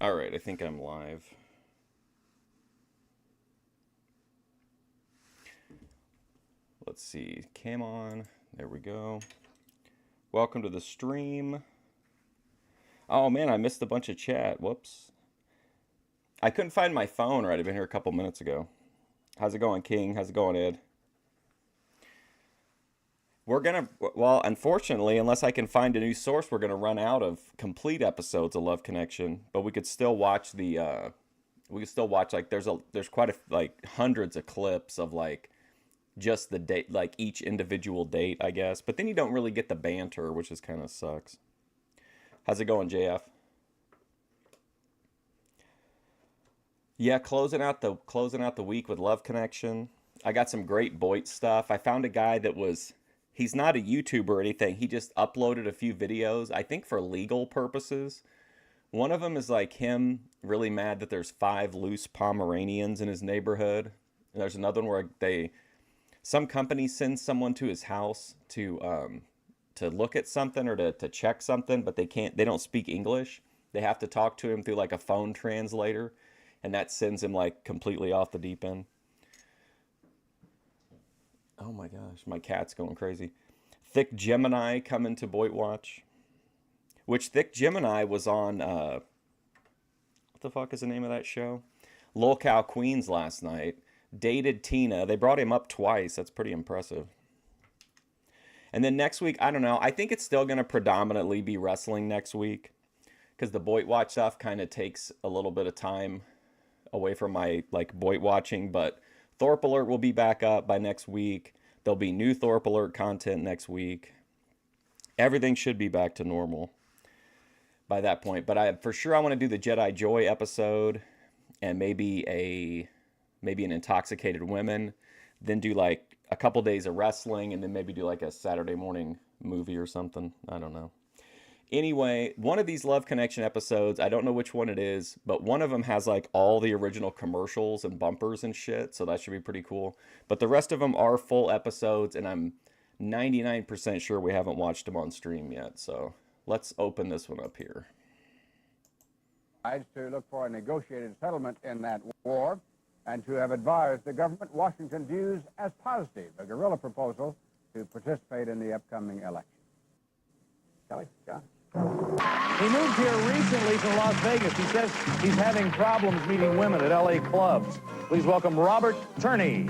All right, I think I'm live. Let's see. Cam on. There we go. Welcome to the stream. Oh man, I missed a bunch of chat. Whoops. I couldn't find my phone right. I've been here a couple minutes ago. How's it going, King? How's it going, Ed? Well, unfortunately, unless I can find a new source, we're gonna run out of complete episodes of Love Connection. But we could still watch like there's quite a like hundreds of clips of like just the date, like each individual date, I guess. But then you don't really get the banter, which is kind of sucks. How's it going, JF? Yeah, closing out the week with Love Connection. I got some great Boit stuff. I found a guy he's not a YouTuber or anything. He just uploaded a few videos, I think for legal purposes. One of them is like him really mad that there's 5 loose Pomeranians in his neighborhood. And there's another one where some company sends someone to his house to look at something or to check something, but they don't speak English. They have to talk to him through like a phone translator, and that sends him like completely off the deep end. Oh my gosh, my cat's going crazy. Thick Gemini coming to Boit Watch. Which Thick Gemini was on, what the fuck is the name of that show? Lol Cow Queens last night. Dated Tina. They brought him up twice. That's pretty impressive. And then next week, I don't know. I think it's still going to predominantly be wrestling next week. Because the Boit Watch stuff kind of takes a little bit of time away from my like Boit watching. But Thorpe Alert will be back up by next week. There'll be new Thorpe Alert content next week. Everything should be back to normal by that point. But I want to do the Jedi Joy episode and maybe an Intoxicated Women, then do like a couple days of wrestling, and then maybe do like a Saturday morning movie or something. I don't know. Anyway, one of these Love Connection episodes, I don't know which one it is, but one of them has like all the original commercials and bumpers and shit, so that should be pretty cool. But the rest of them are full episodes, and I'm 99% sure we haven't watched them on stream yet, so let's open this one up here. To look for a negotiated settlement in that war and to have advised the government Washington views as positive a guerrilla proposal to participate in the upcoming election. Kelly, John. He moved here recently from Las Vegas. He says he's having problems meeting women at L.A. clubs. Please welcome Robert Turney.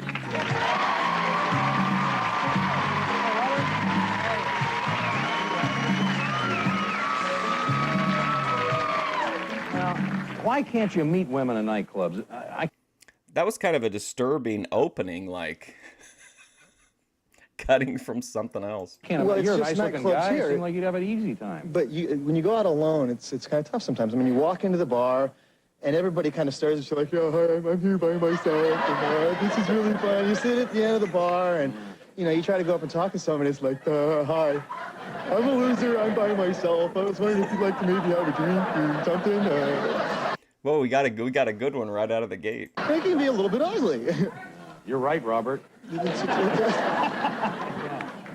Why can't you meet women in nightclubs? That was kind of a disturbing opening, like cutting from something else. Well, you're a nice-looking guy. You seem like you'd have an easy time. But when you go out alone, it's kind of tough sometimes. I mean, you walk into the bar, and everybody kind of stares at you like, yeah, hi, I'm here by myself, and this is really fun. You sit at the end of the bar, and you try to go up and talk to someone. It's like, hi, I'm a loser. I'm by myself. I was wondering if you'd like to maybe have a drink or something. Well, we got a good one right out of the gate. They can be a little bit ugly. You're right, Robert.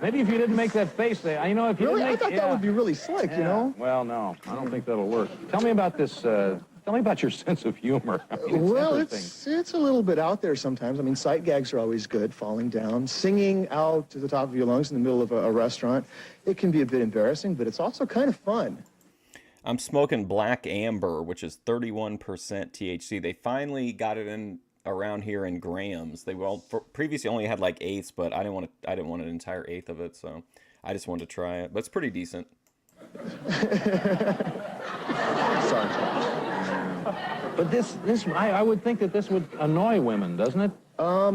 Maybe if you didn't make that face, if you really, didn't make, I thought that would be really slick, you know. Well, no, I don't think that'll work. Tell me about this. Tell me about your sense of humor. I mean, it's a little bit out there sometimes. I mean, sight gags are always good. Falling down, singing out to the top of your lungs in the middle of a restaurant. It can be a bit embarrassing, but it's also kind of fun. I'm smoking Black Amber, which is 31% THC. They finally got it in around here in grams. They previously only had like eighths, but I didn't want an entire eighth of it, so I just wanted to try it. But it's pretty decent. Sorry. But I would think that this would annoy women, doesn't it?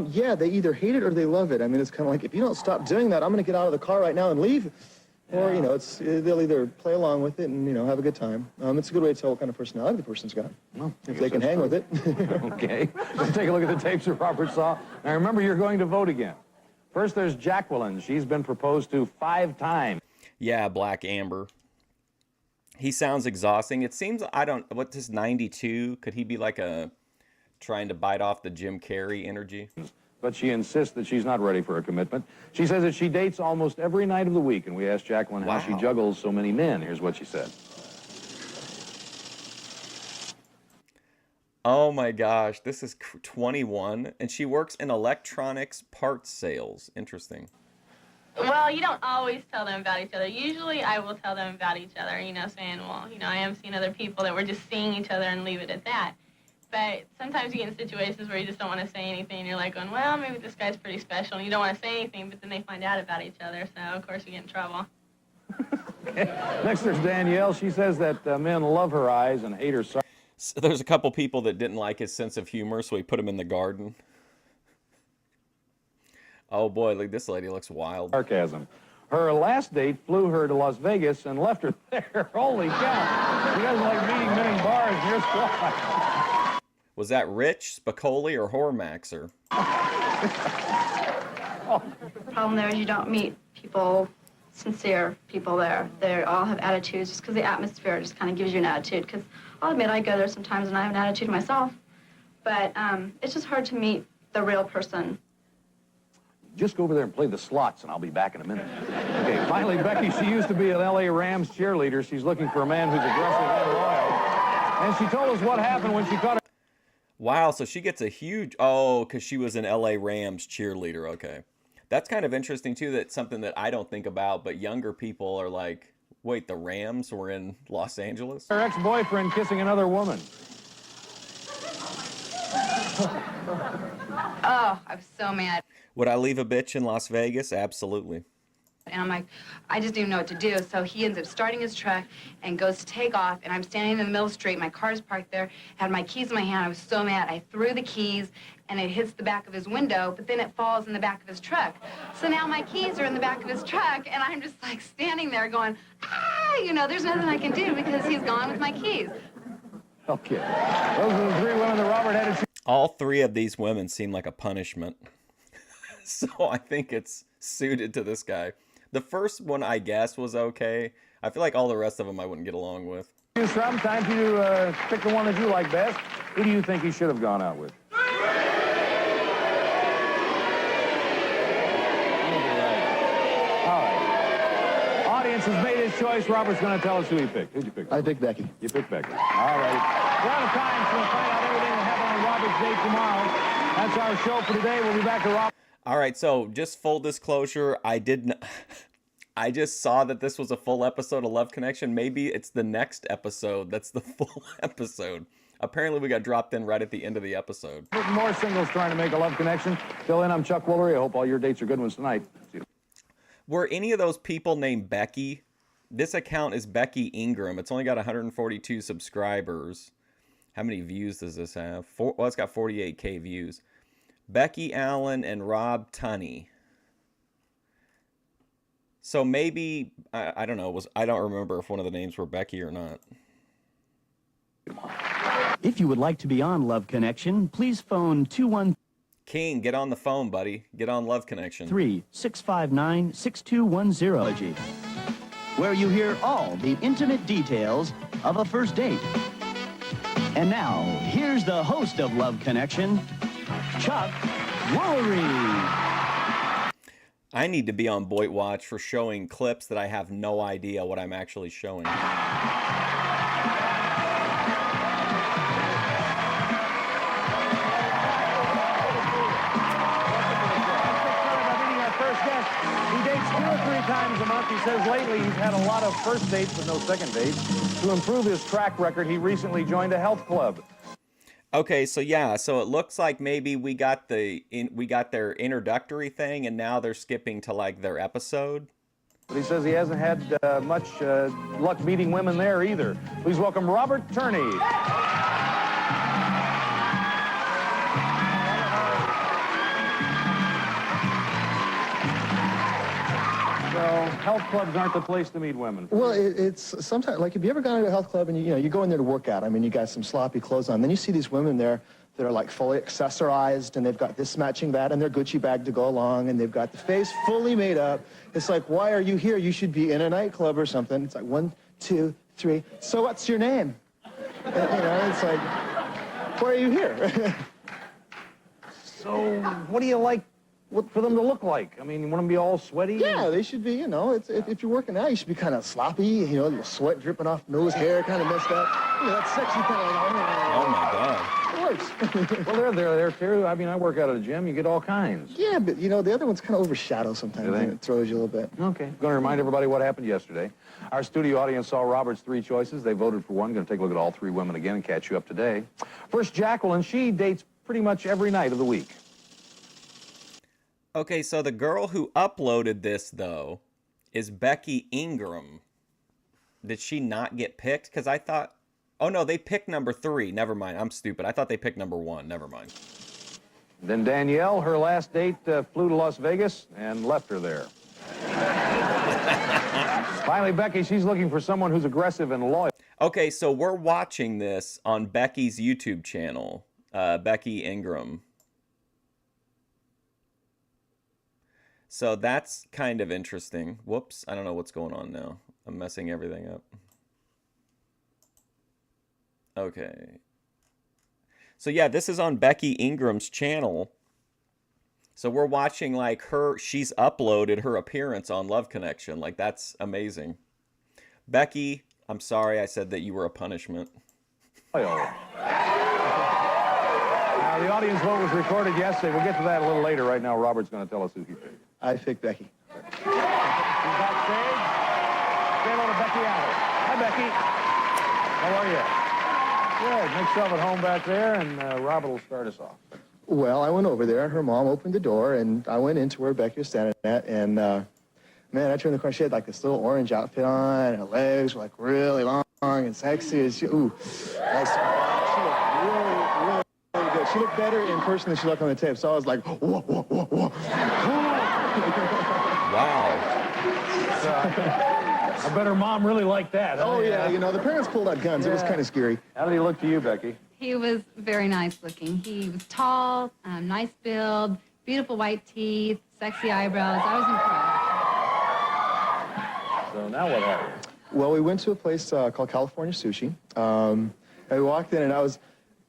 Yeah, they either hate it or they love it. I mean, it's kind of like, if you don't stop doing that, I'm going to get out of the car right now and leave. Or, they'll either play along with it and, have a good time. It's a good way to tell what kind of personality the person's got. Well, if they can hang with it. Okay. Let's take a look at the tapes that Robert saw. Now, remember, you're going to vote again. First, there's Jacqueline. She's been proposed to 5 times. Yeah, Black Amber. He sounds exhausting. It seems, what's his 92? Could he be like trying to bite off the Jim Carrey energy? But she insists that she's not ready for a commitment. She says that she dates almost every night of the week, and we asked Jacqueline how she juggles so many men. Here's what she said. Oh my gosh, this is 21, and she works in electronics parts sales. Interesting. Well, you don't always tell them about each other. Usually I will tell them about each other, saying, well, I am seeing other people that we're just seeing each other and leave it at that. But sometimes you get in situations where you just don't want to say anything, and you're like going, well, maybe this guy's pretty special, and you don't want to say anything, but then they find out about each other, so of course you get in trouble. Next, there's Danielle. She says that men love her eyes and hate her sarcasm. So there's a couple people that didn't like his sense of humor, so he put him in the garden. Oh boy, look, this lady looks wild. Her last date flew her to Las Vegas and left her there. Holy cow. She doesn't like meeting men in bars, and here's why. Was that Rich, Spicoli, or Hormaxer? The problem there is you don't meet people, sincere people there. They all have attitudes just because the atmosphere just kind of gives you an attitude. Because I'll admit I go there sometimes and I have an attitude myself. But it's just hard to meet the real person. Just go over there and play the slots, and I'll be back in a minute. Okay, finally, Becky, she used to be an L.A. Rams cheerleader. She's looking for a man who's aggressive and loyal. And she told us what happened when she caught her. Wow, so she gets a huge... Oh, because she was an LA Rams cheerleader. Okay. That's kind of interesting, too. That's something that I don't think about, but younger people are like, wait, the Rams were in Los Angeles? Her ex-boyfriend kissing another woman. Oh, I was so mad. Would I leave a bitch in Las Vegas? Absolutely. And I'm like, I just didn't know what to do. So he ends up starting his truck and goes to take off. And I'm standing in the middle of the street. My car's parked there. Had my keys in my hand. I was so mad. I threw the keys, and it hits the back of his window, but then it falls in the back of his truck. So now my keys are in the back of his truck, and I'm just like standing there going, there's nothing I can do because he's gone with my keys. Okay. Those are the three women that Robert had to choose. All three of these women seem like a punishment. So I think it's suited to this guy. The first one, I guess, was okay. I feel like all the rest of them I wouldn't get along with. Time for you to pick the one that you like best. Who do you think he should have gone out with? All right. Audience has made his choice. Robert's going to tell us who he picked. Who'd you pick? I picked Becky. You picked Becky. All right. We're out of time, so we'll find out everything that happened on Robert's date tomorrow. That's our show for today. We'll be back to Robert. All right, so just full disclosure, I just saw that this was a full episode of Love Connection. Maybe it's the next episode that's the full episode. Apparently, we got dropped in right at the end of the episode. More singles trying to make a love connection. Till then, I'm Chuck Woolery. I hope all your dates are good ones tonight. See you. Were any of those people named Becky? This account is Becky Ingram. It's only got 142 subscribers. How many views does this have? Well, it's got 48K views. Becky Allen and Rob Tunney. So maybe, I don't know, I don't remember if one of the names were Becky or not. If you would like to be on Love Connection, please phone 213 King, get on the phone, buddy. Get on Love Connection. 659-6210, where you hear all the intimate details of a first date. And now, here's the host of Love Connection, Chuck Woolery. I need to be on Boyd Watch for showing clips that I have no idea what I'm actually showing. He dates 2 or 3 times a month. He says lately he's had a lot of first dates but no second dates. To improve his track record, he recently joined a health club. Okay, so yeah, so it looks like maybe we got their introductory thing, and now they're skipping to like their episode. But he says he hasn't had much luck meeting women there either. Please welcome Robert Turney. So health clubs aren't the place to meet women. Well, it's sometimes, like, have you ever gone to a health club and you go in there to work out? I mean, you got some sloppy clothes on. Then you see these women there that are like fully accessorized, and they've got this matching that and their Gucci bag to go along, and they've got the face fully made up. It's like, why are you here? You should be in a nightclub or something. It's like 1, 2, 3. So what's your name? It's like, why are you here? So what do you like for them to look like? I mean, you want them to be all sweaty? Yeah, they should be, if you're working out, you should be kind of sloppy, little sweat dripping off nose, hair kind of messed up. That sexy kind of, Oh my God. parts. Well, they're there too. I mean, I work out at a gym. You get all kinds. Yeah, but, you know, the other ones kind of overshadow sometimes, and it throws you a little bit. Okay. Going to remind everybody what happened yesterday. Our studio audience saw Robert's 3 choices. They voted for one. Going to take a look at all 3 women again and catch you up today. First, Jacqueline. She dates pretty much every night of the week. Okay, so the girl who uploaded this, though, is Becky Ingram. Did she not get picked? Because I thought... Oh, no, they picked number 3. Never mind. I'm stupid. I thought they picked number 1. Never mind. Then Danielle, her last date, flew to Las Vegas and left her there. Finally, Becky, she's looking for someone who's aggressive and loyal. Okay, so we're watching this on Becky's YouTube channel. Becky Ingram. So that's kind of interesting. Whoops, I don't know what's going on now. I'm messing everything up. Okay. So yeah, this is on Becky Ingram's channel. So we're watching like she's uploaded her appearance on Love Connection. Like that's amazing. Becky, I'm sorry I said that you were a punishment. Now, the audience vote was recorded yesterday. We'll get to that a little later. Right now, Robert's going to tell us who he picked. I picked Becky. She's backstage. Say hello to Becky Allen. Hi, Becky. How are you? Good. Make yourself at home back there, and Robert will start us off. Well, I went over there. Her mom opened the door, and I went into where Becky was standing at, and, man, I turned the corner. She had, like, this little orange outfit on, and her legs were, like, really long and sexy. And she, ooh, nice. She looked really good. She looked better in person than she looked on the tape, so I was like, whoa, whoa, whoa, whoa. Wow. I bet her mom really liked that. Huh? Oh, yeah, you know, the parents pulled out guns. It was kind of scary. How did he look to you, Becky? He was very nice looking. He was tall, nice build, beautiful white teeth, sexy eyebrows. I was impressed. So now what happened? Well, we went to a place called California Sushi. And we walked in, and I was...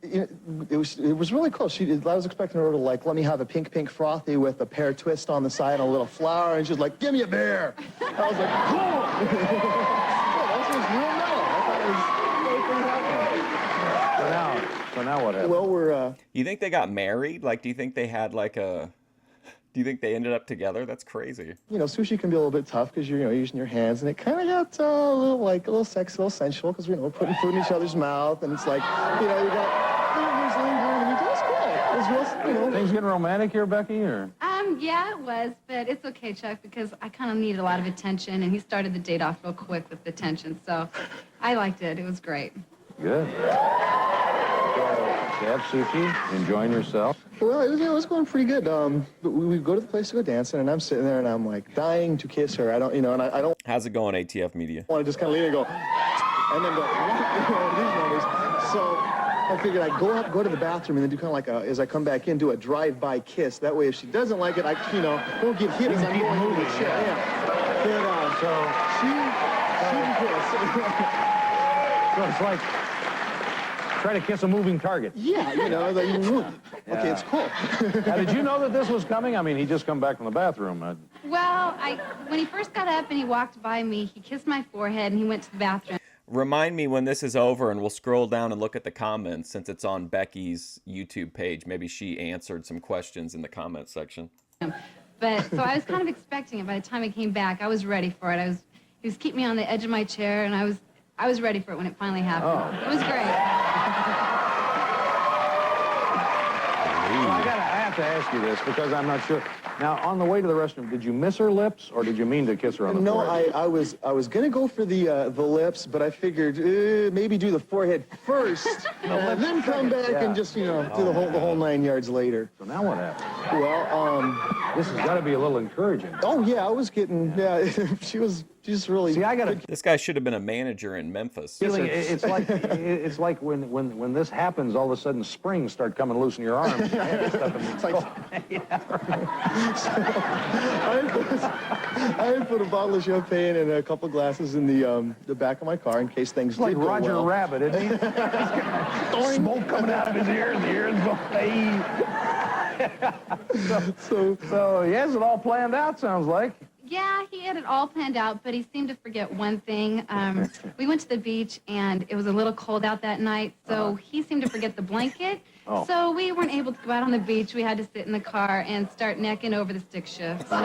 It was really cool. I was expecting her to, like, let me have a pink frothy with a pear twist on the side and a little flower, and she's like, give me a bear. I was like, cool. That was real mellow. I thought it was really pretty happening. So now what happened? Well, we're... You think they got married? Like, do you think they had like a... Do you think they ended up together? That's crazy. You know, sushi can be a little bit tough because you're, using your hands, and it kind of got a little sexy, a little sensual because, we're putting food in each other's mouth, and it's like, you got fingers lingering, and it was cool. It was real, Things getting romantic here, Becky, or? Yeah, it was, but it's okay, Chuck, because I kind of needed a lot of attention, and he started the date off real quick with attention, so I liked it. It was great. Good. Have sushi, enjoying yourself. Well, it was going pretty good. But we go to the place to go dancing, and I'm sitting there, and I'm like dying to kiss her. I don't, and I don't How's it going, ATF Media? want to just kind of lean and go, and then go, these numbers. So I figured I'd go to the bathroom, and then do kind of like as I come back in, do a drive-by kiss. That way, if she doesn't like it, I, won't get hit as I'm going moving. Yeah. But, So it's like try to kiss a moving target. yeah, okay, it's cool. Now, did you know that this was coming? I mean, he just come back from the bathroom. Well, when he first got up and he walked by me, he kissed my forehead and he went to the bathroom. Remind me when this is over, and we'll scroll down and look at the comments since it's on Becky's YouTube page. Maybe she answered some questions in the comment section. But so I was kind of expecting it. By the time he came back, I was ready for it. He was keeping me on the edge of my chair, and I was ready for it when it finally happened. Oh. It was great. Well, I have to ask you this because I'm not sure. Now, on the way to the restroom, did you miss her lips, or did you mean to kiss her on the forehead? No, I was gonna go for the lips, but I figured maybe do the forehead first, and then come back and just do the whole 9 yards later. So now what happened? Well, This has got to be a little encouraging. oh yeah, I was getting she's really. See, I got a This guy should have been a manager in Memphis. feeling it's like when this happens, all of a sudden springs start coming loose in your arms. It's like, I had put a bottle of champagne and a couple glasses in the back of my car in case things It's like did go Roger well. Rabbit, isn't he? Smoke coming out of his ears, the ears go, hey. So he has it all planned out, sounds like. Yeah, he had it all planned out, but he seemed to forget one thing. We went to the beach, and it was a little cold out that night, so he seemed to forget the blanket. Oh. So we weren't able to go out on the beach. We had to sit in the car and start necking over the stick shifts. I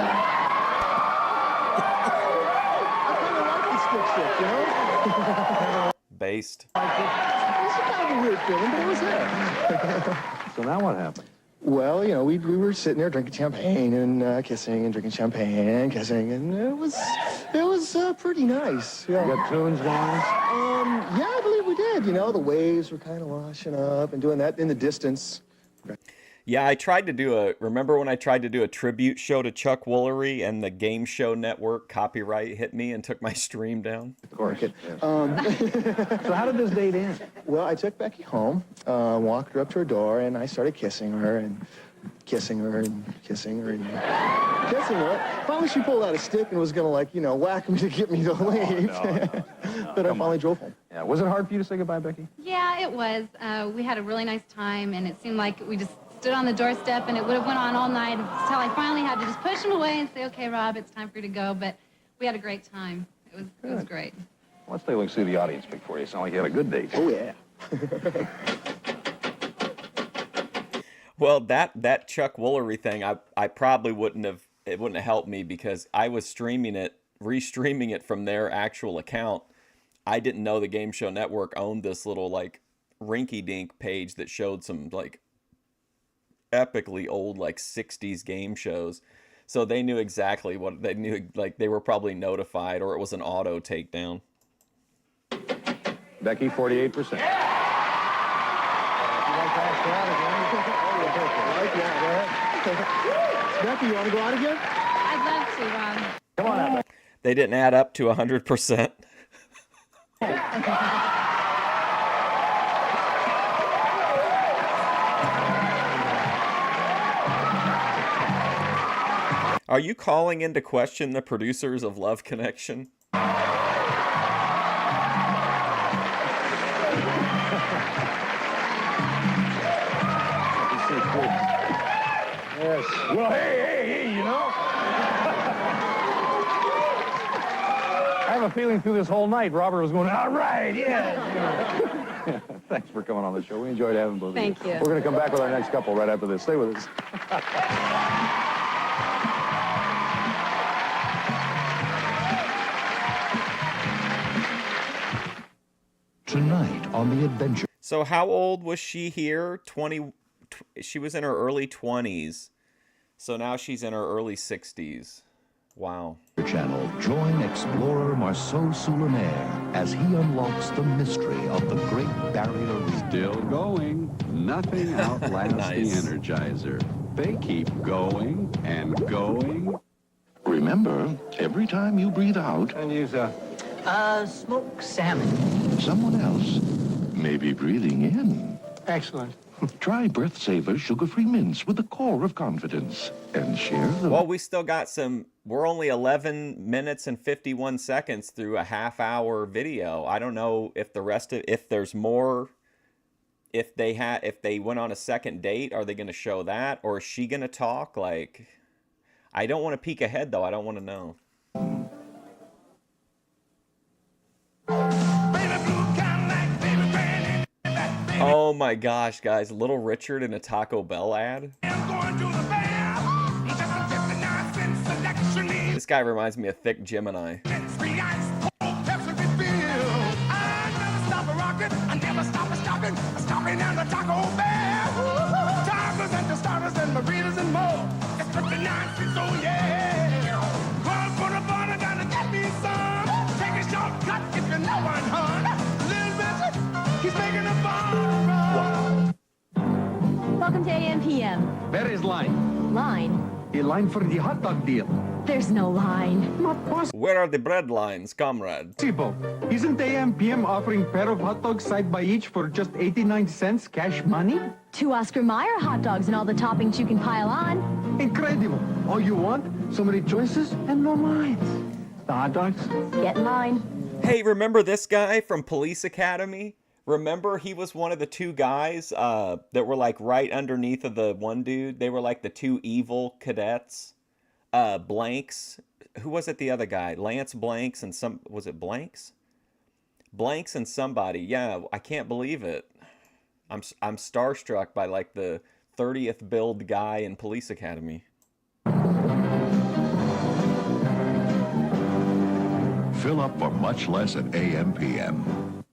kind of like the stick shift, you know? Based. It's kind of a weird feeling, but it was there. So now what happened? Well, you know, we were sitting there drinking champagne and kissing and drinking champagne and kissing, and it was pretty nice. Yeah. You got tunes going? Yeah, I believe we did. You know, the waves were kind of washing up and doing that in the distance. Yeah, I tried to do remember when I tried to do a tribute show to Chuck Woolery and the Game Show Network copyright hit me and took my stream down? Of course. Okay. So how did this date end? Well, I took Becky home, walked her up to her door, and I started kissing her and kissing her and kissing her and kissing her. Finally, she pulled out a stick and was gonna, like, you know, whack me to get me to leave. But I finally drove home. Yeah, was it hard for you to say goodbye, Becky? Yeah, it was. We had a really nice time, and it seemed like we just stood on the doorstep, and it would have went on all night until I finally had to just push him away and say, okay, Rob, it's time for you to go. But we had a great time. It was great. Let's take a look, see the audience pick for you. Sound like you had a good date. Oh, yeah. Well, that Chuck Woolery thing, I probably wouldn't have helped me because I was restreaming it from their actual account. I didn't know the Game Show Network owned this little, like, rinky-dink page that showed some, like, epically old, like, 60s game shows. So they knew exactly what they knew. Like, they were probably notified, or it was an auto takedown. Becky, 48%. Becky, you want to go out again? I'd love to, Rob. Come on out, Becky. They didn't add up to 100%. Are you calling into question the producers of Love Connection? Yes. Well, hey, you know. I have a feeling through this whole night, Robert was going, all right, yeah. Thanks for coming on the show. We enjoyed having both of you. Thank you. We're going to come back with our next couple right after this. Stay with us. Tonight on The Adventure So how old was she here? She was in her early 20s. So now she's in her early 60s. Wow. Channel, join explorer Marceau Soulinaire as he unlocks the mystery of the Great Barrier Reef. Still going. Nothing outlasts Nice. the Energizer. They keep going and going. Remember, every time you breathe out, And use Smoked salmon. someone else may be breathing in. Excellent. Try Breath Saver sugar-free mints with the core of confidence and share them. Well, we still got we're only 11 minutes and 51 seconds through a half-hour video. I don't know if if there's more, if they went on a second date, are they going to show that? Or is she going to talk? Like, I don't want to peek ahead, though. I don't want to know. Oh my gosh, guys. Little Richard in a Taco Bell ad. This guy reminds me of Thick Gemini. Welcome to AM PM. Where is line? Line? A line for the hot dog deal. There's no line. Not possible. Where are the bread lines, comrade? Isn't AM PM offering pair of hot dogs side by each for just 89 cents cash money? 2 Oscar Mayer hot dogs and all the toppings you can pile on. Incredible. All you want? So many choices and no lines. The hot dogs? Get in line. Hey, remember this guy from Police Academy? Remember he was one of the two guys that were like right underneath of the one dude? They were like the two evil cadets. Blanks. Who was it? The other guy, Lance Blanks, and was it Blanks? Blanks and somebody. Yeah, I can't believe it. I'm starstruck by like the 30th build guy in Police Academy. Fill up for much less at AM/PM.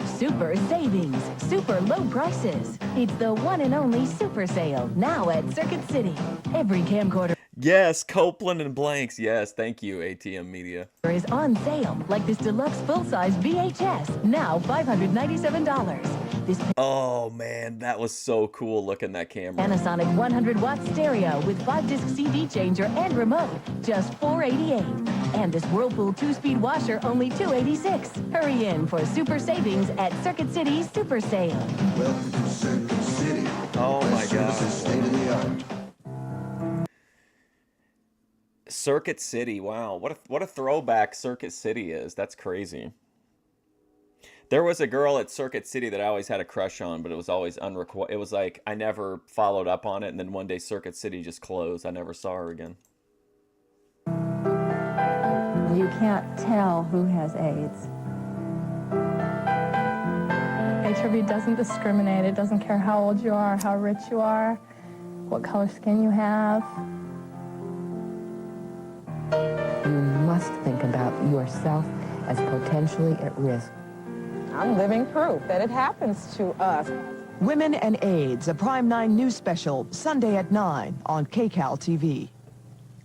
Super savings, super low prices. It's the one and only super sale now at Circuit City. Every camcorder Yes, Copeland and Blanks. Yes, thank you, ATM Media. is on sale, like this deluxe full-size VHS, now $597. This Oh man, that was so cool looking that camera. Panasonic 100-watt stereo with 5-disc CD changer and remote, just $488. And this Whirlpool 2-speed washer, only $286. Hurry in for super savings at Circuit City Super Sale. Welcome to Circuit City. Oh my God. State of the art. Circuit City, wow, what a throwback Circuit City is. That's crazy. There was a girl at Circuit City that I always had a crush on, but it was always unrequited. It was like I never followed up on it, and then one day Circuit City just closed. I never saw her again. You can't tell who has AIDS. HIV doesn't discriminate. It doesn't care how old you are, how rich you are, what color skin you have. You must think about yourself as potentially at risk. I'm living proof that it happens to us. Women and AIDS, a Prime 9 news special, Sunday at 9 on KCAL TV.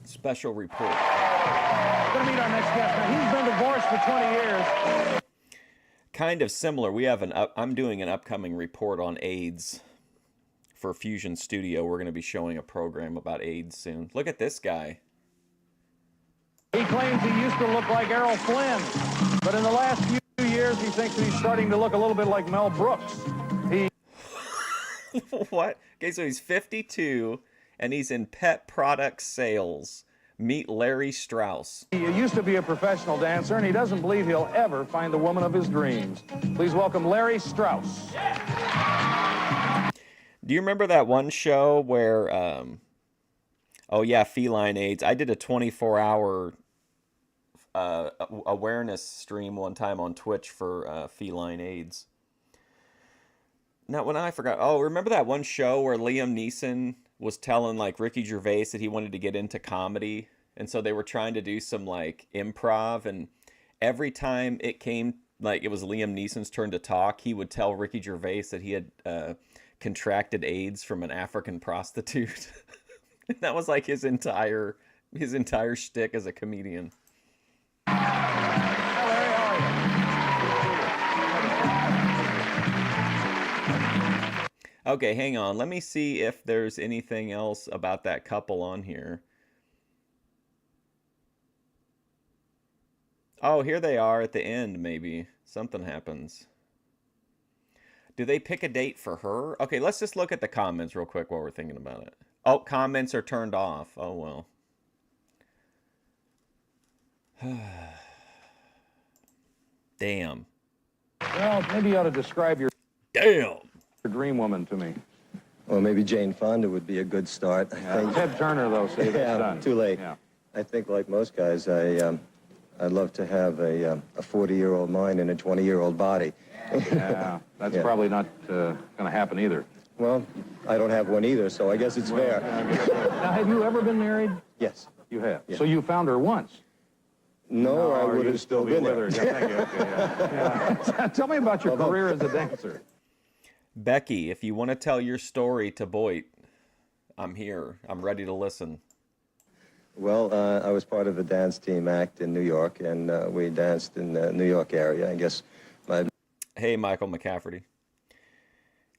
Special report. We're going to meet our next guest. Now, he's been divorced for 20 years. Kind of similar. We have I'm doing an upcoming report on AIDS for Fusion Studio. We're going to be showing a program about AIDS soon. Look at this guy. He claims he used to look like Errol Flynn, but in the last few years, he thinks he's starting to look a little bit like Mel Brooks. What? Okay, so he's 52, and he's in pet product sales. Meet Larry Strauss. He used to be a professional dancer, and he doesn't believe he'll ever find the woman of his dreams. Please welcome Larry Strauss. Do you remember that one show where, oh yeah, feline AIDS? I did a 24-hour awareness stream one time on Twitch for feline AIDS. Now, when I forgot, oh, remember that one show where Liam Neeson was telling like Ricky Gervais that he wanted to get into comedy, and so they were trying to do some like improv, and every time it came like it was Liam Neeson's turn to talk, he would tell Ricky Gervais that he had contracted AIDS from an African prostitute. That was like his entire shtick as a comedian. Okay, hang on. Let me see if there's anything else about that couple on here. Oh, here they are at the end, maybe. Something happens. Do they pick a date for her? Okay, let's just look at the comments real quick while we're thinking about it. Oh, comments are turned off. Oh, well. Damn. Well, maybe you ought to describe your dream woman to me. Well, maybe Jane Fonda would be a good start. I think. Ted Turner, though, say that's done. Too late. Yeah. I think, like most guys, I'd love to have a 40-year-old mind and a 20-year-old body. Yeah, that's probably not going to happen either. Well, I don't have one either, so I guess it's fair. Now, have you ever been married? Yes. You have? Yeah. So you found her once? No, I would have still been there. Yeah, thank you. Okay, yeah. Tell me about your career as a dancer. Becky, if you want to tell your story to Boyd, I'm here. I'm ready to listen. Well, I was part of a dance team act in New York, and we danced in the New York area. I guess my... Hey, Michael McCafferty.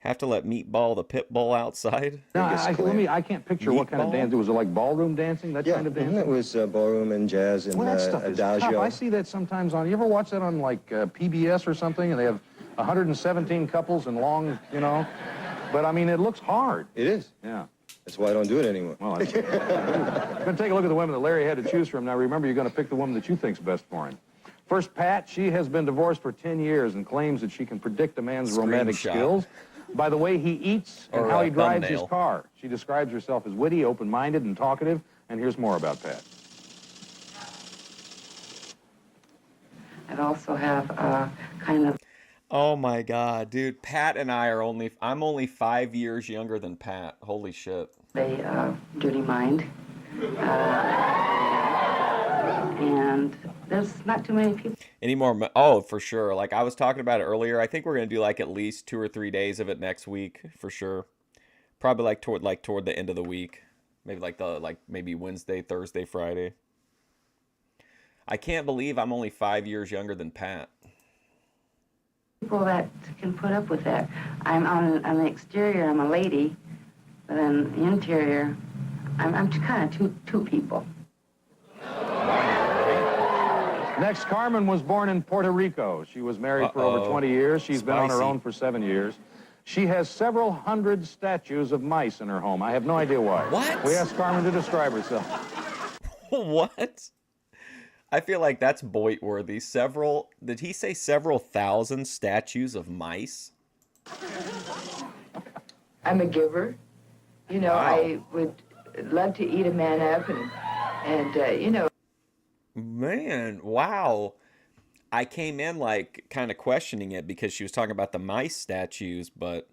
Have to let Meatball the pit bull outside? No, I can't picture what kind of dance. Was it like ballroom dancing, that kind of dancing? It was ballroom and jazz and that stuff is tough. adagio. I see that sometimes on... You ever watch that on, like, PBS or something, and they have 117 couples and long, you know? But, I mean, it looks hard. It is. Yeah. That's why I don't do it anymore. Well, I'm going to take a look at the women that Larry had to choose from. Now, remember, you're going to pick the woman that you think's best for him. First, Pat. She has been divorced for 10 years and claims that she can predict a man's romantic skills by the way he eats and how he drives his car. She describes herself as witty, open-minded, and talkative. And here's more about Pat. I'd also have kind of... Oh my God, dude. Pat and I are I'm only 5 years younger than Pat. Holy shit. a dirty mind. And there's not too many people. Any more? Oh, for sure. Like I was talking about it earlier. I think we're gonna do like at least 2 or 3 days of it next week for sure. Probably toward the end of the week. Maybe maybe Wednesday, Thursday, Friday. I can't believe I'm only 5 years younger than Pat. People that can put up with that. I'm on the exterior, I'm a lady, but on the interior, I'm kind of two people. Next, Carmen was born in Puerto Rico. She was married for over 20 years. She's been on her own for 7 years. She has several hundred statues of mice in her home. I have no idea why. What? We asked Carmen to describe herself. What? I feel like that's Boit-worthy. Did he say several thousand statues of mice? I'm a giver. You know, wow. I would love to eat a man up and you know. Man, wow. I came in like kind of questioning it because she was talking about the mice statues, but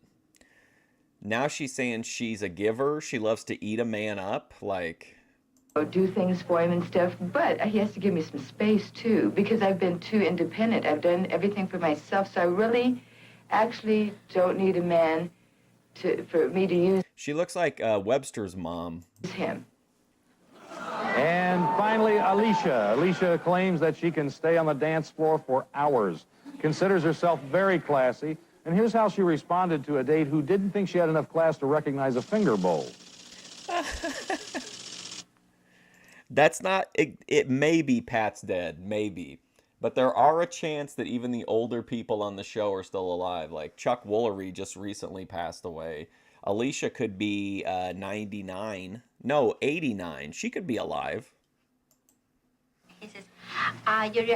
now she's saying she's a giver. She loves to eat a man up, like... do things for him and stuff, but he has to give me some space too, because I've been too independent. I've done everything for myself, so I really actually don't need a man for me to use. She looks like Webster's mom. Him. And finally, Alicia. Alicia claims that she can stay on the dance floor for hours, considers herself very classy, and here's how she responded to a date who didn't think she had enough class to recognize a finger bowl. That's not, it may be Pat's dead, maybe. But there are a chance that even the older people on the show are still alive. Like Chuck Woolery just recently passed away. Alicia could be 99. No, 89. She could be alive. He says,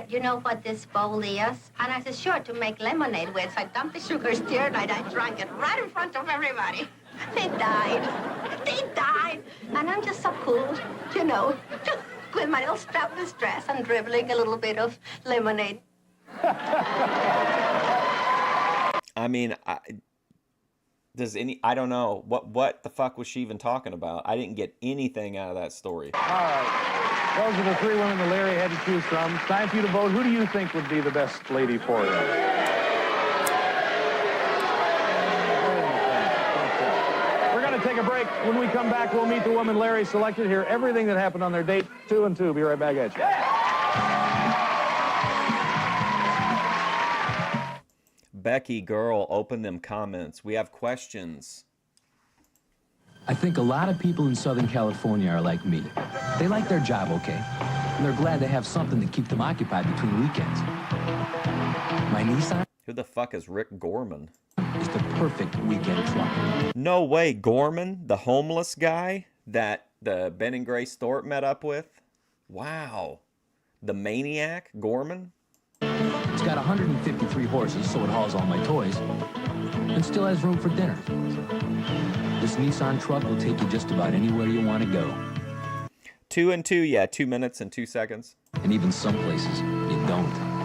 you know what this bowl is? And I said, sure, to make lemonade with. So I dumped the sugar, stirred, and I drank it right in front of everybody. They died. They died. And I'm just so cool, you know, with my little strapless dress and dribbling a little bit of lemonade. I mean, I don't know. What the fuck was she even talking about? I didn't get anything out of that story. All right. Those are the 3 women that Larry had to choose from. Time for you to vote. Who do you think would be the best lady for you? Take a break. When we come back, we'll meet the woman Larry selected, hear everything that happened on their date. 2 and 2. Be right back at you. Becky, girl, open them comments. We have questions. I think a lot of people in Southern California are like me. They like their job okay, and they're glad to have something to keep them occupied between weekends. My Nissan... Who the fuck is Rick Gorman? It's the perfect weekend truck. No way, Gorman, the homeless guy that the Ben and Grace Thorpe met up with? Wow. The maniac, Gorman? It's got 153 horses, so it hauls all my toys, and still has room for dinner. This Nissan truck will take you just about anywhere you want to go. 2 and 2, yeah, 2 minutes and 2 seconds. And even some places, you don't.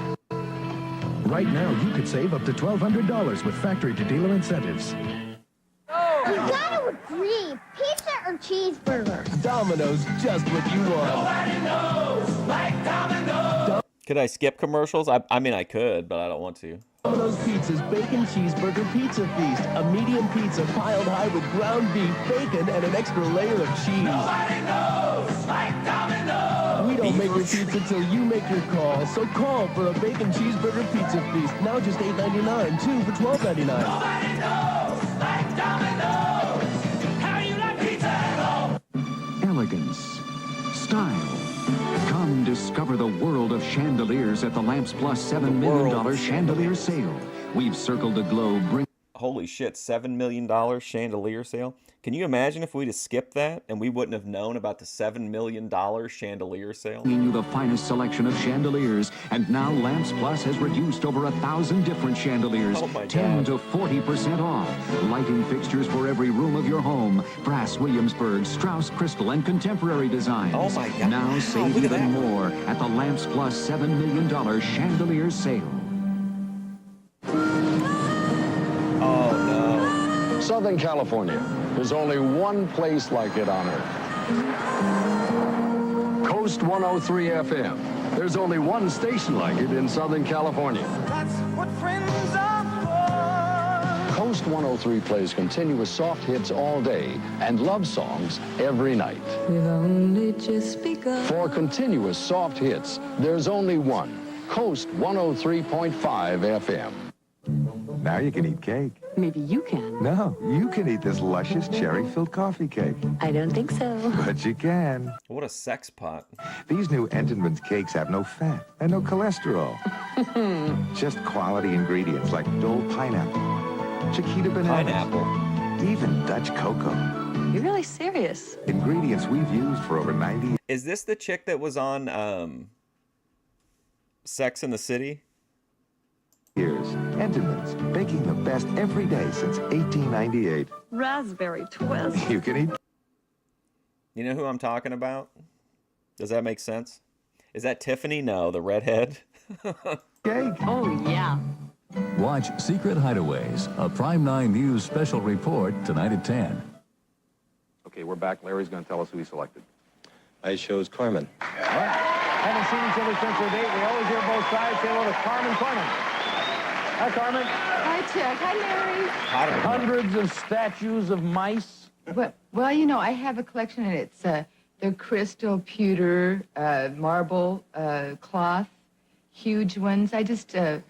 Right now, you could save up to $1,200 with factory-to-dealer incentives. You gotta agree. Pizza or cheeseburger? Domino's, just what you want. Nobody knows like Domino's. Could I skip commercials? I mean, I could, but I don't want to. Domino's Pizza's Bacon Cheeseburger Pizza Feast. A medium pizza piled high with ground beef, bacon, and an extra layer of cheese. Nobody knows like Domino's. We don't make your pizza till you make your call. So call for a Bacon Cheeseburger Pizza Feast. Now just $8.99, 2 for $12.99. Nobody knows like Domino's. How you like pizza at home? Elegance. Style. Come discover the world of chandeliers at the Lamps Plus $7 million chandelier sale. We've circled the globe. Holy shit, $7 million chandelier sale. Can you imagine if we'd have skipped that and we wouldn't have known about the $7 million chandelier sale? Bringing you the finest selection of chandeliers, and now Lamps Plus has reduced over 1,000 different chandeliers, 10 to 40% off. Lighting fixtures for every room of your home, brass, Williamsburg, Strauss crystal, and contemporary designs. Oh my God! Now save even more at the Lamps Plus $7 million chandelier sale. Southern California. There's only one place like it on Earth. Coast 103 FM. There's only one station like it in Southern California. That's what friends are for. Coast 103 plays continuous soft hits all day and love songs every night. We've only just begun. For continuous soft hits, there's only one. Coast 103.5 FM. Now you can eat cake. Maybe you can. No, you can eat this luscious cherry-filled coffee cake. I don't think so. But you can. What a sex pot. These new Entenmann's cakes have no fat and no cholesterol. Just quality ingredients like Dole pineapple, Chiquita bananas, pineapple, even Dutch cocoa. You're really serious. Ingredients we've used for over 90 years. Is this the chick that was on Sex in the City? Entenmann's, baking the best every day since 1898. Raspberry twist. You can eat. You know who I'm talking about? Does that make sense? Is that Tiffany? No, the redhead. Cake. Oh, yeah. Watch Secret Hideaways, a Prime 9 News special report tonight at 10. Okay, we're back. Larry's going to tell us who he selected. I chose Carmen. All right. Haven't seen each other since their date. We always hear both sides. Say hello to Carmen. Hi, Carmen. Hi, Chuck. Hi, Larry. Hundreds of statues of mice. Well, you know, I have a collection, and it's they're crystal, pewter, marble, cloth, huge ones. I just You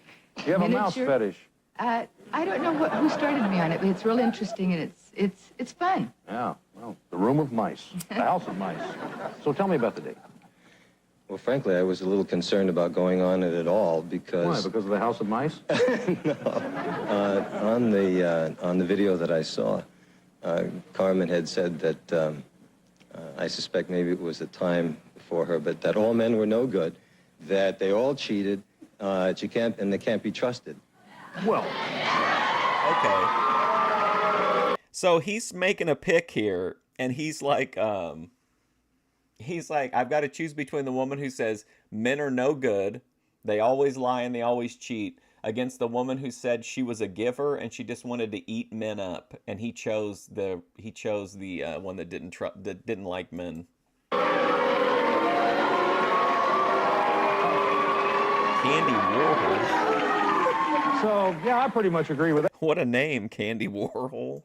have a mouse fetish. I don't know who started me on it, but it's real interesting, and it's fun. Yeah. Well, the room of mice, the house of mice. So tell me about the date. Well, frankly, I was a little concerned about going on it at all because... Why? Because of the House of Mice? No. On the video that I saw, Carmen had said that I suspect maybe it was a time for her, but that all men were no good, that they all cheated, and they can't be trusted. Well, okay. So he's making a pick here, and he's like, I've got to choose between the woman who says men are no good, they always lie and they always cheat, against the woman who said she was a giver and she just wanted to eat men up, and he chose the one that didn't like men. Candy Warhol. So yeah, I pretty much agree with that. What a name, Candy Warhol.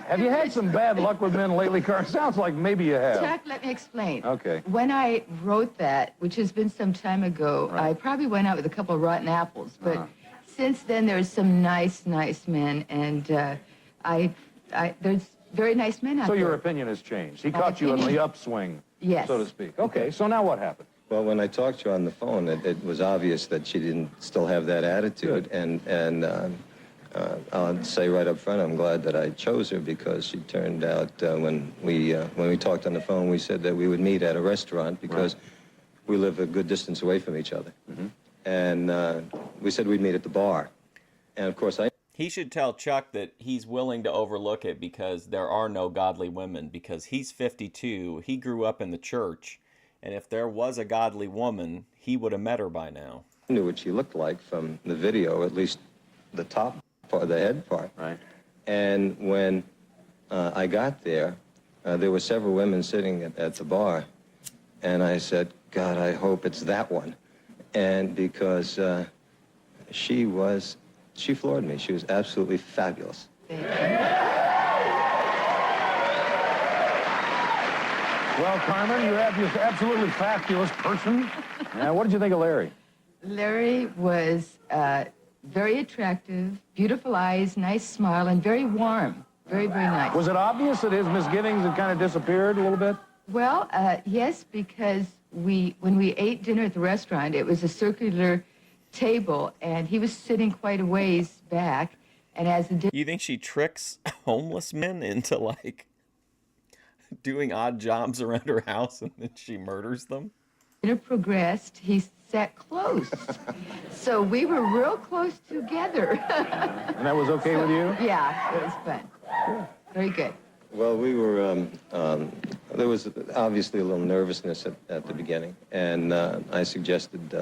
Have you had some bad luck with men lately, Carl? Sounds like maybe you have. Chuck, let me explain. Okay. When I wrote that, which has been some time ago, I probably went out with a couple of rotten apples. But since then, there's some nice men, and there's very nice men out there. So your opinion has changed. He caught you in the upswing, yes, so to speak. Okay, so now what happened? Well, when I talked to her on the phone, it was obvious that she didn't still have that attitude. Good. And I'll say right up front, I'm glad that I chose her because she turned out, when we talked on the phone, we said that we would meet at a restaurant because we live a good distance away from each other. Mm-hmm. And we said we'd meet at the bar. And of course, he should tell Chuck that he's willing to overlook it because there are no godly women, because he's 52, he grew up in the church, and if there was a godly woman, he would have met her by now. I knew what she looked like from the video, at least the top part, the head part. Right. And when I got there, there were several women sitting at the bar, and I said, God, I hope it's that one. And because she floored me. She was absolutely fabulous. Well, Carmen, you're absolutely fabulous person. Now, what did you think of Larry? Larry was very attractive, beautiful eyes, nice smile, and very warm. Very, very nice. Was it obvious that his misgivings had kind of disappeared a little bit? Well, yes, because when we ate dinner at the restaurant, it was a circular table, and he was sitting quite a ways back. And as the You think she tricks homeless men into like doing odd jobs around her house and then she murders them? dinner progressed, he sat close. So we were real close together. And that was okay with you? Yeah, it was fun. Very good. Well, we were, there was obviously a little nervousness at the beginning, and I suggested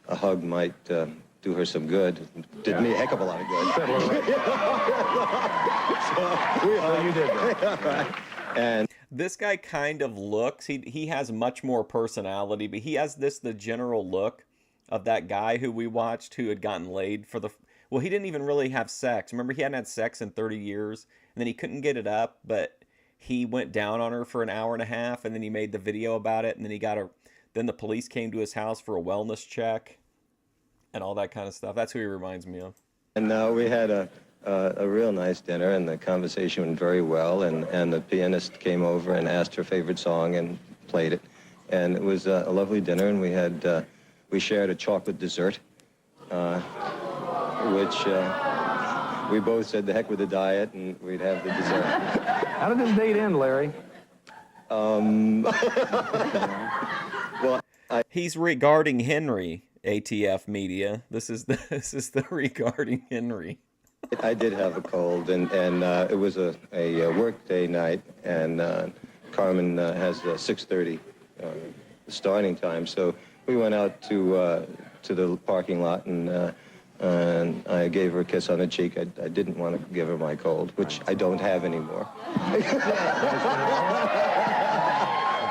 a hug might do her some good. Did me a heck of a lot of good. So you did that. And this guy kind of looks, he has much more personality, but he has the general look of that guy who we watched who had gotten laid for well, he didn't even really have sex. Remember, he hadn't had sex in 30 years, and then he couldn't get it up, but he went down on her for an hour and a half, and then he made the video about it, and then then the police came to his house for a wellness check and all that kind of stuff. That's who he reminds me of. And now we had a real nice dinner, and the conversation went very well, and the pianist came over and asked her favorite song and played it. And it was a lovely dinner, and we shared a chocolate dessert, which we both said the heck with the diet, and we'd have the dessert. How did this date end, Larry? Well, he's regarding Henry, ATF media. This is the regarding Henry. I did have a cold, and it was a work day night, and Carmen has a 6:30 starting time, so we went out to the parking lot, and I gave her a kiss on the cheek. I didn't want to give her my cold, which I don't have anymore.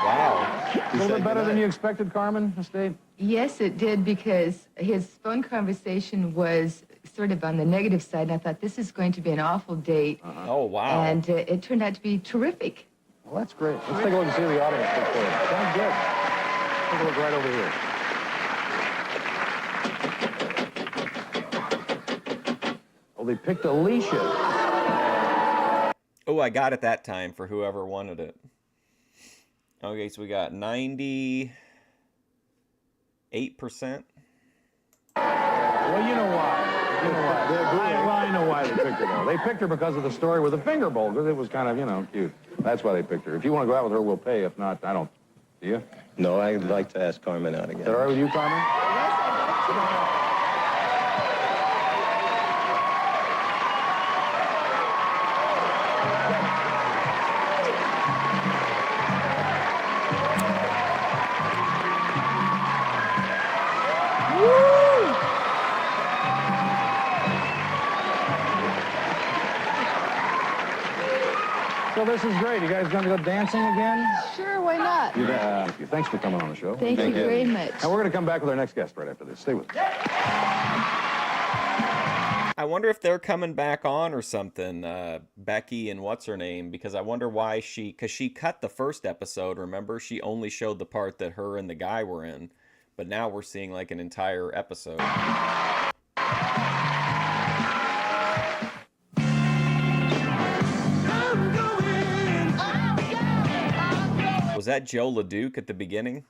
Wow. A little bit better than you expected, Carmen, this date? Yes, it did, because his phone conversation was sort of on the negative side, and I thought, this is going to be an awful date. Oh, wow. And it turned out to be terrific. Well, that's great. Let's take a look and see the audience picked for it. Sounds good. Take a look right over here. Oh, they picked Alicia. Oh, I got it that time for whoever wanted it. Okay, so we got 98%. Well, you know why. I know why they picked her, though. They picked her because of the story with the finger bowl, because it was kind of, cute. That's why they picked her. If you want to go out with her, we'll pay. If not, I don't. Do you? No, I'd like to ask Carmen out again. Is that all right with you, Carmen? So this is great. You guys going to go dancing again? Sure, why not? You bet. Thanks for coming on the show. Thank you very much. And we're going to come back with our next guest right after this. Stay with us. I wonder if they're coming back on or something, Becky and what's her name, because I wonder why because she cut the first episode, remember? She only showed the part that her and the guy were in, but now we're seeing like an entire episode. Was that Joe LeDuc at the beginning?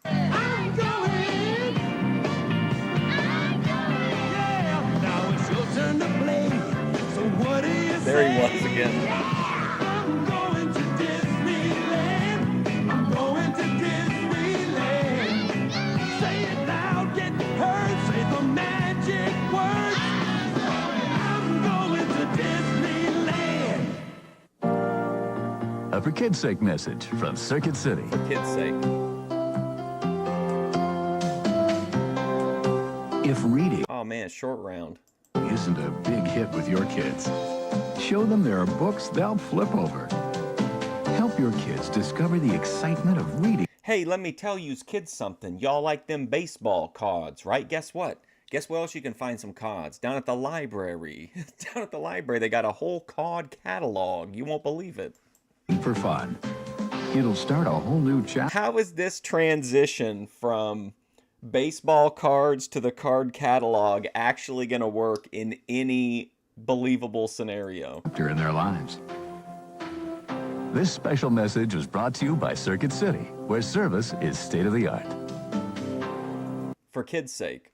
There he was again. I'm going to Disneyland. I'm going to Disneyland. Say it loud, get heard. Say the magic words. I'm going to Disneyland. A For Kids' Sake message from Circuit City. For kids' sake. If reading Oh man, short round. isn't a big hit with your kids, show them there are books they'll flip over. Help your kids discover the excitement of reading. Hey, let me tell you kids something. Y'all like them baseball cards, right? Guess what? Guess where else you can find some cards? Down at the library. Down at the library, they got a whole card catalog. You won't believe it. For fun. It'll start a whole new chapter. How is this transition from baseball cards to the card catalog actually going to work in any believable scenario in their lives? This special message was brought to you by Circuit City, where service is state-of-the-art. for kids' sake.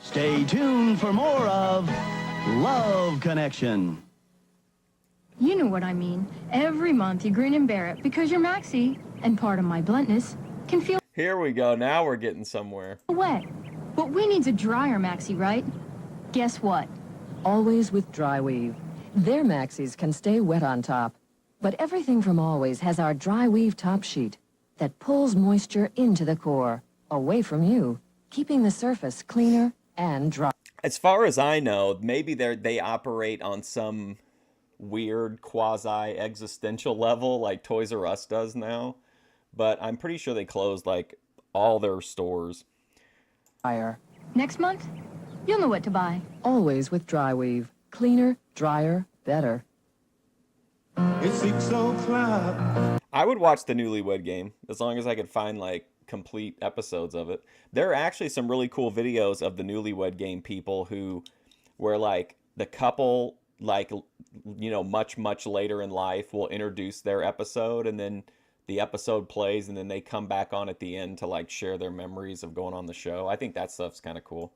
Stay tuned for more of Love Connection. You know what I mean. Every month you grin and bear it because you're Maxie, and part of my bluntness can feel Here we go. Now we're getting somewhere. wet. But we need a dryer, Maxie, right? Guess what? Always with Dry Weave. Their maxis can stay wet on top. But everything from Always has our Dry Weave top sheet that pulls moisture into the core, away from you, keeping the surface cleaner and dry. As far as I know, maybe they operate on some weird quasi-existential level like Toys R Us does now. But I'm pretty sure they closed like all their stores. Next month, you'll know what to buy. Always with Dry Weave. Cleaner, drier, better. It's 6 o'clock. I would watch the Newlywed Game as long as I could find like complete episodes of it. There are actually some really cool videos of the Newlywed Game people where like the couple, like, you know, much later in life will introduce their episode, and then the episode plays, and then they come back on at the end to like share their memories of going on the show. I think that stuff's kind of cool.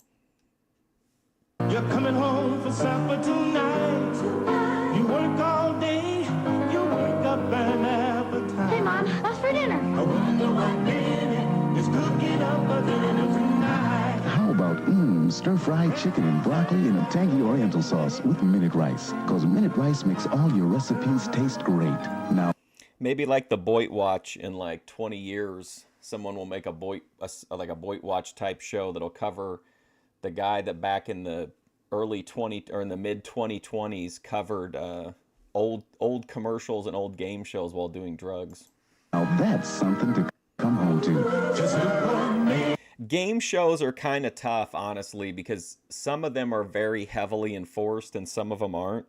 You're coming home for supper tonight. You work all day, you wake up an appetite. Hey, Mom, what's for dinner? I wonder what baby is cooking up for dinner tonight. How about stir-fried chicken and broccoli in a tangy oriental sauce with minute rice? Because minute rice makes all your recipes taste great. Now, maybe like the Boit Watch in like 20 years, someone will make a Boit Watch type show that'll cover the guy that back in the early in the mid 2020s covered old commercials and old game shows while doing drugs. now that's something to come home to. Just look on me. Game shows are kind of tough, honestly, because some of them are very heavily enforced and some of them aren't.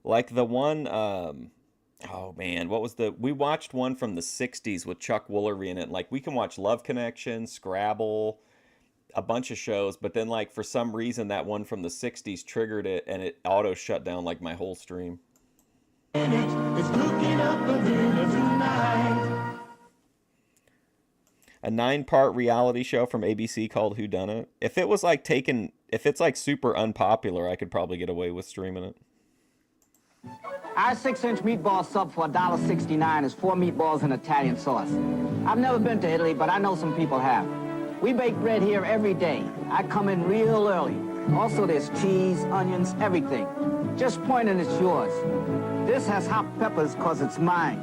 Like the one, oh man, we watched one from the 60s with Chuck Woolery in it. Like, we can watch Love Connection, Scrabble, a bunch of shows, but then like for some reason that one from the 60s triggered it and it auto shut down like my whole stream. It's cooking up for dinner tonight. A 9-part reality show from ABC called Whodunit. If it was like if it's like super unpopular, I could probably get away with streaming it. Our 6-inch meatball sub for $1.69 is 4 meatballs and Italian sauce. I've never been to Italy, but I know some people have. We bake bread here every day. I come in real early. Also, there's cheese, onions, everything. Just point and it's yours. This has hot peppers because it's mine.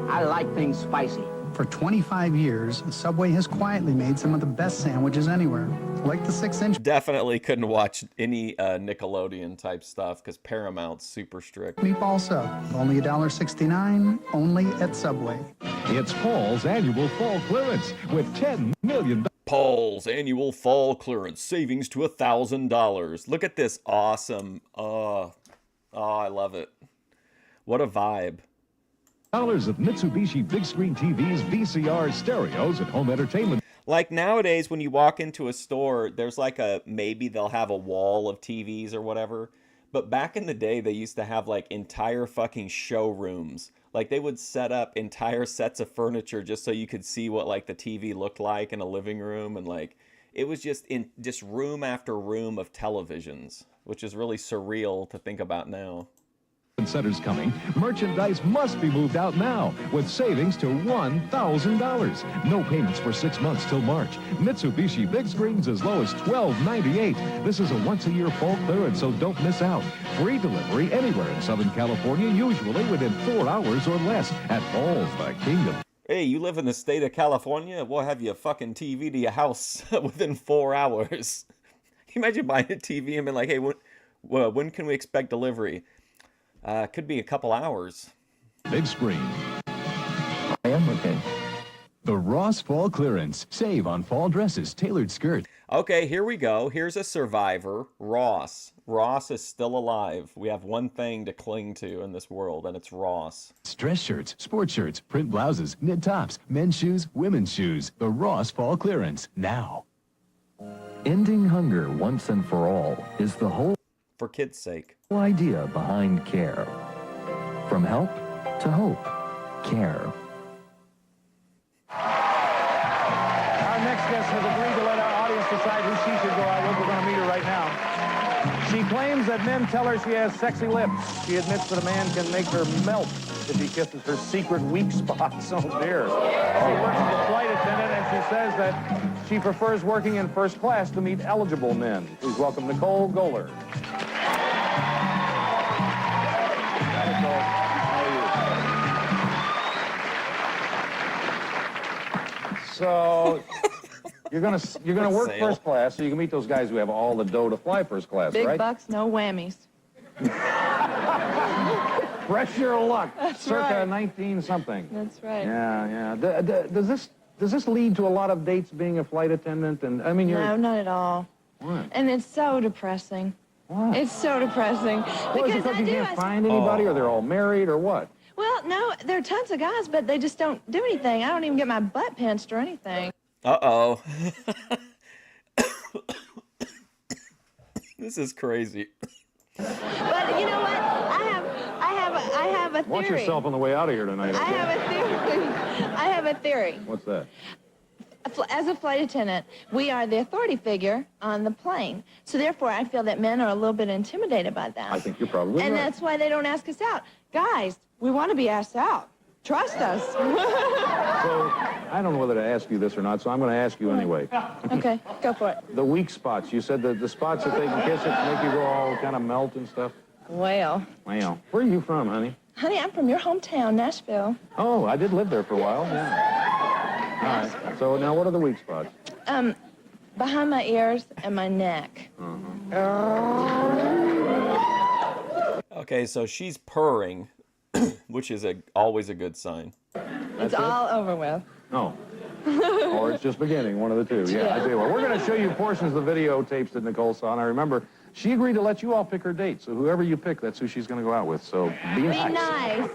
I like things spicy. For 25 years, Subway has quietly made some of the best sandwiches anywhere, like the 6-inch. Definitely couldn't watch any Nickelodeon type stuff because Paramount's super strict. Meatball sub, only $1.69, only at Subway. It's Paul's annual fall clearance with $10 million. Paul's annual fall clearance savings to $1,000. Look at this awesome. Oh, I love it. What a vibe. Dollars of Mitsubishi big screen TVs, VCR, stereos, and home entertainment. Like nowadays, when you walk into a store, there's like maybe they'll have a wall of TVs or whatever. But back in the day, they used to have like entire fucking showrooms. Like they would set up entire sets of furniture just so you could see what like the TV looked like in a living room. And like, it was just room after room of televisions, which is really surreal to think about now. Centers coming. Merchandise must be moved out now with savings to $1,000. No payments for 6 months till March. Mitsubishi big screens as low as $12.98. This is a once-a-year fall clearance, so don't miss out. Free delivery anywhere in Southern California, usually within 4 hours or less at Paul's The Kingdom. Hey, you live in the state of California? We'll have you a fucking TV to your house within 4 hours. Can you imagine buying a TV and being like, hey, when can we expect delivery? Could be a couple hours. Big screen. I am okay. The Ross Fall Clearance. Save on fall dresses, tailored skirts. Okay, here we go. Here's a survivor, Ross. Ross is still alive. We have one thing to cling to in this world, and it's Ross. Dress shirts, sports shirts, print blouses, knit tops, men's shoes, women's shoes. The Ross Fall Clearance. Now. Ending hunger once and for all is the whole for kids' sake idea behind care. From help to hope. Care. Our next guest has agreed to let our audience decide who She claims that men tell her she has sexy lips. She admits that a man can make her melt if he kisses her secret weak spots. Oh, dear. She works as a flight attendant, and she says that she prefers working in first class to meet eligible men. Please welcome Nicole Goller. Hi, Nicole. How are you? So... You're gonna work first class, so you can meet those guys who have all the dough to fly first class, Big right? bucks, no whammies. Fresh your luck. That's Circa right. 19-something. That's right. Yeah, yeah. Does this lead to a lot of dates being a flight attendant? And I mean, No, not at all. What? And it's so depressing. What? It's so depressing. What, is it because you can't find anybody, or they're all married, or what? Well, no, there are tons of guys, but they just don't do anything. I don't even get my butt pinched or anything. Uh-oh. This is crazy. But you know what? I have a theory. Watch yourself on the way out of here tonight. Okay? I have a theory. I have a theory. What's that? As a flight attendant, we are the authority figure on the plane. So therefore, I feel that men are a little bit intimidated by that. I think you're probably And right. that's why they don't ask us out. Guys, we want to be asked out. Trust us. So, I don't know whether to ask you this or not, so I'm going to ask you anyway. Okay, go for it. The weak spots. You said the spots that they can kiss it make you go all kind of melt and stuff. Well, Wow. Where are you from, honey? honey, I'm from your hometown, Nashville. Oh, I did live there for a while, yeah. All right. So now what are the weak spots? Behind my ears and my neck. Okay, so she's purring, which is always a good sign. It's all over with. No. Or it's just beginning, one of the two. Yeah, I tell you what, we're going to show you portions of the videotapes that Nicole saw. And I remember, she agreed to let you all pick her date. So whoever you pick, that's who she's going to go out with. So be nice.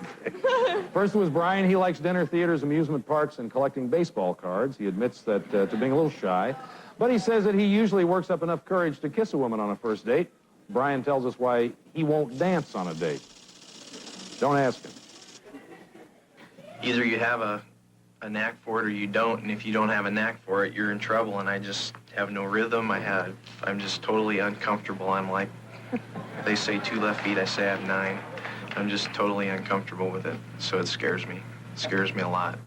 First was Brian. He likes dinner, theaters, amusement parks, and collecting baseball cards. He admits that to being a little shy. But he says that he usually works up enough courage to kiss a woman on a first date. Brian tells us why he won't dance on a date. Don't ask him. Either you have a knack for it or you don't, and if you don't have a knack for it, you're in trouble, and I just have no rhythm. I'm just totally uncomfortable. I'm like, they say 2 left feet, I say I have 9. I'm just totally uncomfortable with it, so it scares me. It scares me a lot.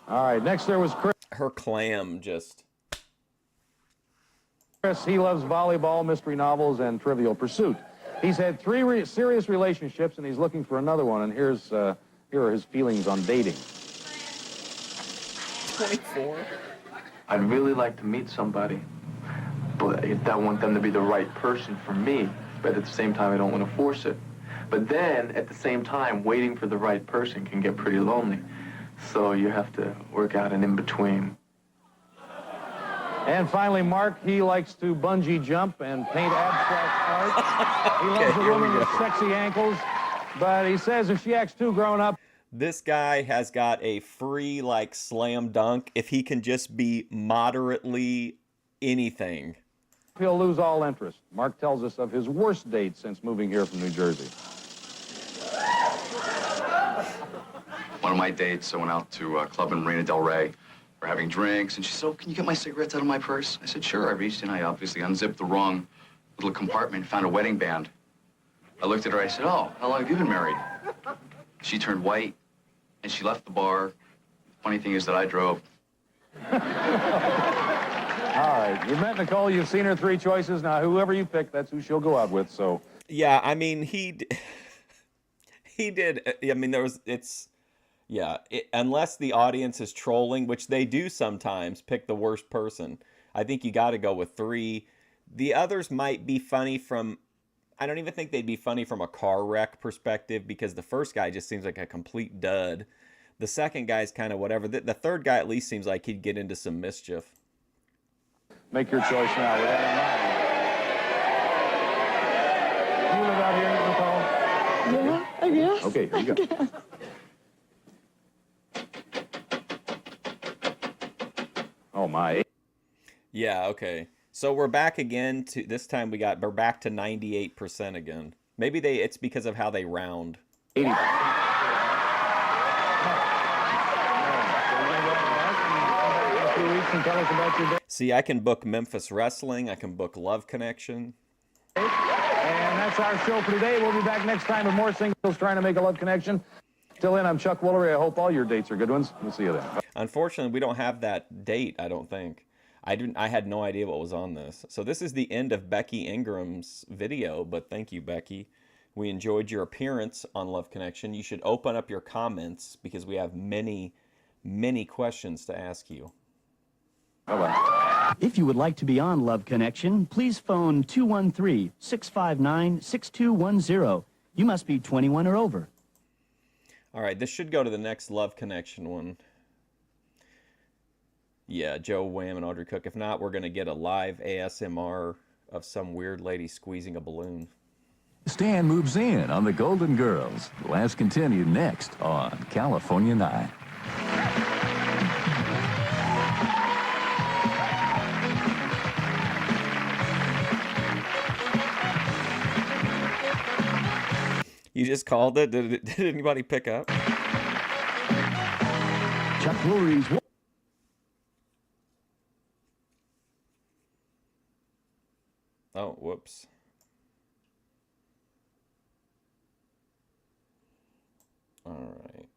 All right, next there was Chris. Her clam just... Chris, he loves volleyball, mystery novels, and Trivial Pursuit. He's had 3 serious relationships, and he's looking for another one, and here are his feelings on dating. 24? I'd really like to meet somebody, but I don't want them to be the right person for me, but at the same time, I don't want to force it. But then, at the same time, waiting for the right person can get pretty lonely, so you have to work out an in-between. And finally, Mark, he likes to bungee jump and paint abstract art. He loves a woman with sexy ankles, but he says if she acts too grown up... This guy has got a free, like, slam dunk if he can just be moderately anything. He'll lose all interest. Mark tells us of his worst date since moving here from New Jersey. One of my dates, I went out to a club in Marina Del Rey. We're having drinks, and she said, "Oh, can you get my cigarettes out of my purse?" I said, "Sure." I reached in, I obviously unzipped the wrong little compartment, found a wedding band. I looked at her, I said, "Oh, how long have you been married?" She turned white, and she left the bar. Funny thing is that I drove. All right, you met Nicole, you've seen her 3 choices. Now, whoever you pick, that's who she'll go out with, so... Yeah, I mean, he did, I mean, unless the audience is trolling, which they do sometimes, pick the worst person. I think you got to go with 3. The others might be funny from, I don't even think they'd be funny from a car wreck perspective, because the first guy just seems like a complete dud. The second guy's kind of whatever. The third guy at least seems like he'd get into some mischief. Make your choice now with that in mind. You live out here, Nicole? Yeah, I guess. Okay, here you go. Oh, my. Yeah, okay. So we're back again to, this time we're back to 98% again. Maybe it's because of how they round. 80. See, I can book Memphis Wrestling. I can book Love Connection. That's our show for today. We'll be back next time with more singles trying to make a love connection. Till then, I'm Chuck Woolery. I hope all your dates are good ones. We'll see you then. Unfortunately, we don't have that date, I don't think. I had no idea what was on this. So this is the end of Becky Ingram's video, but thank you, Becky. We enjoyed your appearance on Love Connection. You should open up your comments because we have many, many questions to ask you. Bye-bye. If you would like to be on Love Connection, please phone 213-659-6210. You must be 21 or over. All right, this should go to the next Love Connection one. Yeah, Joe Wham and Audrey Cook. If not, we're going to get a live ASMR of some weird lady squeezing a balloon. Stan moves in on the Golden Girls. The last continued next on California 9. You just called it? Did anybody pick up? Chuck Woolery's... Oh, whoops. All right.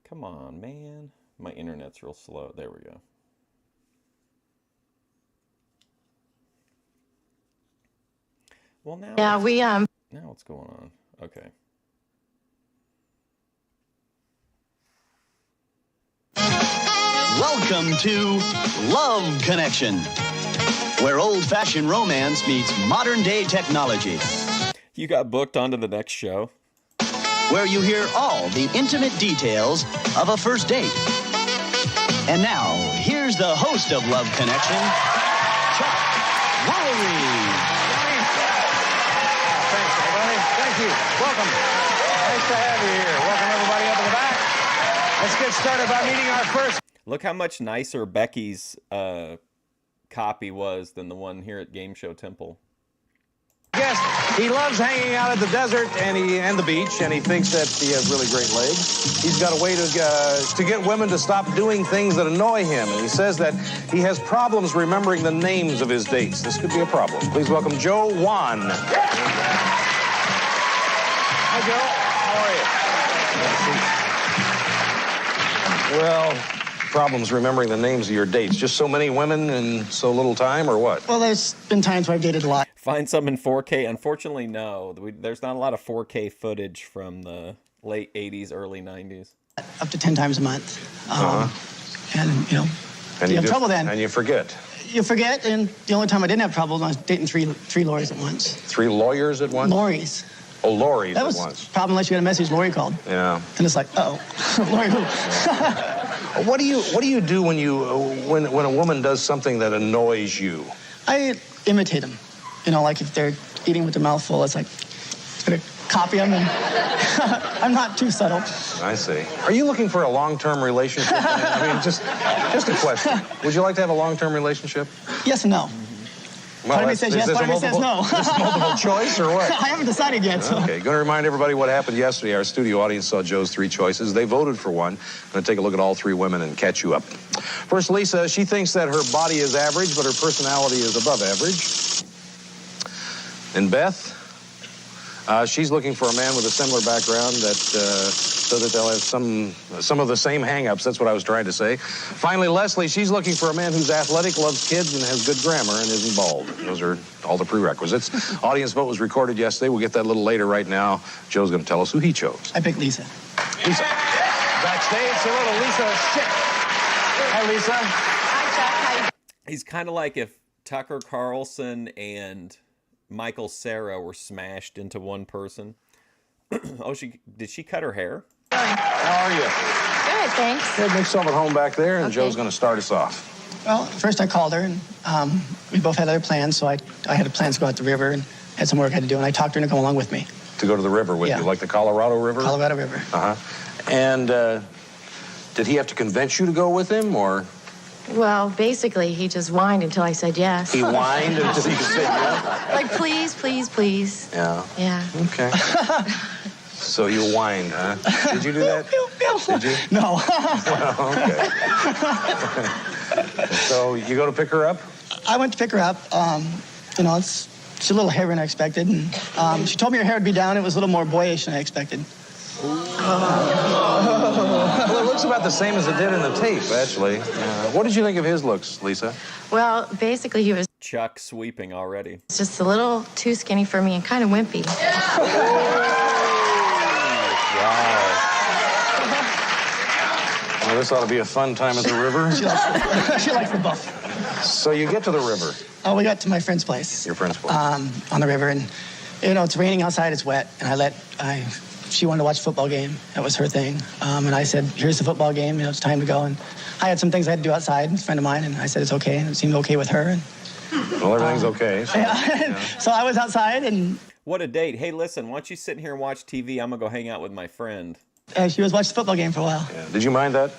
Come on, man. My internet's real slow. There we go. Well, now... Yeah, now what's going on? Okay. Welcome to Love Connection, where old-fashioned romance meets modern-day technology. You got booked onto the next show. Where you hear all the intimate details of a first date. And now, here's the host of Love Connection, Chuck Woolery. Thanks, everybody. Thank you. Welcome. Nice to have you here. Welcome, everybody, up in the back. Let's get started by meeting our first... Look how much nicer Becky's copy was than the one here at Game Show Temple. Guest. He loves hanging out at the desert and the beach, and he thinks that he has really great legs. He's got a way to get women to stop doing things that annoy him, and he says that he has problems remembering the names of his dates. This could be a problem. Please welcome Joe Wan. Hi, Joe. How are you? Well, problems remembering the names of your dates. Just so many women in so little time, or what? Well, there's been times where I've dated a lot. Find some in 4K. Unfortunately, no. There's not a lot of 4K footage from the late 80s, early 90s. Up to 10 times a month. And, you know, And you have trouble then. And you forget. You forget, and the only time I didn't have trouble was I was dating three lawyers at once. 3 lawyers at once? Lorries. Oh, lorries That was at once. a problem unless you got a message Lori called. Yeah. And it's like, uh-oh, Lori who? What do you do when when a woman does something that annoys you? I imitate them. You know, like if they're eating with their mouth full, it's like, I'm gonna copy them, and I'm not too subtle. I see. Are you looking for a long-term relationship? I mean, just a question. Would you like to have a long-term relationship? Yes and no. Well, part of me says yes, part of me says no. Is this multiple choice or what? I haven't decided yet. So. Okay, going to remind everybody what happened yesterday. Our studio audience saw Joe's 3 choices. They voted for one. I'm going to take a look at all 3 women and catch you up. First, Lisa. She thinks that her body is average, but her personality is above average. And Beth, she's looking for a man with a similar background so that they'll have some of the same hang-ups. That's what I was trying to say. Finally, Leslie, she's looking for a man who's athletic, loves kids, and has good grammar, and isn't bald. Those are all the prerequisites. Audience vote was recorded yesterday. We'll get that a little later. Right now, Joe's going to tell us who he chose. I picked Lisa. Lisa. Backstage, a little Lisa shit. Hi, Lisa. Hi, Chuck. How you He's kind of like if Tucker Carlson and Michael Cera were smashed into one person. Oh, did she cut her hair? How are you? Good, thanks. Good, make yourself at home back there, and Okay. Joe's going to start us off. Well, first I called her, and we both had other plans, so I had plans to go out the river and had some work I had to do, and I talked her into coming along with me. To go to the river with Yeah. you, like the Colorado River? Colorado River. Uh-huh. And did he have to convince you to go with him, or? Well, basically, he just whined until I said yes. He whined until you said yes? Like, please, please, please. Yeah. Yeah. Okay. So you whined, huh? Did you do that? Did you? No. Well, okay. So you go to pick her up? I went to pick her up. You know, it's she's a little hairier than I expected. And she told me her hair would be down. It was a little more boyish than I expected. Well, it looks about the same as it did in the tape, actually. What did you think of his looks, Lisa? Well, basically, he was Chuck sweeping already. just a little too skinny for me and kind of wimpy. Well, this ought to be a fun time at the river. She likes the buff. So you get to the river. Oh, we got to my friend's place. Your friend's place. On the river, and you know it's raining outside. It's wet, and she wanted to watch a football game. That was her thing, and I said, "Here's the football game. You know, it's time to go." And I had some things I had to do outside. A friend of mine, and I said it's okay, and it seemed okay with her. And, well, everything's okay. So, yeah. So I was outside, and what a date! Hey, listen, why don't you sit here and watch TV? I'm gonna go hang out with my friend. She was watching the football game for a while. Yeah. Did you mind that?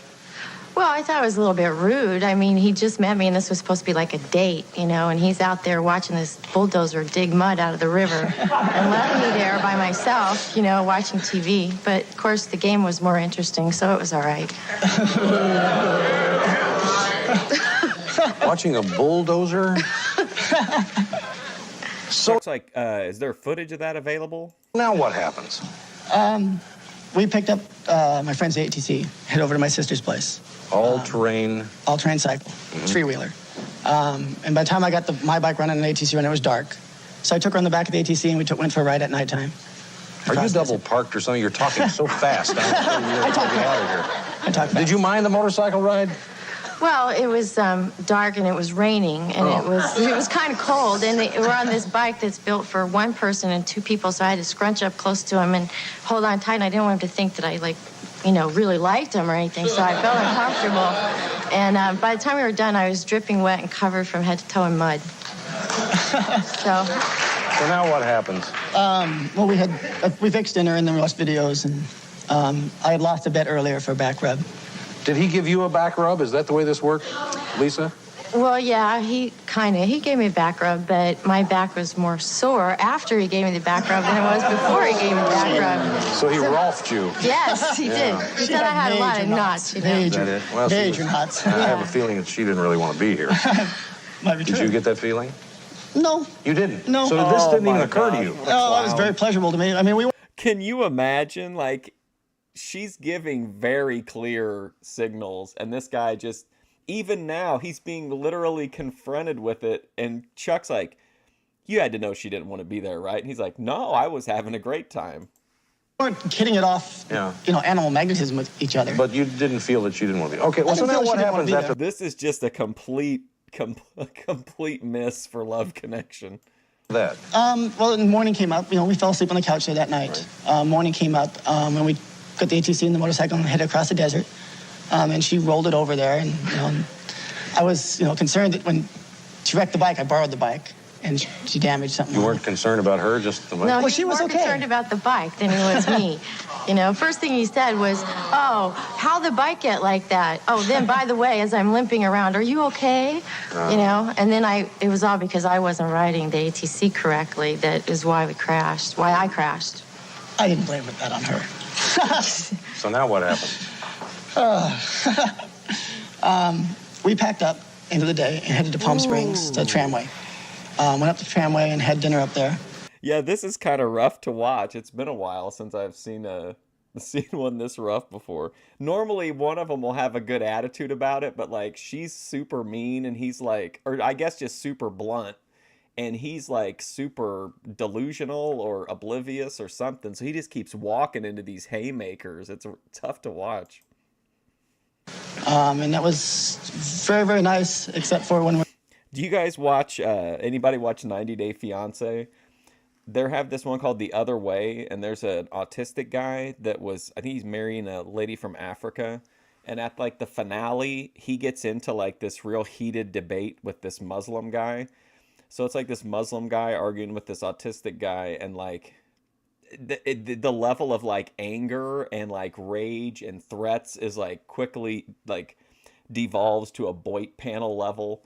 Well, I thought it was a little bit rude. I mean, he just met me, and this was supposed to be like a date, you know, and he's out there watching this bulldozer dig mud out of the river and left me there by myself, you know, watching TV. But, of course, the game was more interesting, so it was all right. Watching a bulldozer? So it's like, is there footage of that available? Now what happens? We picked up my friend's ATC, head over to my sister's place. All-terrain? All-terrain cycle, three-wheeler. And by the time I got my bike running and the ATC running, it was dark. So I took her on the back of the ATC and we went for a ride at nighttime. Are you double parked or something? You're talking so fast. I talk fast. Did you mind the motorcycle ride? Well, it was dark and it was raining and it was kind of cold, and we're on this bike that's built for one person and two people, so I had to scrunch up close to him and hold on tight, and I didn't want him to think that I, like, you know, really liked him or anything, so I felt uncomfortable. And by the time we were done, I was dripping wet and covered from head to toe in mud. So now what happens? Well, we fixed dinner and then we watched videos, and I had lost a bet earlier for a back rub. Did he give you a back rub? Is that the way this worked, Lisa? Well, yeah, he gave me a back rub, but my back was more sore after he gave me the back rub than it was before he gave me the back rub. So he Rolfed you? Yes, he did. He said I had a lot of knots, you know. Major knots. I have a feeling that she didn't really want to be here. Might be true. Did you get that feeling? No. You didn't? No. So this didn't even occur to you? No, it was very pleasurable to me. I mean, Can you imagine, like, she's giving very clear signals, and this guy just, even now, he's being literally confronted with it, and Chuck's like, you had to know she didn't want to be there, right? And he's like, no, I was having a great time. We weren't hitting it off, you know, animal magnetism with each other. But you didn't feel that she didn't want to be. Okay, well, so now what happens after? This is just a complete miss for Love Connection. That. Well, the morning came up. You know, we fell asleep on the couch there that night. Right. Morning came up, and we got the ATC in the motorcycle and headed across the desert. And she rolled it over there, and you know, I was, you know, concerned that when she wrecked the bike, I borrowed the bike, and she damaged something. You weren't concerned about her, just the bike? No, well, she was more concerned about the bike than he was me. You know, first thing he said was, "Oh, how'd the bike get like that? Oh, then by the way, as I'm limping around, are you okay?" You know, and then it was all because I wasn't riding the ATC correctly. That is why I crashed. I didn't blame that on her. So now what happened? We packed up end of the day and headed to Palm Springs, to Tramway. Went up to Tramway and had dinner up there. Yeah, this is kind of rough to watch. It's been a while since I've seen one this rough before. Normally, one of them will have a good attitude about it, but like she's super mean and he's like, or I guess just super blunt, and he's like super delusional or oblivious or something. So he just keeps walking into these haymakers. It's tough to watch. And that was very, very nice, except for when we... Do you guys watch, anybody watch 90 Day Fiancé? They have this one called The Other Way, and there's an autistic guy that was, I think he's marrying a lady from Africa, and at like the finale, he gets into like this real heated debate with this Muslim guy. So it's like this Muslim guy arguing with this autistic guy, and like the level of like anger and like rage and threats is like quickly like devolves to a Boit panel level.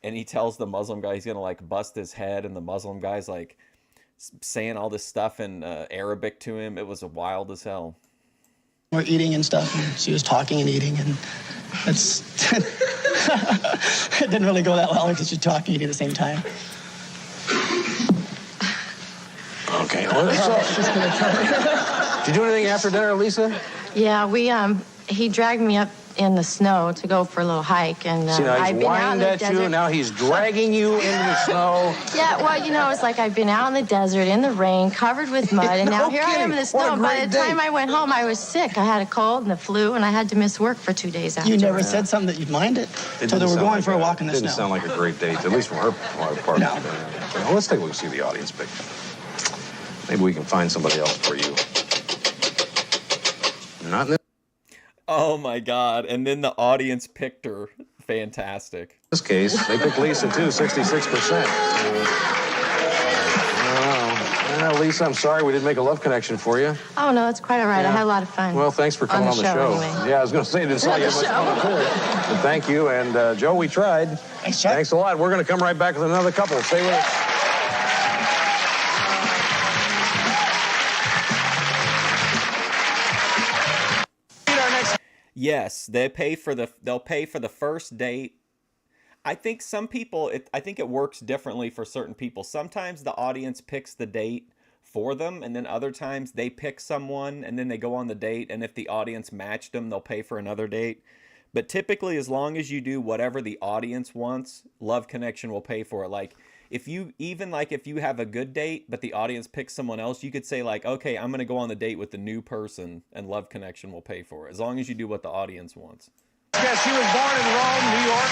And he tells the Muslim guy he's gonna like bust his head, and the Muslim guy's like saying all this stuff in Arabic to him. It was wild as hell. We're eating and stuff, and she was talking and eating, and it's it didn't really go that well because she's talking and eating at the same time. Okay. Well, did you do anything after dinner, Lisa? Yeah, he dragged me up in the snow to go for a little hike, and See, now I've he's been out in whined the at desert. you, now he's dragging you into the snow. Yeah, well, you know, it's like I've been out in the desert, in the rain, covered with mud, and now No here I am in the kidding. What a snow. By great the time day. I went home, I was sick. I had a cold and the flu, and I had to miss work for 2 days after. You never said something that you'd mind it. So they were going for a walk in the snow. Didn't sound like a great date, at least from her part. No. Well, let's take a look and see the audience picture. Maybe we can find somebody else for you. Not in Oh my God. And then the audience picked her. Fantastic. this case. They picked Lisa, too, 66%. Well, Lisa, I'm sorry we didn't make a love connection for you. Oh, no, it's quite all right. I had a lot of fun. Well, thanks for coming on the show. Anyway. Yeah, I was going to say, it didn't sound like you had much fun too. But thank you. And, Joe, we tried. Thanks, Chuck. Thanks a lot. We're going to come right back with another couple. Stay with us. Yes, they'll pay for the first date. I think some people, I think it works differently for certain people. Sometimes the audience picks the date for them, and then other times they pick someone and then they go on the date, and if the audience matched them, they'll pay for another date. But typically, as long as you do whatever the audience wants, Love Connection will pay for it. Like, if you have a good date, but the audience picks someone else, you could say like, okay, I'm going to go on the date with the new person, and Love Connection will pay for it, as long as you do what the audience wants. Yes, she was born in Rome, New York.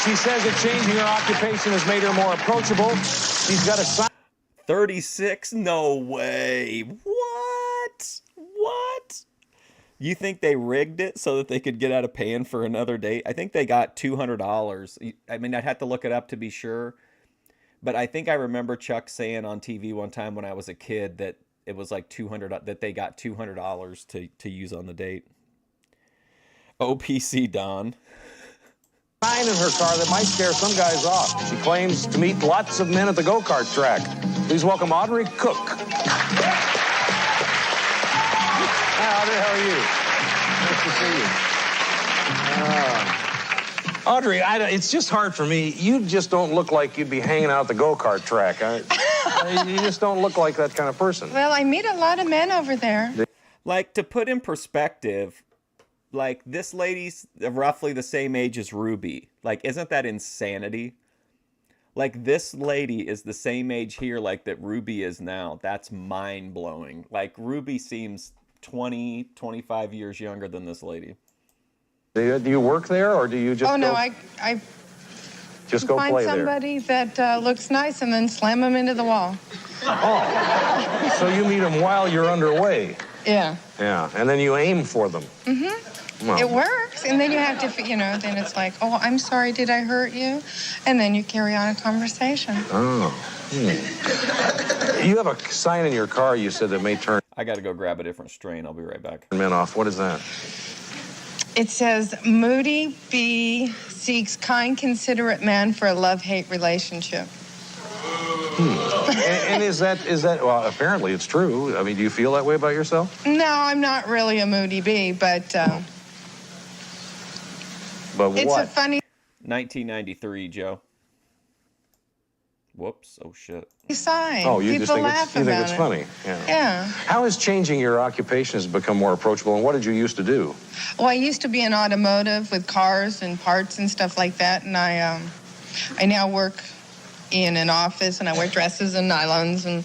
She says that changing her occupation has made her more approachable. She's got a sign. 36? No way. What? You think they rigged it so that they could get out of paying for another date? I think they got $200. I mean, I'd have to look it up to be sure. But I think I remember Chuck saying on TV one time when I was a kid that it was like $200, that they got $200 to use on the date. OPC Don. Sign in her car that might scare some guys off. She claims to meet lots of men at the go-kart track. Please welcome Audrey Cook. Hi, Audrey, how are you? Nice to see you. Audrey, it's just hard for me. You just don't look like you'd be hanging out at the go-kart track. You just don't look like that kind of person. Well, I meet a lot of men over there. Like, to put in perspective, like, this lady's roughly the same age as Ruby. Like, isn't that insanity? Like, this lady is the same age here, like, that Ruby is now. That's mind-blowing. Like, Ruby seems 20, 25 years younger than this lady. Do you work there, or do you just Oh, no, go, I just go find play there? somebody that looks nice and then slam them into the wall. Oh, so you meet them while you're underway. Yeah. Yeah, and then you aim for them. Mm-hmm. Well. It works. And then you have to, then it's like, oh, I'm sorry, did I hurt you? And then you carry on a conversation. Oh. You have a sign in your car, you said, that may turn I got to go grab a different strain. I'll be right back. men off. What is that? It says, Moody B seeks kind, considerate man for a love-hate relationship. And is that, well, apparently it's true. I mean, do you feel that way about yourself? No, I'm not really a Moody B, but But it's what? a funny 1993, Joe. Whoops. Oh, shit. sign. Oh, you People just think laugh it's about it. funny. Yeah. Yeah. How has changing your occupation has become more approachable, and what did you used to do? Well, I used to be in automotive with cars and parts and stuff like that, and I now work in an office, and I wear dresses and nylons, and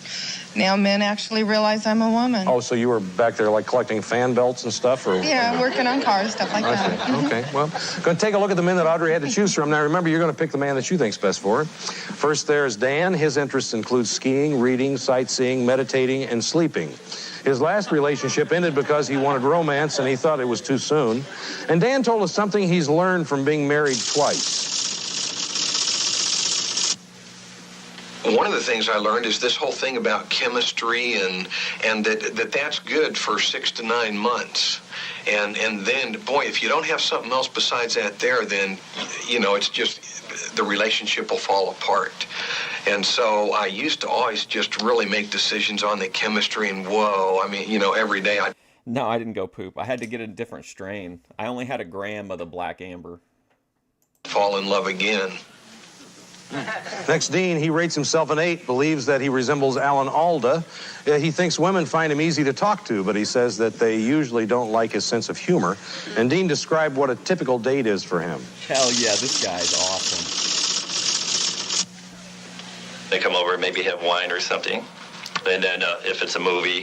now men actually realize I'm a woman. Oh, so you were back there like collecting fan belts and stuff, or? Yeah, working on cars, stuff like that. See. Okay, well, going to take a look at the men that Audrey had to choose from. Now, remember, you're going to pick the man that you think's best for her. First, there's Dan. His interests include skiing, reading, sightseeing, meditating, and sleeping. His last relationship ended because he wanted romance, and he thought it was too soon. And Dan told us something he's learned from being married twice. One of the things I learned is this whole thing about chemistry and that's good for 6 to 9 months. And then, boy, if you don't have something else besides that there, then, it's just the relationship will fall apart. And so I used to always just really make decisions on the chemistry and whoa, I mean, every day I... No, I didn't go poop. I had to get a different strain. I only had a gram of the black amber. Fall in love again. Next Dean, he rates himself an 8, believes that he resembles Alan Alda. He thinks women find him easy to talk to, but he says that they usually don't like his sense of humor. And Dean described what a typical date is for him. Hell yeah, this guy's awesome. They come over, maybe have wine or something. And then if it's a movie,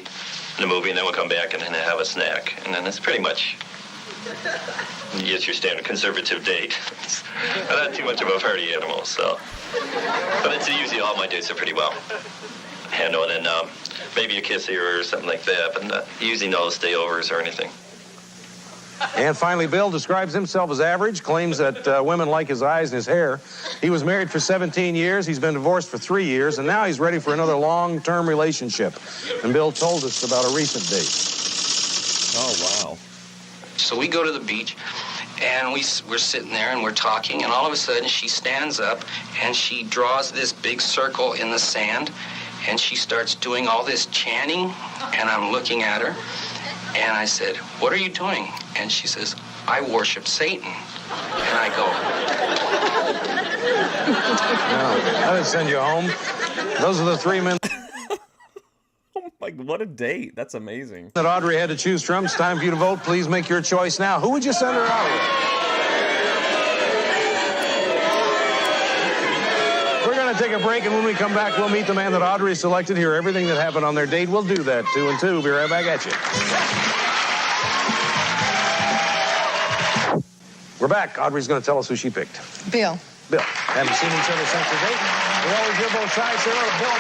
and then we'll come back and then have a snack. And then it's pretty much, it's your standard conservative date. I'm not too much of a party animal, so. But it's usually all my dates are pretty well handled. And maybe a kiss here or something like that, but not, usually no stayovers or anything. And finally, Bill describes himself as average, claims that women like his eyes and his hair. He was married for 17 years. He's been divorced for 3 years, and now he's ready for another long-term relationship. And Bill told us about a recent date. Oh, wow. So we go to the beach, and we're sitting there, and we're talking, and all of a sudden, she stands up, and she draws this big circle in the sand, and she starts doing all this chanting, and I'm looking at her. And I said, "What are you doing?" And she says, "I worship Satan." And I go, No, I didn't send you home. Those are the 3 men Oh my, what a date. That's amazing. that Audrey had to choose from. It's time for you to vote. Please make your choice now. Who would you send her out with? We're going to take a break, and when we come back, we'll meet the man that Audrey selected, hear everything that happened on their date. We'll do that, 2 and 2. Be right back at you. We're back. Audrey's going to tell us who she picked. Bill. Bill. Haven't seen each other since the date. We always hear both sides. Say hello to Bill.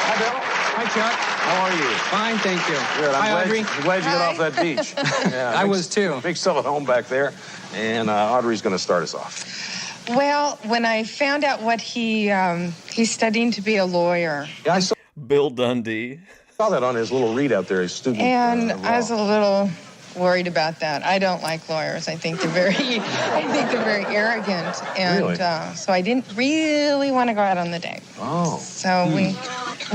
Hi, Bill. Hi, Chuck. How are you? Fine, thank you. Good. Hi, Audrey. I'm glad you got off that beach. Yeah, I was too. Big stuff at home back there. And Audrey's going to start us off. Well, when I found out what he's studying to be a lawyer. Yeah, I saw Bill Dundee. that on his little readout there, his student. And I was a little worried about that. I don't like lawyers. I think they're very arrogant. And Really? So I didn't really want to go out on the date. Oh. So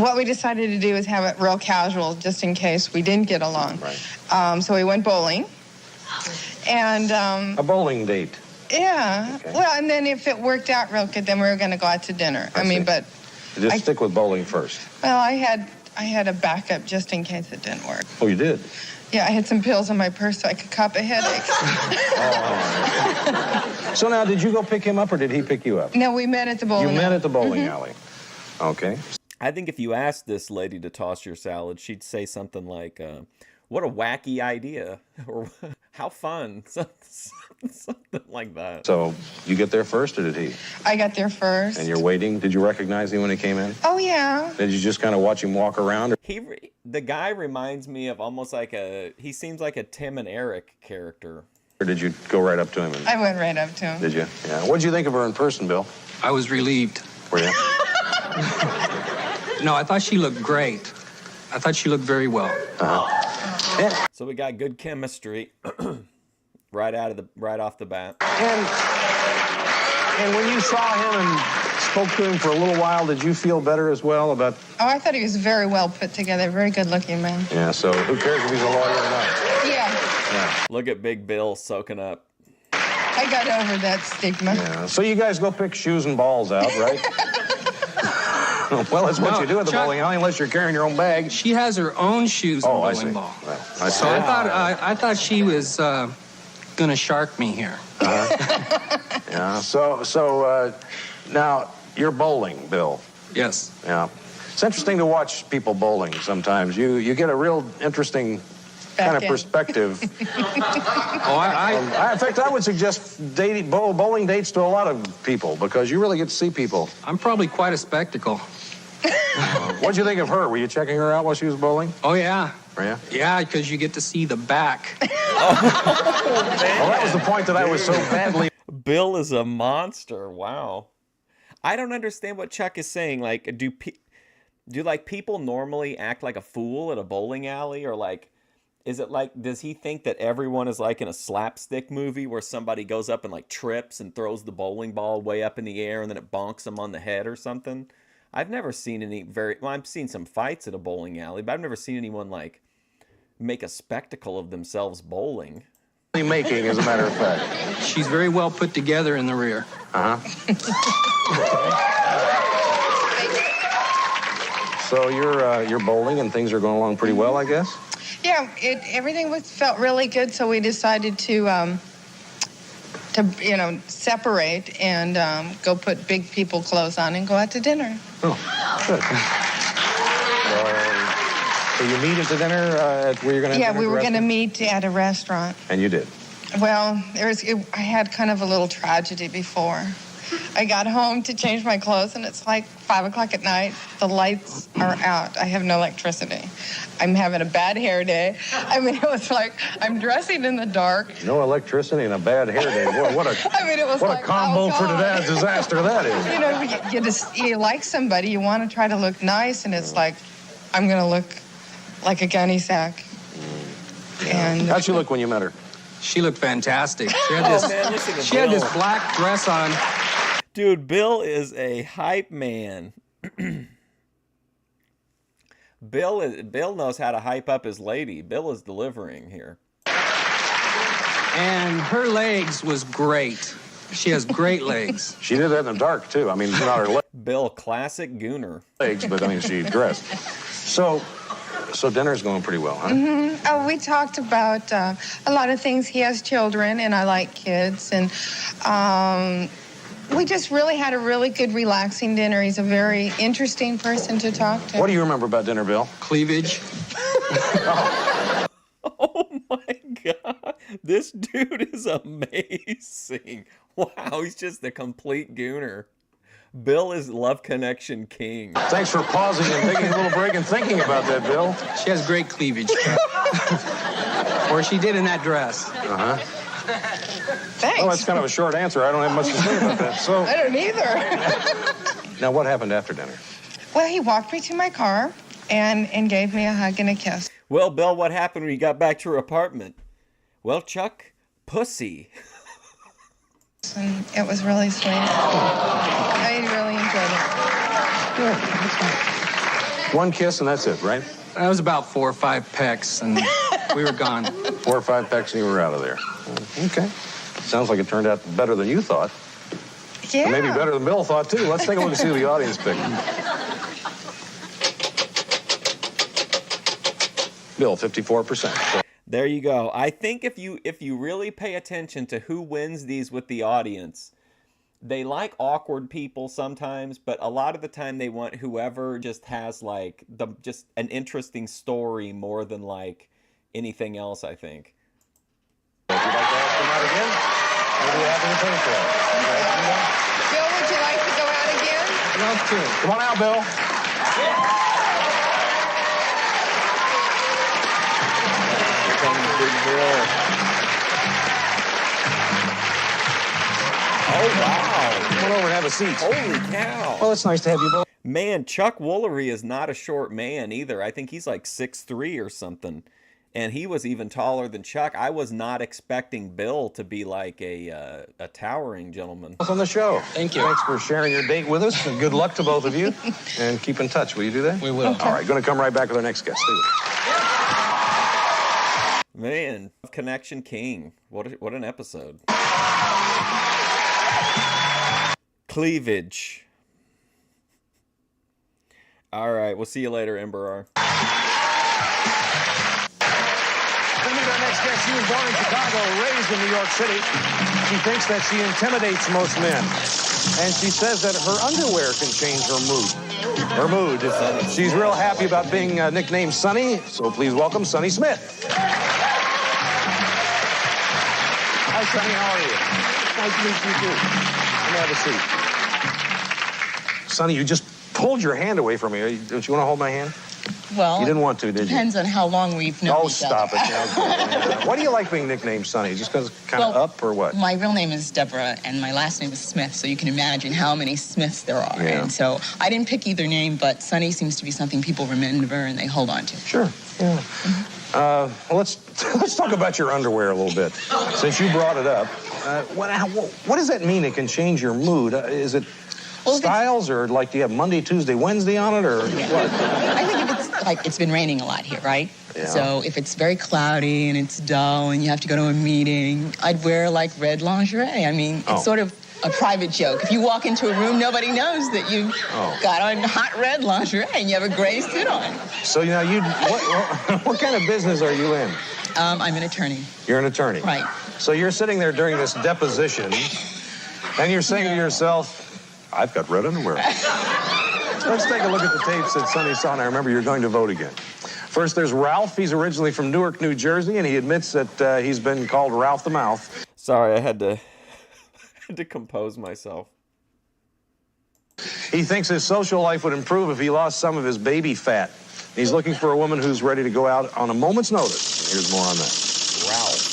what we decided to do is have it real casual, just in case we didn't get along. Right. So we went bowling. And A bowling date. yeah. Okay. Well, and then if it worked out real good, then we were going to go out to dinner. I mean, but Just stick with bowling first. well, I had a backup just in case it didn't work. Oh, you did? Yeah, I had some pills in my purse so I could cop a headache. So now, did you go pick him up or did he pick you up? No, we met at the bowling You met alley. at the bowling Mhm. alley. Okay. I think if you asked this lady to toss your salad, she'd say something like, what a wacky idea, or how fun, something like that. So you get there first or did he? I got there first. And you're waiting. Did you recognize him when he came in? Oh, yeah. Did you just kind of watch him walk around? Or? The guy reminds me of almost like he seems like a Tim and Eric character. Or did you go right up to him? And, I went right up to him. did you? Yeah. What did you think of her in person, Bill? I was relieved. Were you? No, I thought she looked great. I thought she looked very well. So we got good chemistry right off the bat. And when you saw him and spoke to him for a little while, did you feel better as well about? Oh, I thought he was very well put together, very good-looking man. Yeah. So who cares if he's a lawyer or not? Yeah, Yeah. Look at Big Bill soaking up. I got over that stigma. Yeah. So you guys go pick shoes and balls out, right? Well, that's what No, you do at the Chuck- bowling alley, unless you're carrying your own bag. She has her own shoes and Oh, I bowling see. ball. Well, I So I thought she was gonna shark me here. Yeah. So now you're bowling, Bill. Yes. Yeah. It's interesting to watch people bowling sometimes. You get a real interesting kind of Back end. perspective. Oh, In fact, I would suggest bowling dates to a lot of people because you really get to see people. I'm probably quite a spectacle. What'd you think of her? Were you checking her out while she was bowling? Oh, yeah. Were you? Yeah, because you get to see the back. Well, that was the point that I was so badly. Bill is a monster. Wow. I don't understand what Chuck is saying. Like, do like people normally act like a fool at a bowling alley, or like, is it like, does he think that everyone is like in a slapstick movie where somebody goes up and like trips and throws the bowling ball way up in the air and then it bonks them on the head or something? I've never seen I've seen some fights at a bowling alley, but I've never seen anyone like make a spectacle of themselves bowling. making, as a matter of fact. She's very well put together in the rear. So you're bowling and things are going along pretty well, I guess? Yeah, everything felt really good, so we decided to separate and go put big people clothes on and go out to dinner. Oh, good. So you meet at the dinner at where you're going to have dinner? Yeah, we were going to meet at a restaurant. And you did? Well, I had kind of a little tragedy before. I got home to change my clothes, and it's like 5 o'clock at night. The lights are out. I have no electricity. I'm having a bad hair day. I mean, it was like I'm dressing in the dark. No electricity and a bad hair day. What a combo for today's disaster that is. You know, you like somebody, you want to try to look nice, and it's like, I'm going to look like a gunny sack. And how'd she look when you met her? She looked fantastic. She had this black dress on. Dude, Bill is a hype man. Bill knows how to hype up his lady. Bill is delivering here. And her legs was great. She has great legs. She did that in the dark, too. I mean, not her legs. Bill, classic gooner. Legs, but I mean, she dressed. So dinner's going pretty well, huh? Mm-hmm. Oh, we talked about a lot of things. He has children, and I like kids. And we just really had a really good, relaxing dinner. He's a very interesting person to talk to. What do you remember about dinner, Bill? Cleavage. Oh, my God. This dude is amazing. Wow, he's just a complete gooner. Bill is Love Connection king. Thanks for pausing and taking a little break and thinking about that, Bill. She has great cleavage. Or she did in that dress. Uh-huh. Thanks. Well, that's kind of a short answer. I don't have much to say about that. So I don't either. Now, what happened after dinner? Well, he walked me to my car and gave me a hug and a kiss. Well, Bill, what happened when you got back to her apartment? Well, Chuck, pussy. And it was really sweet. I really enjoyed it. Good. That's fine. One kiss and that's it, right? That was about 4 or 5 pecks, and we were gone. 4 or 5 pecks and you were out of there. Okay. Sounds like it turned out better than you thought. Yeah. Or maybe better than Bill thought, too. Let's take a look and see who the audience picked. Bill, 54%. There you go. I think if you really pay attention to who wins these with the audience, they like awkward people sometimes, but a lot of the time they want whoever just has like just an interesting story more than like anything else, I think. Would you like to ask them out again? Or do you have anything for us? Bill, would you like to go out again? Love to. Come on out, Bill. Oh, wow. Come on over and have a seat. Holy cow. Well, it's nice to have you both. Man, Chuck Woolery is not a short man either. I think he's like 6'3" or something. And he was even taller than Chuck. I was not expecting Bill to be like a towering gentleman. On the show. Thank you. Thanks for sharing your date with us. And good luck to both of you. And keep in touch. Will you do that? We will. Okay. All right. Going to come right back with our next guest. Stay with us. Man, Connection King. What an episode. Cleavage. All right, we'll see you later, Ember R. We'll meet our next guest. She was born in Chicago, raised in New York City. She thinks that she intimidates most men. And she says that her underwear can change her mood. Her mood. She's real happy about being nicknamed Sunny, so please welcome Sunny Smith. Hi, Sunny. How are you? Nice to meet you, too. Come have a seat. Sunny, you just pulled your hand away from me. Don't you want to hold my hand? Well, you didn't want to, did you? Depends on how long we've known each other. Oh, stop it. Why do you like being nicknamed Sunny? Just because it's kind of up or what? My real name is Deborah, and my last name is Smith, so you can imagine how many Smiths there are. Yeah. And so I didn't pick either name, but Sunny seems to be something people remember and they hold on to. Sure. Yeah. Well, let's talk about your underwear a little bit. Since you brought it up, what does that mean? It can change your mood. Is it styles or like do you have Monday, Tuesday, Wednesday on it or what? I think if it's like it's been raining a lot here, right? Yeah. So if it's very cloudy and it's dull and you have to go to a meeting, I'd wear like red lingerie. I mean, it's sort of a private joke. If you walk into a room, nobody knows that you've got on hot red lingerie and you have a gray suit on. So now what kind of business are you in? I'm an attorney. You're an attorney. Right. So you're sitting there during this deposition, and you're saying to yourself, I've got red underwear. Let's take a look at the tapes that Sonny saw, and I remember you're going to vote again. First, there's Ralph. He's originally from Newark, New Jersey, and he admits that he's been called Ralph the Mouth. Sorry, I had to compose myself. He thinks his social life would improve if he lost some of his baby fat. He's looking for a woman who's ready to go out on a moment's notice. Here's more on that. Ralph.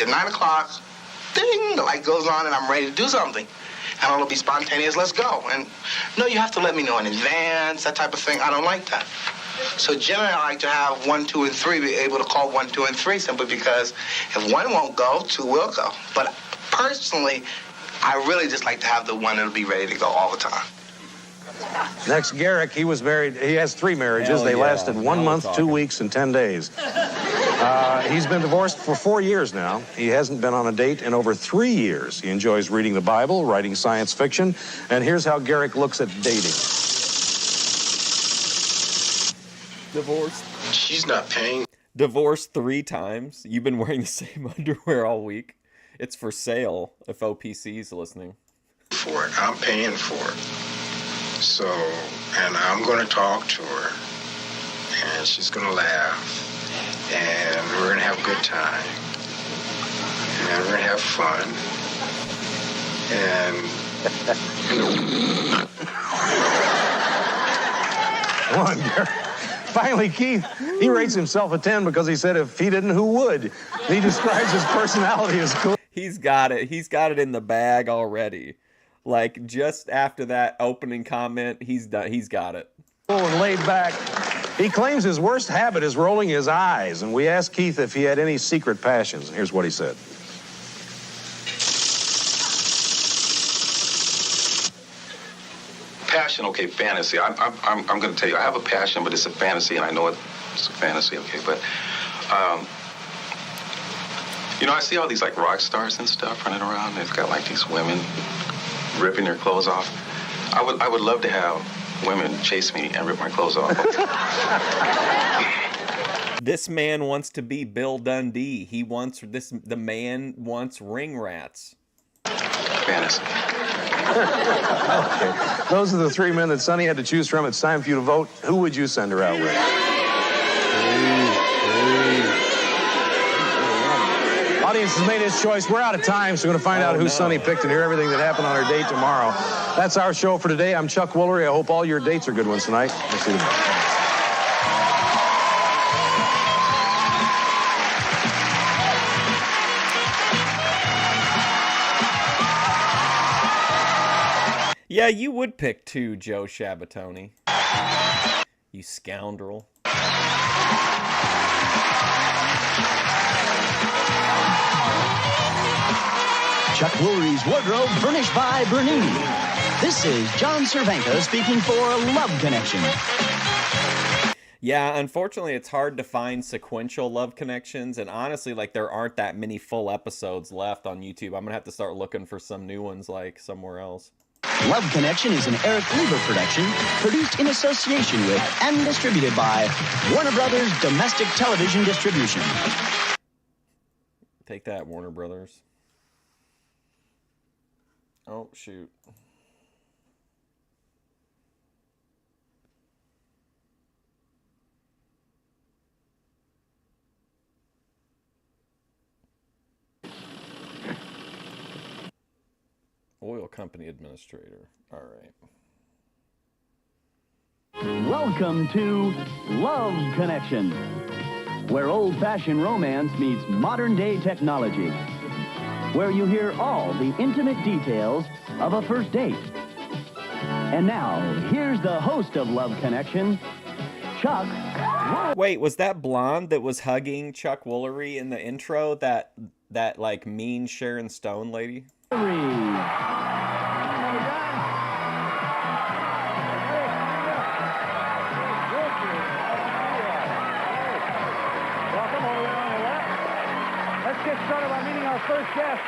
At 9 o'clock, ding, the light goes on and I'm ready to do something. And it'll be spontaneous, let's go. And no, you have to let me know in advance, that type of thing. I don't like that. So Jim and I like to have 1, 2, and 3, be able to call 1, 2, and 3 simply because if one won't go, 2 will go. But personally, I really just like to have the one that'll be ready to go all the time. Next, Garrick. He was married. He has 3 marriages. They lasted 1 month, 2 weeks, and 10 days. He's been divorced for 4 years now. He hasn't been on a date in over 3 years. He enjoys reading the Bible, writing science fiction, and here's how Garrick looks at dating. Divorced. She's not paying. Divorced 3 times. You've been wearing the same underwear all week. It's for sale if OPC's listening. For it. I'm paying for it. So, and I'm going to talk to her, and she's going to laugh, and we're going to have a good time, and we're going to have fun, and... Come on, Garrick. Finally, Keith, he rates himself a 10 because he said if he didn't, who would? He describes his personality as cool. He's got it. He's got it in the bag already. Like, just after that opening comment, he's done. He's got it. Cool and laid back. He claims his worst habit is rolling his eyes, and we asked Keith if he had any secret passions, and here's what he said. Passion, okay, fantasy. I'm going to tell you, I have a passion, but it's a fantasy, and I know it's a fantasy, okay, but, you know, I see all these, like, rock stars and stuff running around. They've got, like, these women ripping their clothes off. I would love to have women chase me and rip my clothes off. This man wants to be Bill Dundee. He wants the man wants ring rats. Fantasy. Okay. Those are the 3 men that Sonny had to choose from. It's time for you to vote. Who would you send her out with? Audience has made his choice. We're out of time, so we're going to find out who Sonny picked and hear everything that happened on her date tomorrow. That's our show for today. I'm Chuck Woolery. I hope all your dates are good ones tonight. We'll see you tomorrow. Yeah, you would pick 2, Joe Shabatoni. You scoundrel. Chuck Woolery's wardrobe furnished by Bernini. This is John Cervenka speaking for Love Connection. Yeah, unfortunately, it's hard to find sequential Love Connections, and honestly, like, there aren't that many full episodes left on YouTube. I'm gonna have to start looking for some new ones, like, somewhere else. Love Connection is an Eric Lieber production, produced in association with and distributed by Warner Brothers Domestic Television Distribution. Take that, Warner Brothers. Oh, shoot. Oil company administrator. All right. Welcome to Love Connection, where old-fashioned romance meets modern-day technology, where you hear all the intimate details of a first date. And now, here's the host of Love Connection, Chuck. Wait, was that blonde that was hugging Chuck Woolery in the intro that like mean Sharon Stone lady? started by meeting our first guest.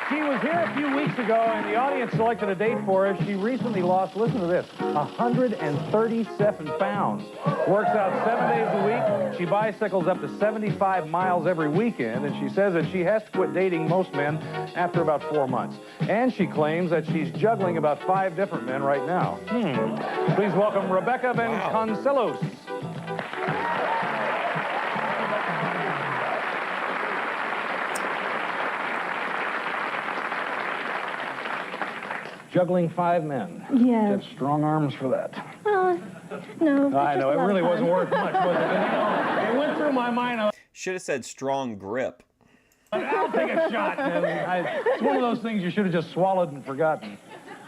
She was here a few weeks ago, and the audience selected a date for her. She recently lost, listen to this, 137 pounds. Works out 7 days a week. She bicycles up to 75 miles every weekend, and she says that she has to quit dating most men after about 4 months. And she claims that she's juggling about 5 different men right now. Please welcome Rebecca Vasconcelos. Juggling 5 men. Yes. You have strong arms for that. No. I know, it really wasn't worth much, was it? It went through my mind. Should have said strong grip. I'll take a shot. It's one of those things you should have just swallowed and forgotten.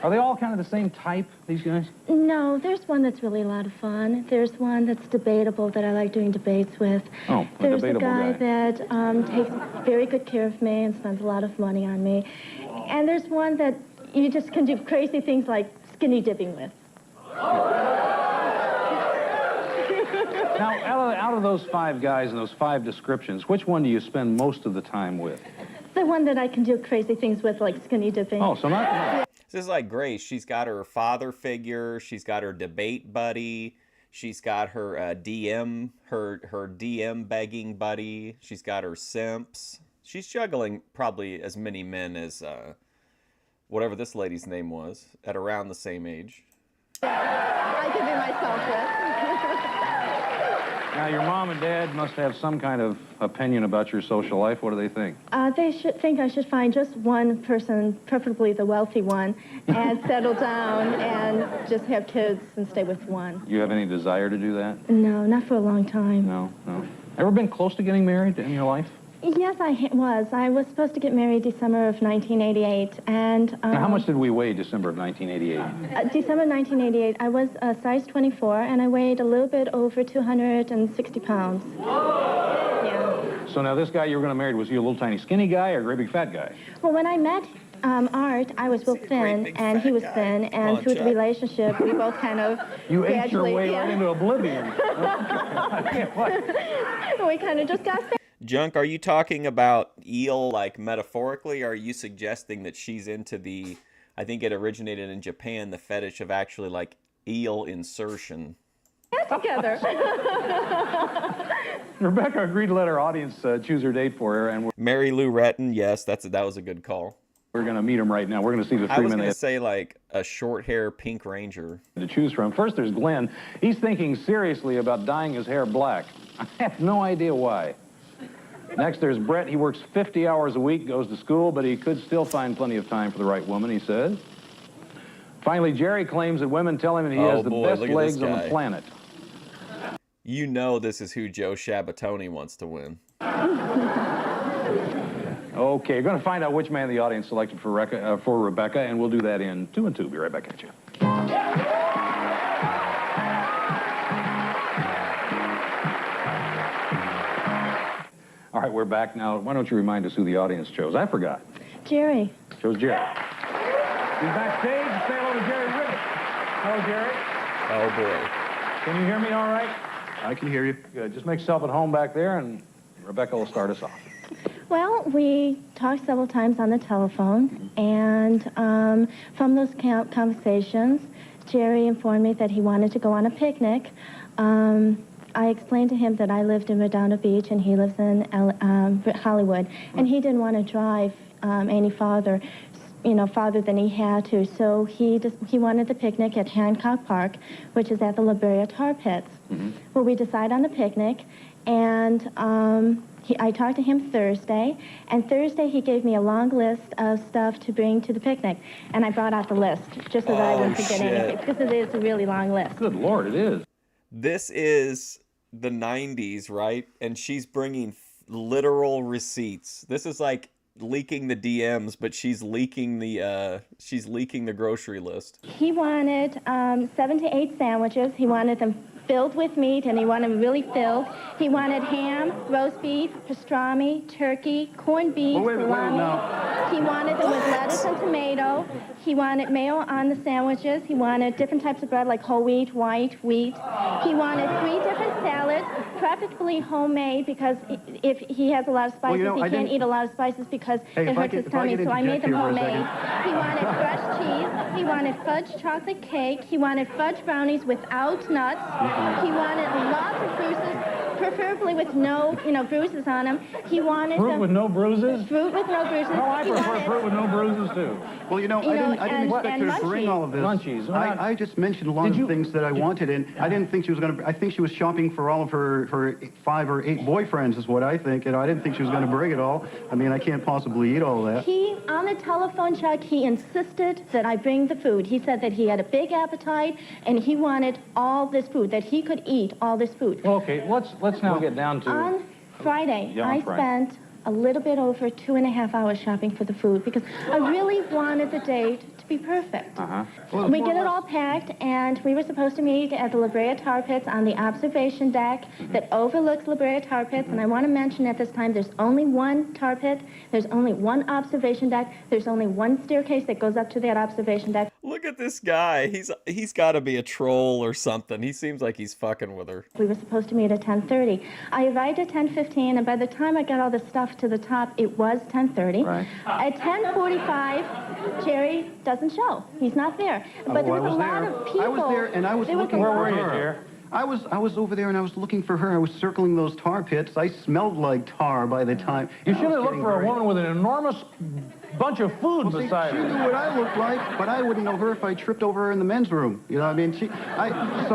Are they all kind of the same type, these guys? No, there's one that's really a lot of fun. There's one that's debatable that I like doing debates with. Oh, a There's a debatable guy that takes very good care of me and spends a lot of money on me. And there's one that you just can do crazy things like skinny dipping with. Now, out of those 5 guys and those 5 descriptions, which one do you spend most of the time with? The one that I can do crazy things with, like skinny dipping. Oh, so not... This is like Grace. She's got her father figure. She's got her debate buddy. She's got her DM, her DM begging buddy. She's got her simps. She's juggling probably as many men as whatever this lady's name was at around the same age. I could be myself with. Now, your mom and dad must have some kind of opinion about your social life. What do they think? They should think I should find just one person, preferably the wealthy one, and settle down and just have kids and stay with one. You have any desire to do that? No, not for a long time. No. Ever been close to getting married in your life? Yes, I was. I was supposed to get married December of 1988, and... Now, how much did we weigh December of 1988? December 1988, I was a size 24, and I weighed a little bit over 260 pounds. Yeah. So now this guy you were going to marry, was he a little tiny skinny guy or a great big fat guy? Well, when I met Art, I was real thin, and he was thin, and through the relationship, we both kind of... You ate your way right into oblivion. We kind of just got fit. Junk, are you talking about eel like metaphorically, or are you suggesting that she's into the, I think it originated in Japan, the fetish of actually like eel insertion? Together. Rebecca agreed to let our audience choose her date for her, and Mary Lou Retton, yes, that was a good call. We're going to meet them right now. We're going to see the 3 men. I was going to say like a short hair pink ranger to choose from. First, there's Glenn. He's thinking seriously about dyeing his hair black. I have no idea why. Next, there's Brett. He works 50 hours a week, goes to school, but he could still find plenty of time for the right woman, he says. Finally, Jerry claims that women tell him that he has the best legs on the planet. You know this is who Joe Shabatoni wants to win. Okay, you're going to find out which man the audience selected for Rebecca, and we'll do that in 2 and 2. Be right back at you. All right, we're back now. Why don't you remind us who the audience chose? I forgot. Jerry. Chose Jerry. He's backstage. Say hello to Jerry Ribbit. Hello, Jerry. Oh, boy. Can you hear me all right? I can hear you. Good. Just make yourself at home back there, and Rebecca will start us off. Well, we talked several times on the telephone, and from those conversations, Jerry informed me that he wanted to go on a picnic. I explained to him that I lived in Redondo Beach and he lives in Hollywood, and he didn't want to drive any farther, farther than he had to. So he wanted the picnic at Hancock Park, which is at the La Brea Tar Pits. Well, we decided on the picnic, and I talked to him Thursday, and Thursday he gave me a long list of stuff to bring to the picnic, and I brought out the list just so that I wouldn't forget anything, because it is a really long list. Good Lord, it is. This is the 90s, right? And she's bringing literal receipts. This is like leaking the DMs, but she's leaking the grocery list. He wanted 7 to 8 sandwiches. He wanted them filled with meat, and he wanted them really filled. He wanted ham, roast beef, pastrami, turkey, corned beef, salami. He wanted them with lettuce and tomato. He wanted mayo on the sandwiches. He wanted different types of bread, like whole wheat, white wheat. He wanted 3 different salads, preferably homemade because if he has a lot of spices, he can't eat a lot of spices because it hurts his tummy. So I made them homemade. He wanted fresh cheese. He wanted fudge chocolate cake. He wanted fudge brownies without nuts. He wanted lots of bruises, preferably with no, bruises on them. He wanted fruit with no bruises. Fruit with no bruises. No, I prefer fruit with no bruises too. Well, I didn't expect her to bring all of this. Munchies. I just mentioned a lot of things that I wanted, and I didn't think she was going to. I think she was shopping for all of her 5 or 8 boyfriends, is what I think, and I didn't think she was going to bring it all. I mean, I can't possibly eat all that. On the telephone, Chuck, he insisted that I bring the food. He said that he had a big appetite, and he wanted all this food, that he could eat all this food. Well, okay, let's now get down to... On Friday, I spent a little bit over 2.5 hours shopping for the food because I really wanted the date to be perfect. We get it all packed, and we were supposed to meet at the La Brea Tar Pits on the observation deck that overlooks La Brea Tar Pits. And I want to mention at this time, there's only one tar pit, there's only one observation deck, there's only one staircase that goes up to that observation deck. Look at this guy. He's got to be a troll or something. He seems like he's fucking with her. We were supposed to meet at 10:30. I arrived at 10:15, and by the time I got all the stuff to the top, it was 10:30. Right. At 10:45, Jerry doesn't show. He's not there. But there was a lot of people. I was there, and I was looking for her. I was over there, and I was looking for her. I was circling those tar pits. I smelled like tar by the time. You should have looked for a woman with an enormous bunch of food beside her. She knew what I looked like, but I wouldn't know her if I tripped over her in the men's room. You know what I mean? So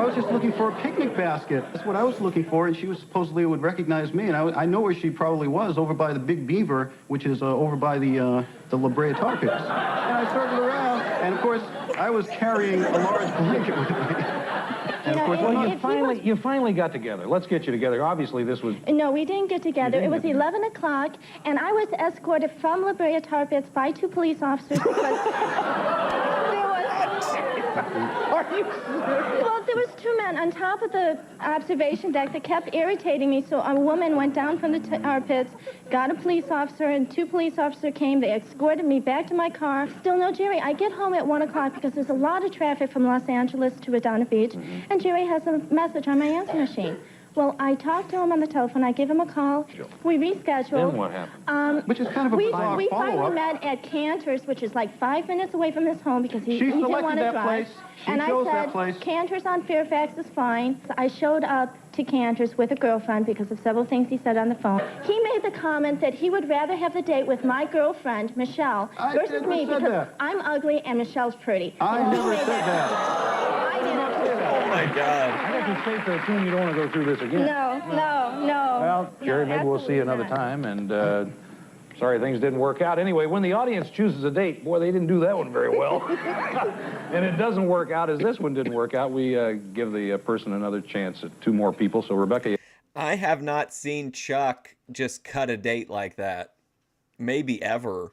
I was just looking for a picnic basket. That's what I was looking for, and she was supposedly would recognize me. And I know where she probably was, over by the Big Beaver, which is over by the La Brea Tar Pits. And I circled around, and of course, I was carrying a large blanket with me. And of course, you finally got together. Let's get you together. Obviously, this was... No, we didn't get together. It was 11 o'clock, and I was escorted from La Brea Tar Pits by 2 police officers because there was... Are you serious? Well, there was 2 men on top of the observation deck that kept irritating me, so a woman went down from the tar pits, got a police officer, and 2 police officers came. They escorted me back to my car. Still no Jerry. I get home at 1 o'clock because there's a lot of traffic from Los Angeles to Redondo Beach, and Jerry has a message on my answer machine. Well, I talked to him on the telephone. I give him a call. We rescheduled. Then what happened? Which is kind of a we follow-up. finally met at Cantor's, which is like 5 minutes away from his home because he didn't want to drive. Place. She and chose I that said, place. Cantor's on Fairfax is fine. So I showed up to Cantor's with a girlfriend because of several things he said on the phone. He made the comment that he would rather have the date with my girlfriend, Michelle, versus me because I'm ugly and Michelle's pretty. I never said that. I didn't. Oh my God. I got to say to assume you don't want to go through this again. No. Well, Jerry, maybe we'll see you another time, and sorry things didn't work out. Anyway, when the audience chooses a date, boy, they didn't do that one very well. And it doesn't work out as this one didn't work out. We give the person another chance at 2 more people. So, Rebecca... I have not seen Chuck just cut a date like that. Maybe ever.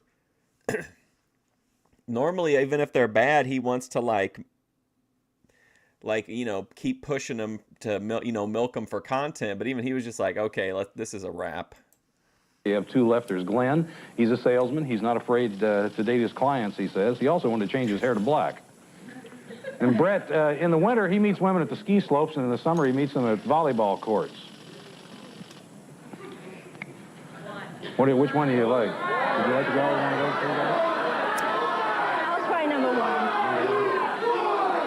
Normally, even if they're bad, he wants to keep pushing them to, milk them for content. But even he was just like, okay, this is a wrap. You have 2 left. There's Glenn. He's a salesman. He's not afraid to date his clients, he says. He also wanted to change his hair to black. And Brett, in the winter, he meets women at the ski slopes, and in the summer, he meets them at volleyball courts. Which one do you like? Would you like to go with one of those 2 guys? I'll try number 1.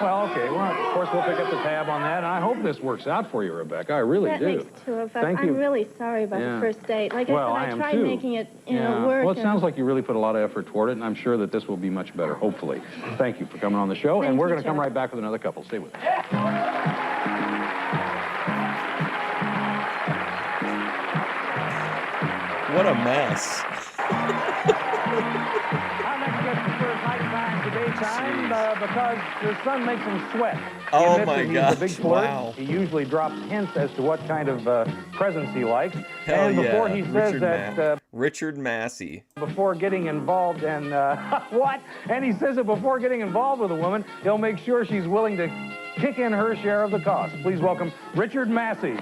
Well, okay. Well, of course, we'll pick up the tab on that, and I hope this works out for you, Rebecca. I really do. That makes 2 of us. Thank you. I'm really sorry about the first date. Like I said, I tried making it, work. Well, it sounds like you really put a lot of effort toward it, and I'm sure that this will be much better, hopefully. Thank you for coming on the show, and we're going to come right back with another couple. Stay with us. What a mess. Because the sun makes him sweat. Oh my God! He's a big flirt. Wow. He usually drops hints as to what kind of presents he likes. Hell and before he says Richard Massey. Before getting involved in what? And he says that before getting involved with a woman, he'll make sure she's willing to kick in her share of the cost. Please welcome Richard Massey.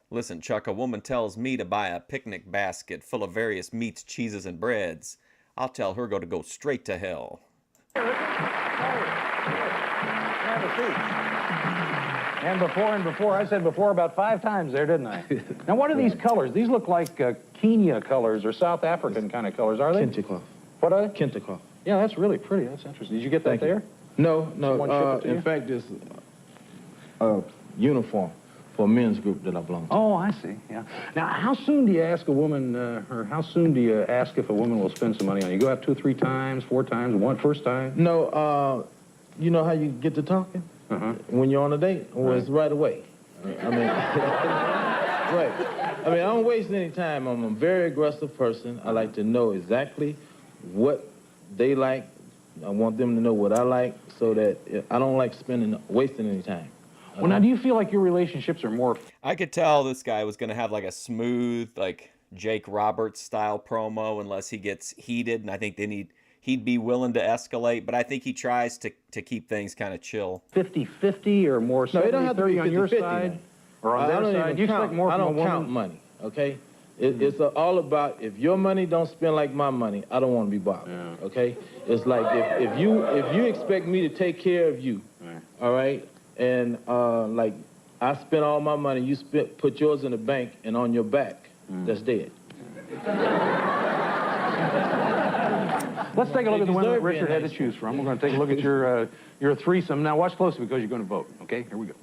Listen, Chuck, a woman tells me to buy a picnic basket full of various meats, cheeses, and breads. I'll tell her to go straight to hell. Have a seat. And before, I said before about 5 times there, didn't I? Now, what are these colors? These look like Kenya colors or South African kind of colors, are they? Kente cloth. What are they? Kente cloth. Yeah, that's really pretty. That's interesting. Did you get that Thank you. there? No, Someone shipped it to in you? fact, it's a uniform for a men's group that I belong to. Oh, I see, yeah. Now, how soon do you ask a woman, or how soon do you ask if a woman will spend some money on you? You go out 2 or 3 times, 4 times, first time? No, you know how you get to talking? When you're on a date? Well, it's right away. I mean, right. I mean, I don't waste any time. I'm a very aggressive person. I like to know exactly what they like. I want them to know what I like, so that I don't like wasting any time. Well, now, do you feel like your relationships are more... I could tell this guy was going to have like a smooth, like Jake Roberts style promo unless he gets heated, and I think then he'd be willing to escalate, but I think he tries to keep things kind of chill. 50-50 or more 70-30 it don't have to be 50-50 on your side? now. Or on their side? Do you expect more I from a don't woman? count money, okay? It's all about, if your money don't spend like my money, I don't want to be bothered, okay? It's like if you expect me to take care of you, all right? And like I spent all my money, you put yours in the bank and on your back, that's dead. Let's take a look at the women that Richard had to choose from. We're going to take a look at your threesome. Now, watch closely because you're going to vote, okay? Here we go.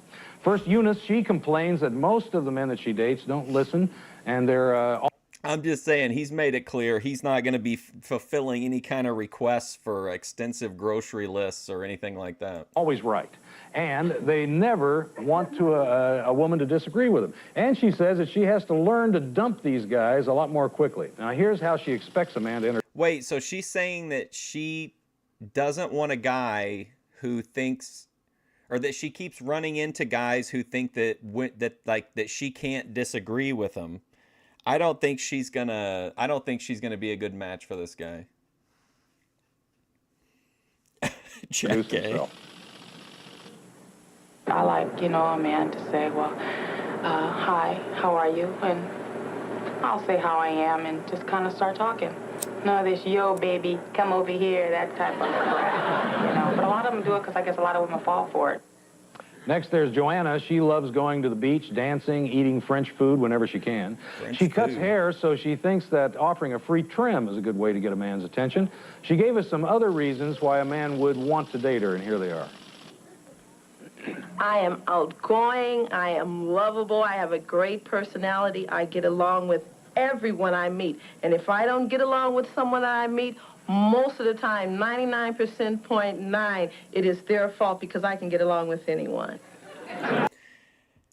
First, Eunice, she complains that most of the men that she dates don't listen, and they're... I'm just saying, he's made it clear he's not going to be fulfilling any kind of requests for extensive grocery lists or anything like that. Always right. And they never want a woman to disagree with them. And she says that she has to learn to dump these guys a lot more quickly. Now, here's how she expects a man to enter. Wait, so she's saying that she doesn't want a guy who thinks, or that she keeps running into guys who think that she can't disagree with them. I don't think she's gonna be a good match for this guy. Check it. I like, a man to say, well, hi, how are you? And I'll say how I am and just kind of start talking. No, this, yo, baby, come over here, that type of crap, But a lot of them do it because I guess a lot of women fall for it. Next, there's Joanna. She loves going to the beach, dancing, eating French food whenever she can. She cuts hair, so she thinks that offering a free trim is a good way to get a man's attention. She gave us some other reasons why a man would want to date her, and here they are. I am outgoing, I am lovable, I have a great personality, I get along with everyone I meet. And if I don't get along with someone I meet, most of the time, 99.9%, it is their fault because I can get along with anyone.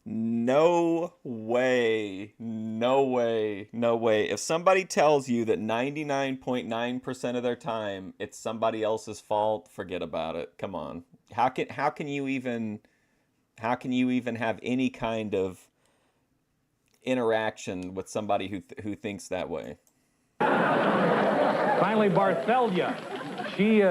No way. No way. No way. If somebody tells you that 99.9% of their time it's somebody else's fault, forget about it. Come on. How can you even have any kind of interaction with somebody who thinks that way? Finally, Barthelia. She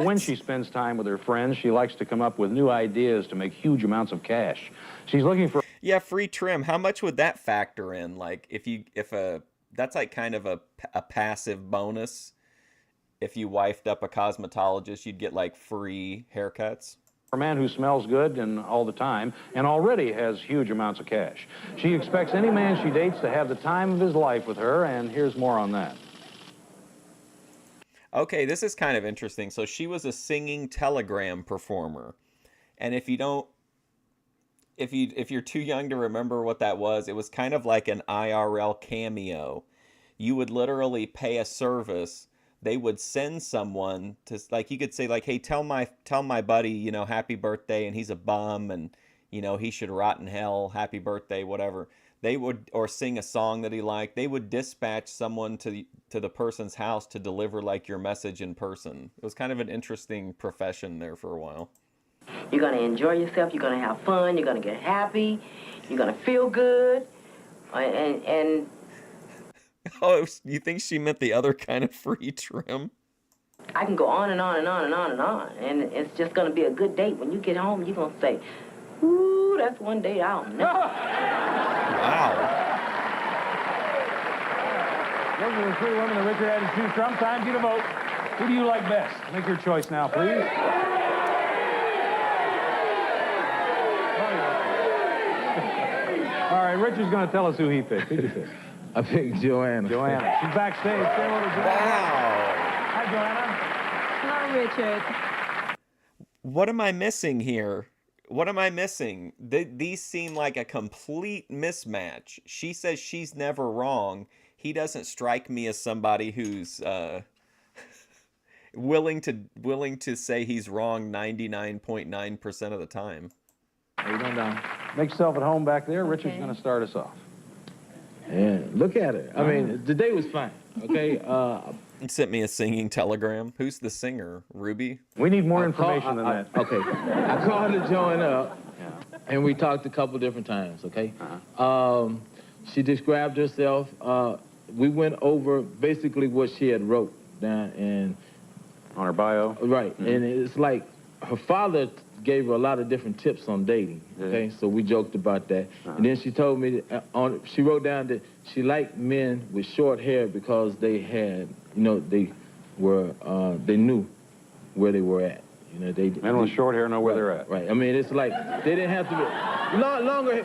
when she spends time with her friends, she likes to come up with new ideas to make huge amounts of cash. She's looking for... Yeah, free trim. How much would that factor in? Like, that's like kind of a passive bonus. If you wifed up a cosmetologist, you'd get like free haircuts. A man who smells good and all the time and already has huge amounts of cash. She expects any man she dates to have the time of his life with her, and here's more on that. Okay, this is kind of interesting. So she was a singing telegram performer. And if you're too young to remember what that was, it was kind of like an IRL cameo. You would literally pay a service. They would send someone to, like, you could say, like, hey, tell my buddy, happy birthday, and he's a bum, and, he should rot in hell, happy birthday, whatever. They would, or sing a song that he liked. They would dispatch someone to the person's house to deliver, like, your message in person. It was kind of an interesting profession there for a while. You're going to enjoy yourself. You're going to have fun. You're going to get happy. You're going to feel good. And Oh, you think she meant the other kind of free trim? I can go on and on and on and on and on. And it's just going to be a good date. When you get home, you're going to say, ooh, that's one day I'll never. Wow. Those are the 3 women that Richard had to choose from. Time for you to vote. Who do you like best? Make your choice now, please. Oh, Richard's going to tell us who he picked. Who'd you pick? I picked Joanna. Joanna. She's backstage. Say hello to Joanna. Wow. Hi, Joanna. Hello, Richard. What am I missing here? What am I missing? These seem like a complete mismatch. She says she's never wrong. He doesn't strike me as somebody who's willing to say he's wrong 99.9% of the time. How you doing, Don? Make yourself at home back there. Richard's going to start us off. And look at it. I mean, the day was fine. Okay. He sent me a singing telegram. Who's the singer? Ruby? We need more information than that. Okay. I called her Joanna up, and we talked a couple different times, okay? She described herself. We went over basically what she had wrote down and on her bio. Right. And it's like her father gave her a lot of different tips on dating, okay? So we joked about that. And then she told me, she wrote down that she liked men with short hair because they had, they knew where they were at. Men with short hair know where they're at. Right. I mean, it's like they didn't have to be longer.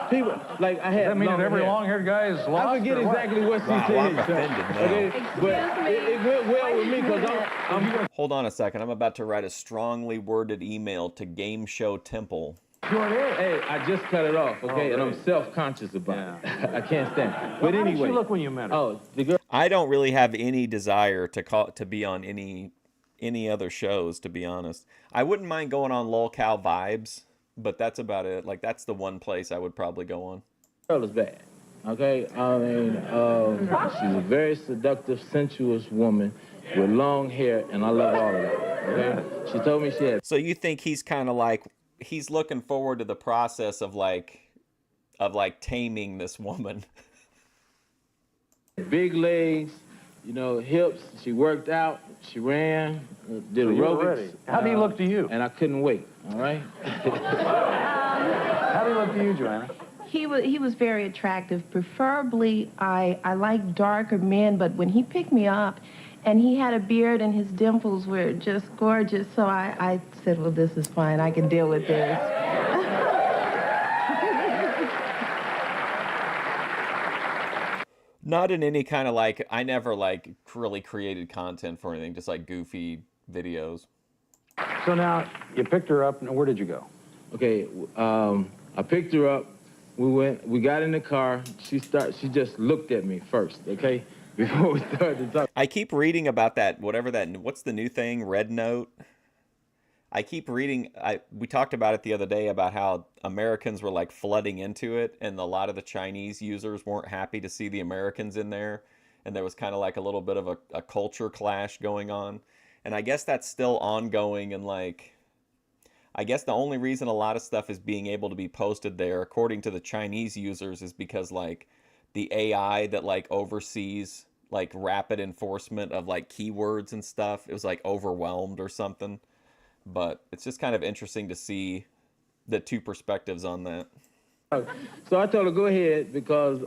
People like I had. Does that mean that every long-haired guy is lost? I forget exactly what she said. I'm offended now. Okay, but it went well with me because I'm. Hold on a second. I'm about to write a strongly worded email to Game Show Temple. Hey, I just cut it off, okay? And I'm self-conscious about it. I can't stand it. But How anyway. did she look when you met her? Oh, the girl. I don't really have any desire to be on any other shows, to be honest. I wouldn't mind going on LolCal Vibes, but that's about it. Like, that's the one place I would probably go on. Girl is bad, okay? I mean, she's a very seductive, sensuous woman with long hair, and I love all of that, okay? She told me she had... So you think he's kind of like, he's looking forward to the process of taming this woman. Big legs, hips. She worked out. She ran, did aerobics. How do he look to you? And I couldn't wait. All right. How do he look to you, Joanna? He was very attractive. Preferably, I like darker men, but when he picked me up, and he had a beard and his dimples were just gorgeous, so I said, well, this is fine. I can deal with this. Not in any kind of I never really created content for anything, just like goofy videos. So now you picked her up, and where did you go? Okay, I picked her up. We got in the car. She just looked at me first, okay, before we started to talk. I keep reading about that, what's the new thing, Red Note? I keep reading, we talked about it the other day about how Americans were flooding into it, and a lot of the Chinese users weren't happy to see the Americans in there, and there was kind of a little bit of a culture clash going on. And I guess that's still ongoing, and I guess the only reason a lot of stuff is being able to be posted there, according to the Chinese users, is because the AI that oversees rapid enforcement of keywords and stuff, it was overwhelmed or something. But it's just kind of interesting to see the two perspectives on that. So I told her, go ahead, because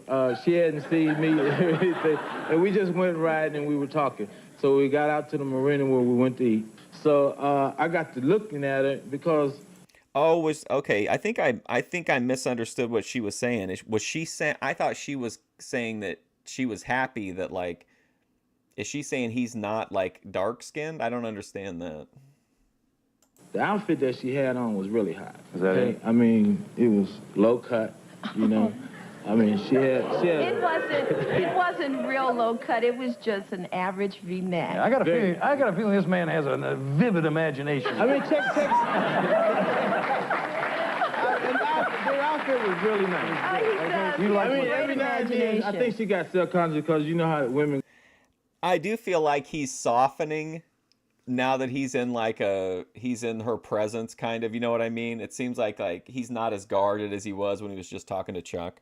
she hadn't seen me or anything. And we just went riding and we were talking. So we got out to the marina where we went to eat. So I got to looking at her because... Oh, okay. I think I misunderstood what she was saying. Was she saying... I thought she was saying that she was happy that, is she saying he's not, dark-skinned? I don't understand that. The outfit that she had on was really hot. Is that it? I mean, it was low cut, I mean, she had. It wasn't real low cut. It was just an average V-neck. Yeah, I got a feeling this man has a vivid imagination. I mean, check. The outfit was really nice. You like every now and then, I think she got self-conscious because you know how women. I do feel like he's softening now that he's in he's in her presence, kind of, you know what I mean? It seems like he's not as guarded as he was when he was just talking to Chuck.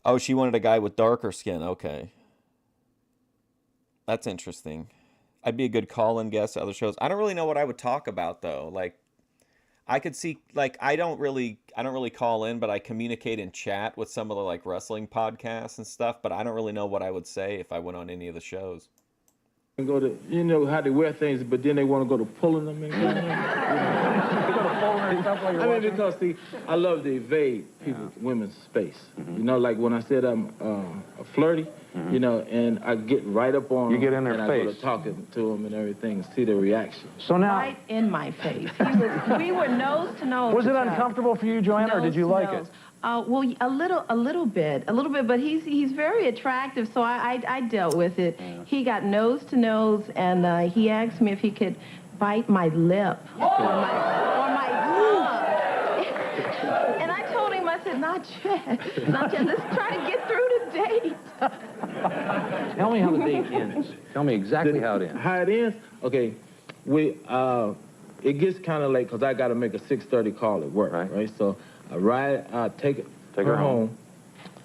Oh, she wanted a guy with darker skin. Okay. That's interesting. I'd be a good call-in guest to other shows. I don't really know what I would talk about though. I could see I don't really call in, but I communicate in chat with some of the wrestling podcasts and stuff, but I don't really know what I would say if I went on any of the shows. And go to, you know how they wear things, but then they want to go to pulling them and I mean, because see, I love to evade women's space. You know, like when I said I'm flirty, you know, and I get right up on You get in their and face. I go to talking to them and everything, and see their reaction. So now, Right in my face. We were nose to nose. was it with each other. uncomfortable for you, Joanna, or did you like it? Well, a little bit, but he's very attractive, so I dealt with it. He got nose to nose, and he asked me if he could bite my lip or my tongue. And I told him, I said, not yet. Let's try to get through the date. Tell me how the date ends. Tell me exactly how it ends. How it ends? Okay, it gets kind of late because I got to make a 6:30 call at work, right? So I take her home.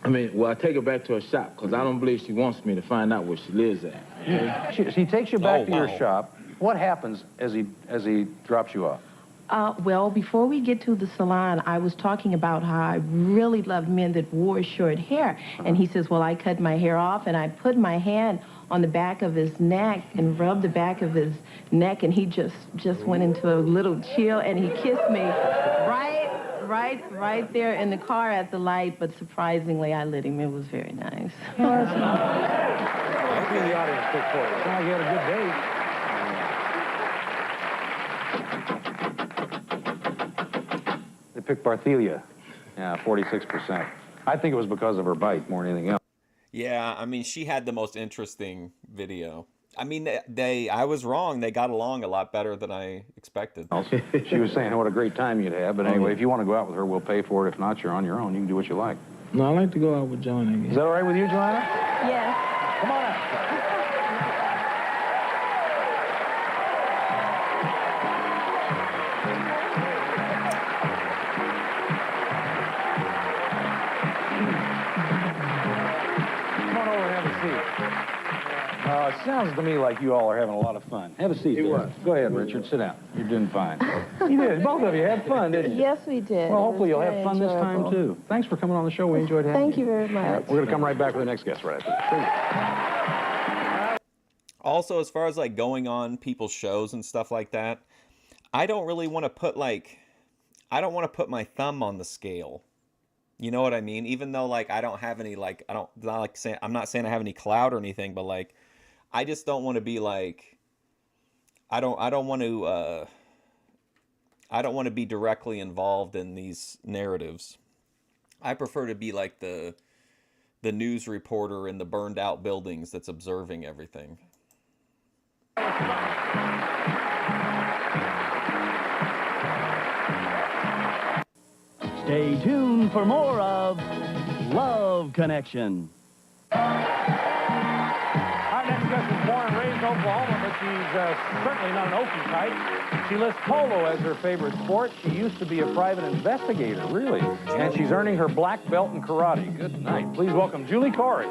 I take her back to her shop because I don't believe she wants me to find out where she lives at. Okay? He takes you back to your shop. What happens as he drops you off? Well, before we get to the salon, I was talking about how I really loved men that wore short hair. And he says, well, I cut my hair off, and I put my hand on the back of his neck and rubbed the back of his neck, and he just went into a little chill, and he kissed me right there in the car at the light, but surprisingly, I lit him. It was very nice. I'll be in the audience quick for you. Sounds like you had a good date. They picked Barthelia. Yeah, 46%. I think it was because of her bite more than anything else. Yeah, I mean, she had the most interesting video. I mean, I was wrong. They got along a lot better than I expected. She was saying what a great time you'd have. But anyway, if you want to go out with her, we'll pay for it. If not, you're on your own. You can do what you like. No, I like to go out with Joanna again. Is that all right with you, Joanna? Yes. Come on out. Come on over and have a seat. It sounds to me like you all are having a lot of fun. Have a seat. Go ahead, Richard. Sit down. You're doing fine. You did. Both of you had fun, didn't you? Yes, we did. Well, hopefully you'll have fun this time, too. Thanks for coming on the show. We enjoyed having you. Thank you very much. We're going to come right back with the next guest right after this. Also, as far as like going on people's shows and stuff like that, I don't really want to put I don't want to put my thumb on the scale. You know what I mean? Even though like I don't have any I'm not saying I have any clout or anything, but like I just don't want to be like I don't want to be directly involved in these narratives. I prefer to be like the news reporter in the burned out buildings that's observing everything. Stay tuned for more of Love Connection. Our next guest was born and raised in Oklahoma, but she's certainly not an Okie type. She lists polo as her favorite sport. She used to be a private investigator, really. And she's earning her black belt in karate. Good night. Please welcome Julie Corey.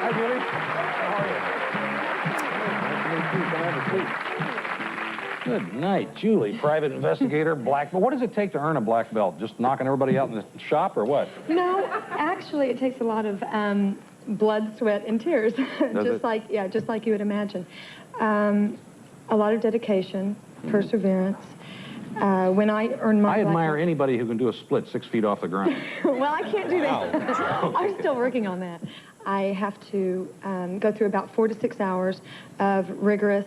Hi, Julie. How are you? Nice to meet you. Come have a seat. Good night, Julie. Private investigator, black belt. What does it take to earn a black belt? Just knocking everybody out in the shop or what? No, actually, it takes a lot of blood, sweat, and tears. just like you would imagine. A lot of dedication, perseverance. When I earned my I admire anybody who can do a split 6 feet off the ground. well, I can't do that. I'm still working on that. I have to go through about 4 to 6 hours of rigorous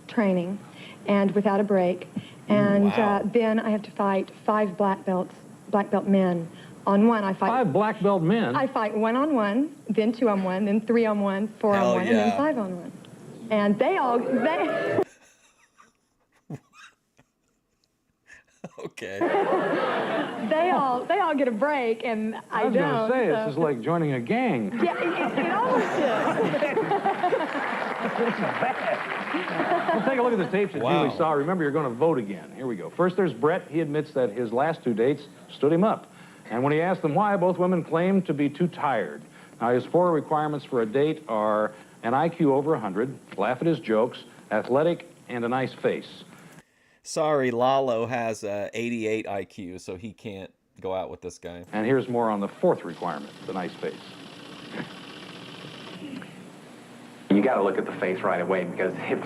training and without a break. And then I have to fight 5 black belt men. On one, I fight 5 black belt men? I fight 1-on-1, then 2-on-1, then 3-on-1, 4-on-1, and then 5-on-1. And they Okay. they all get a break, and I don't. I was going to say, this is like joining a gang. Yeah, it almost is. This is bad. We'll take a look at the tapes that Julie saw. Remember, you're going to vote again. Here we go. First, there's Brett. He admits that his last 2 dates stood him up. And when he asked them why, both women claimed to be too tired. Now, his 4 requirements for a date are an IQ over 100, laugh at his jokes, athletic, and a nice face. Sorry, Lalo has 88 IQ, so he can't go out with this guy. And here's more on the 4th requirement, the nice face. You got to look at the face right away, because if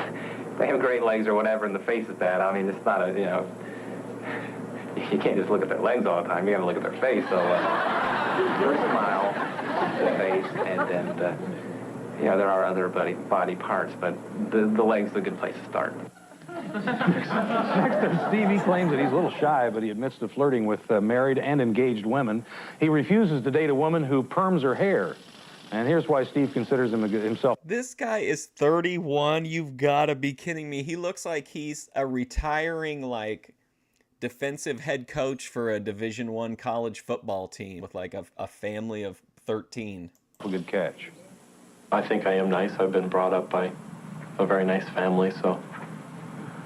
they have great legs or whatever and the face is bad, I mean, it's not a, you can't just look at their legs all the time. You got to look at their face. So first smile, the face, and there are other body parts, but the leg's a good place to start. Next up, Stevie claims that he's a little shy, but he admits to flirting with married and engaged women. He refuses to date a woman who perms her hair. And here's why Steve considers himself. This guy is 31. You've got to be kidding me. He looks like he's a retiring, like, defensive head coach for a Division I college football team with, like, a family of 13. Good catch. I think I am nice. I've been brought up by a very nice family, so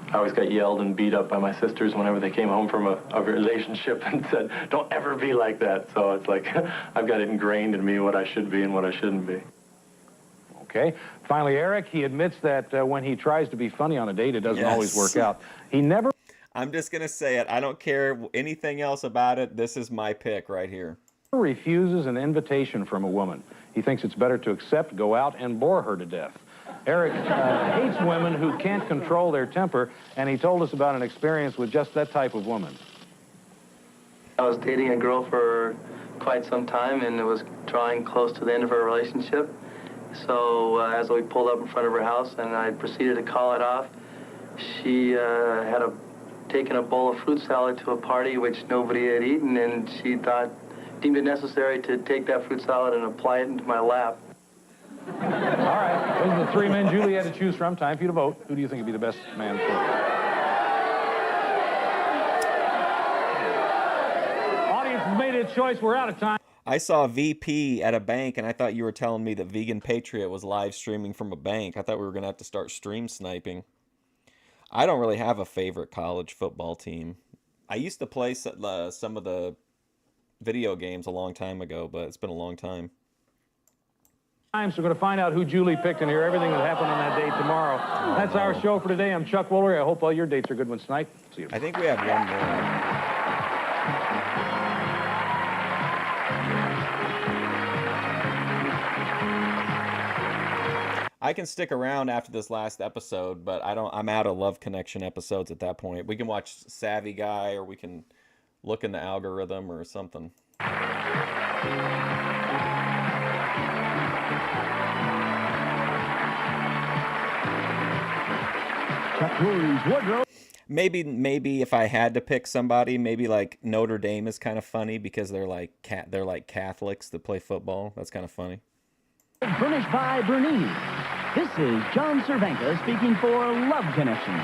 I always got yelled and beat up by my sisters whenever they came home from a relationship and said, don't ever be like that. So it's like, I've got it ingrained in me what I should be and what I shouldn't be. Okay. Finally, Eric, he admits that when he tries to be funny on a date, it doesn't always work out. He never... I'm just going to say it. I don't care anything else about it. This is my pick right here. Refuses an invitation from a woman. He thinks it's better to accept, go out, and bore her to death. Eric hates women who can't control their temper, and he told us about an experience with just that type of woman. I was dating a girl for quite some time, and it was drawing close to the end of our relationship. So as we pulled up in front of her house and I proceeded to call it off, she had taken a bowl of fruit salad to a party which nobody had eaten, and she deemed it necessary to take that fruit salad and apply it into my lap. All right, those are the three men Julie had to choose from. Time for you to vote. Who do you think would be the best man for her? Audience has made its choice. We're out of time. I saw VP at a bank, and I thought you were telling me that Vegan Patriot was live streaming from a bank. I thought we were going to have to start stream sniping. I don't really have a favorite college football team. I used to play some of the video games a long time ago, but it's been a long time. So we're going to find out who Julie picked and hear everything that happened on that date tomorrow. That's our show for today. I'm Chuck Woolery. I hope all your dates are good ones tonight. See you. I think we have one more. I can stick around after this last episode, but I'm out of Love Connection episodes at that point. We can watch Savvy Guy, or we can look in the algorithm or something. Maybe if I had to pick somebody, maybe like Notre Dame is kind of funny because they're like Catholics that play football. That's kind of funny. Furnished by Bernice. This is John Cervenka speaking for Love Connection.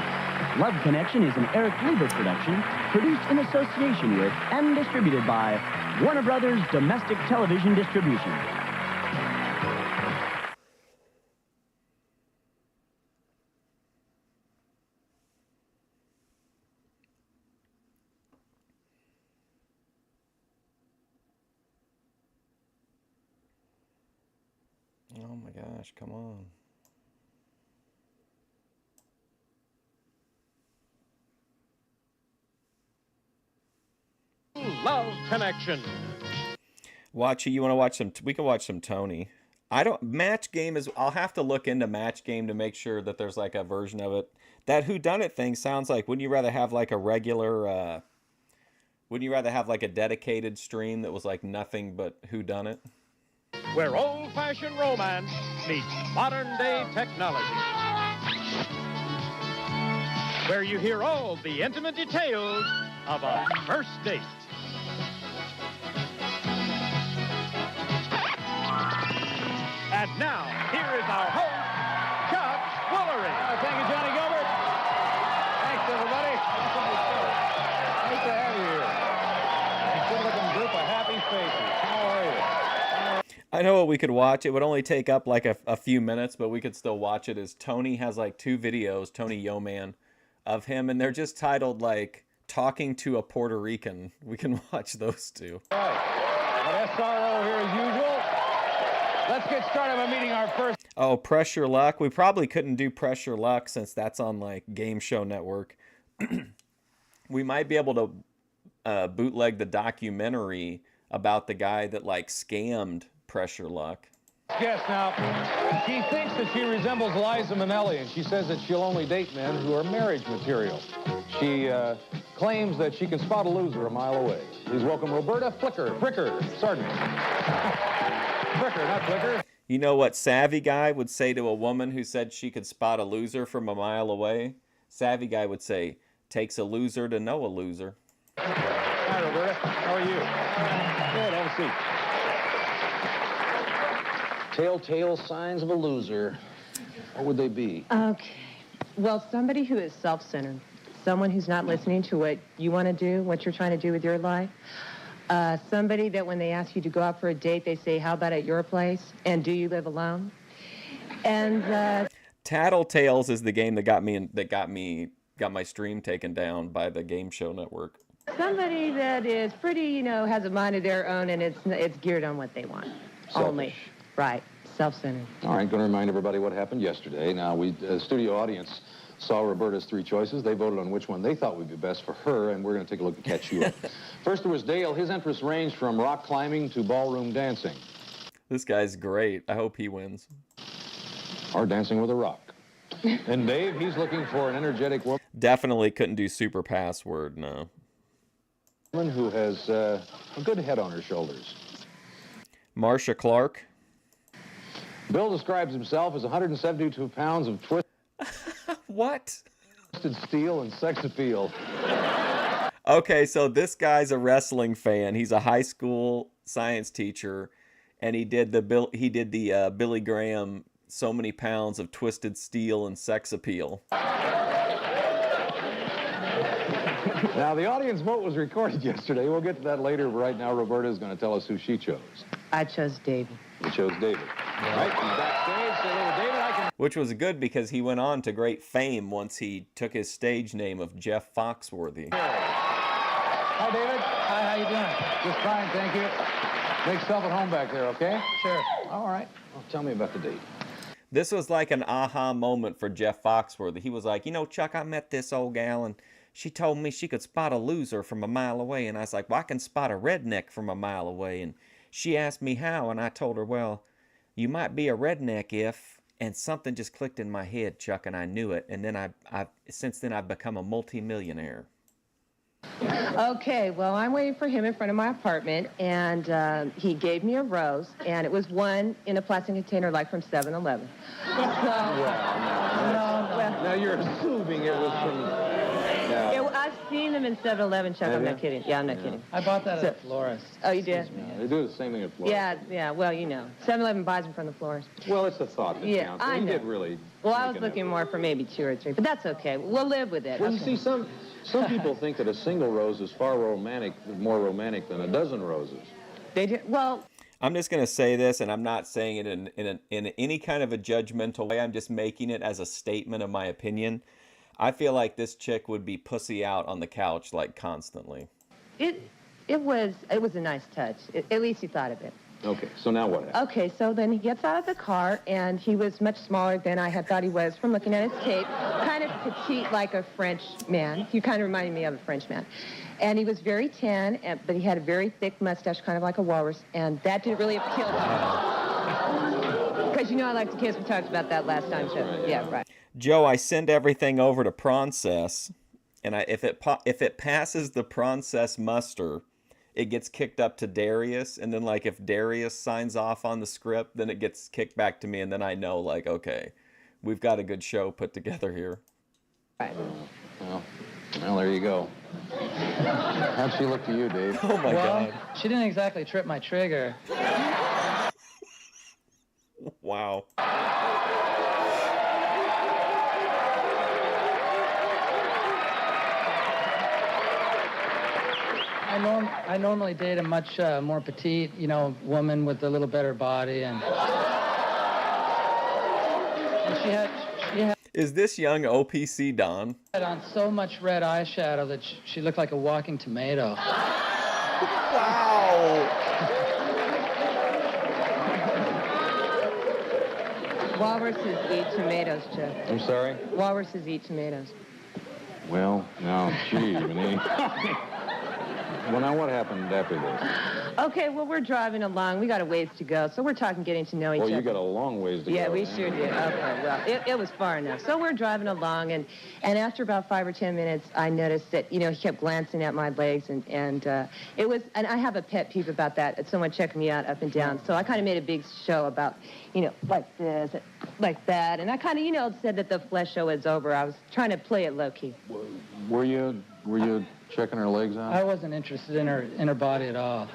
Love Connection is an Eric Lieber production produced in association with and distributed by Warner Brothers Domestic Television Distribution. Oh my gosh, come on. Love Connection. Watch you want to watch some? We can watch some Tony. Match Game is. I'll have to look into Match Game to make sure that there's like a version of it. That whodunit thing sounds like. Wouldn't you rather have like a regular? Wouldn't you rather have like a dedicated stream that was like nothing but whodunit? Where old-fashioned romance meets modern-day technology. Where you hear all the intimate details of a first date. And now, here is our host, Chuck Woolery. Thank you, Johnny Gilbert. Thanks, everybody. Nice to have you here. Good-looking group of happy faces. How are you? I know what we could watch. It would only take up like a few minutes, but we could still watch it. Is Tony has like 2 videos, Tony Yeoman, of him, and they're just titled like Talking to a Puerto Rican. We can watch those 2. All right. SRO here as usual. Let's get started by meeting our first. Oh, Pressure Luck. We probably couldn't do Pressure Luck since that's on like Game Show Network. We might be able to bootleg the documentary about the guy that like scammed Pressure Luck. All guest now. She thinks that she resembles Liza Minnelli, and she says that she'll only date men who are marriage material. She claims that she can spot a loser a mile away. Please welcome Roberta Fricker, pardon me. Fricker, not Flicker. You know what Savvy Guy would say to a woman who said she could spot a loser from a mile away? Savvy Guy would say, takes a loser to know a loser. Hi, Roberta. How are you? Good, have a seat. Telltale signs of a loser. What would they be? Okay. Well, somebody who is self-centered. Someone who's not listening to what you want to do, what you're trying to do with your life. Somebody that when they ask you to go out for a date, they say, how about at your place? And do you live alone? And Tattletales is the game that got my stream taken down by the Game Show Network. somebody that is pretty, has a mind of their own, and it's geared on what they want. Selfish. Only. Right. Self-centered. All right, going to remind everybody what happened yesterday. Now, the studio audience saw Roberta's three choices. They voted on which one they thought would be best for her, and we're going to take a look and catch you up. First, there was Dale. His interests ranged from rock climbing to ballroom dancing. This guy's great. I hope he wins. Or dancing with a rock. And Dave, he's looking for an energetic woman. Definitely couldn't do super password, no. Woman who has a good head on her shoulders. Marcia Clark. Bill describes himself as 172 pounds of twisted steel and sex appeal. Okay, so this guy's a wrestling fan. He's a high school science teacher, and he did the Billy Graham so many pounds of twisted steel and sex appeal. Now, the audience vote was recorded yesterday. We'll get to that later. But right now, Roberta is going to tell us who she chose. I chose David. You chose David. All right, he's backstage. Say hello to David. Which was good because he went on to great fame once he took his stage name of Jeff Foxworthy. Hi, David. Hi, how you doing? Just fine, thank you. Make yourself at home back there, okay? Sure. All right. Well, tell me about the date. This was like an aha moment for Jeff Foxworthy. He was like, Chuck, I met this old gal, and she told me she could spot a loser from a mile away. And I was like, well, I can spot a redneck from a mile away. And she asked me how, and I told her, well, you might be a redneck if, and something just clicked in my head, Chuck, and I knew it. And then since then I've become a multimillionaire. Okay, well, I'm waiting for him in front of my apartment, and he gave me a rose, and it was one in a plastic container like from 7-Eleven. So, Now, you're assuming it was from... I've seen them in 7-Eleven, Chuck. I'm not kidding. Yeah, I'm not kidding. I bought that at Florist. Oh, you did? They do the same thing at Florist. Yeah, well, 7-Eleven buys them from the florist. Well, it's the thought that counts. I know. Did really... Well, I was looking more for maybe 2 or 3, but that's okay. We'll live with it. Well, okay. you see, some people think that a single rose is far more romantic than a dozen roses. They do. Well... I'm just going to say this, and I'm not saying it in any kind of a judgmental way. I'm just making it as a statement of my opinion. I feel like this chick would be pussy out on the couch, like, constantly. It was a nice touch. At least he thought of it. Okay, so now what happened? Okay, so then he gets out of the car, and he was much smaller than I had thought he was from looking at his tape. Kind of petite like a French man. He kind of reminded me of a French man. And he was very tan, but he had a very thick mustache, kind of like a walrus, and that didn't really appeal to me. Because I like to kiss. We talked about that last time, too. Yeah, right. Joe, I send everything over to Process, and if it passes the Process muster, it gets kicked up to Darius, and then if Darius signs off on the script, then it gets kicked back to me, and then I know okay, we've got a good show put together here. Right. Well, there you go. How'd she look to you, Dave? Oh my God. She didn't exactly trip my trigger. Wow. I normally date a much more petite, woman with a little better body, and she had Is this young OPC Don? on so much red eyeshadow that she looked like a walking tomato. Wow. Walruses eat tomatoes, Chuck. I'm sorry? Walruses eat tomatoes. Well, now, gee, Renee. Well, now what happened after this? Okay, well, we're driving along. We got a ways to go, so we're talking, getting to know each other. Well, you got a long ways to go. Yeah, we sure did. Okay, well, it was far enough. So we're driving along, and after about 5 or 10 minutes, I noticed that, he kept glancing at my legs, and I have a pet peeve about that. Someone checked me out up and down. So I kind of made a big show about, like this, like that, and I kind of, said that the flesh show is over. I was trying to play it low-key. Were you checking her legs out? I wasn't interested in her body at all.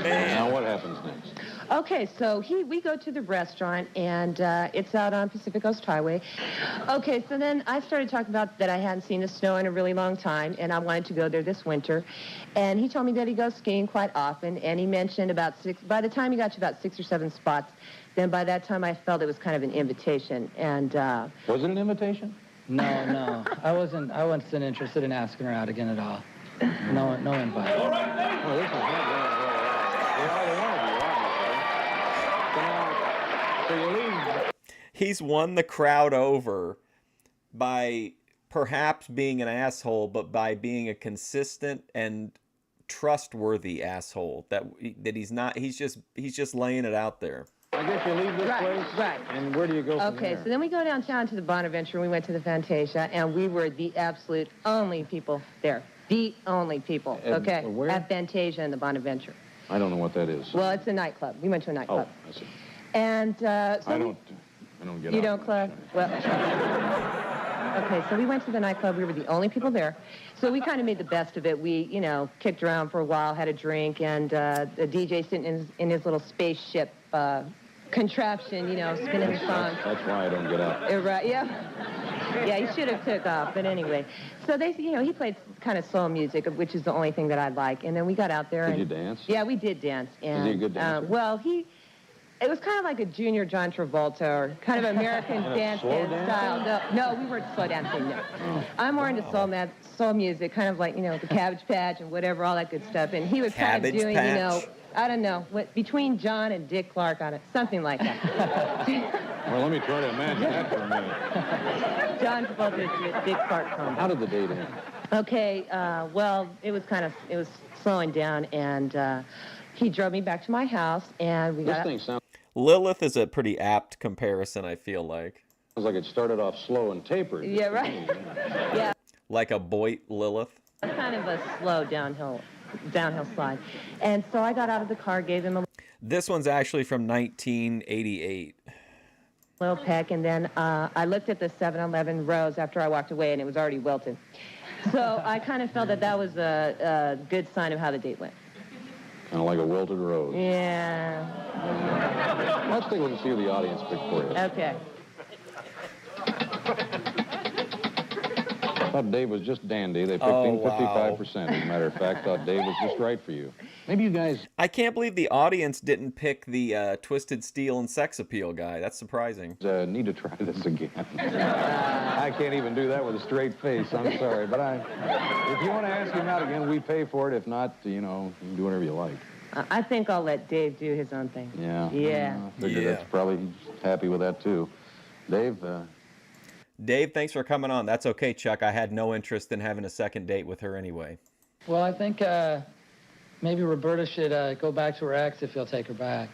Now what happens next? Okay, so we go to the restaurant, and it's out on Pacific Coast Highway. Okay, so then I started talking about that I hadn't seen the snow in a really long time, and I wanted to go there this winter. And he told me that he goes skiing quite often, and he mentioned by the time he got to about 6 or 7 spots, then by that time I felt it was kind of an invitation. And was it an invitation? No, I wasn't interested in asking her out again at all. No invite. Oh, this is not going well. So you leave. He's won the crowd over by perhaps being an asshole, but by being a consistent and trustworthy asshole. That he's not. He's just laying it out there. I guess you leave this place. Right. And where do you go from Okay, there? so then we go downtown to the Bonaventure, and we went to the Fantasia, and we were the absolute only people there. The only people, okay? Where? At Fantasia in the Bonaventure. I don't know what that is. Well, it's a nightclub. We went to a nightclub. Oh, I see. And so I don't get you out don't club? Well, okay, so we went to the nightclub. We were the only people there. So we kind of made the best of it. We, kicked around for a while, had a drink, and the DJ sitting in his little spaceship contraption, spinning the song. That's why I don't get out. Right, yeah. Yeah, he should have took off, but anyway. So he played kind of slow music, which is the only thing that I like. And then we got out there. Did you dance? Yeah, we did dance. And, is he a good dancer? It was kind of like a junior John Travolta, or kind of American dance style. No, we weren't slow dancing, no. I'm more into soul music, kind of like, the Cabbage Patch and whatever, all that good stuff. And he was kind of doing, I don't know, between John and Dick Clark on it, something like that. Well, let me try to imagine that for a minute. John Travolta's Dick Clark combo. How did the date end? Okay, it was slowing down, and he drove me back to my house, and we got... Lilith is a pretty apt comparison, I feel like. Sounds like it started off slow and tapered. Yeah, right. Yeah. Like a Boyd Lilith. Kind of a slow downhill slide. And so I got out of the car, gave him a This one's actually from 1988. little peck, and then I looked at the 7-Eleven rose after I walked away, and it was already wilted. So I kind of felt that was a good sign of how the date went. Kind of like a wilted rose. Yeah. Let's take a look and see who the audience picked for you. Okay. I thought Dave was just dandy. They picked him 55%. As a matter of fact, thought Dave was just right for you. Maybe you guys... I can't believe the audience didn't pick the Twisted Steel and Sex Appeal guy. That's surprising. Need to try this again. I can't even do that with a straight face. I'm sorry. But if you want to ask him out again, we pay for it. If not, you can do whatever you like. I think I'll let Dave do his own thing. Yeah. Yeah. I figure that's probably happy with that, too. Dave, thanks for coming on. That's okay, Chuck. I had no interest in having a second date with her anyway. Well, I think maybe Roberta should go back to her ex if he'll take her back.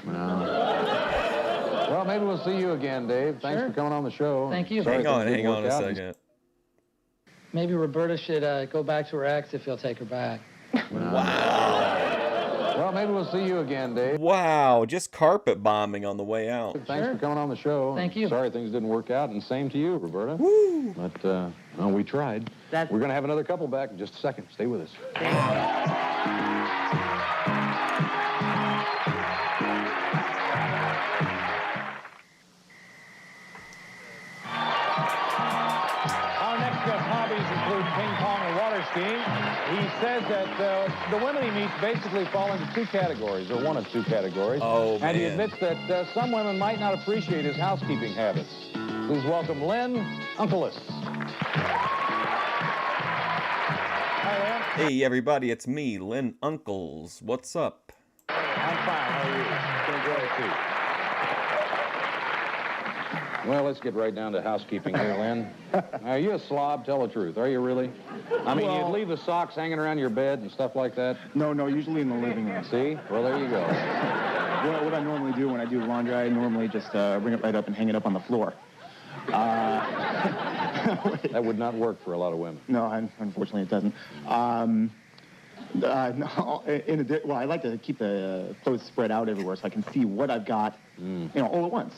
Well, maybe we'll see you again, Dave. Thanks for coming on the show. Thank you. Hang on a second. Maybe Roberta should go back to her ex if he'll take her back. Wow. Well, maybe we'll see you again, Dave. Wow, just carpet bombing on the way out. Thanks for coming on the show. Thank you. Sorry things didn't work out, and same to you, Roberta. Woo! But, we tried. We're going to have another couple back in just a second. Stay with us. Our next guest's hobbies include ping pong and water skiing. He says that the women he meets basically fall into two categories, or one of two categories. Oh, and he man. admits that some women might not appreciate his housekeeping habits. Please welcome Lyn Uncles. Hey, everybody, it's me, Lyn Uncles. What's up? I'm fine. How are you? It's been great to see you. Well, let's get right down to housekeeping here, Lyn. Are you a slob? Tell the truth. Are you really? I mean, Well, you'd leave the socks hanging around your bed and stuff like that? No, usually in the living room. See? Well, there you go. What I normally do when I do laundry, I normally just bring it right up and hang it up on the floor. That would not work for a lot of women. No, unfortunately it doesn't. No, I like to keep the clothes spread out everywhere so I can see what I've got, all at once.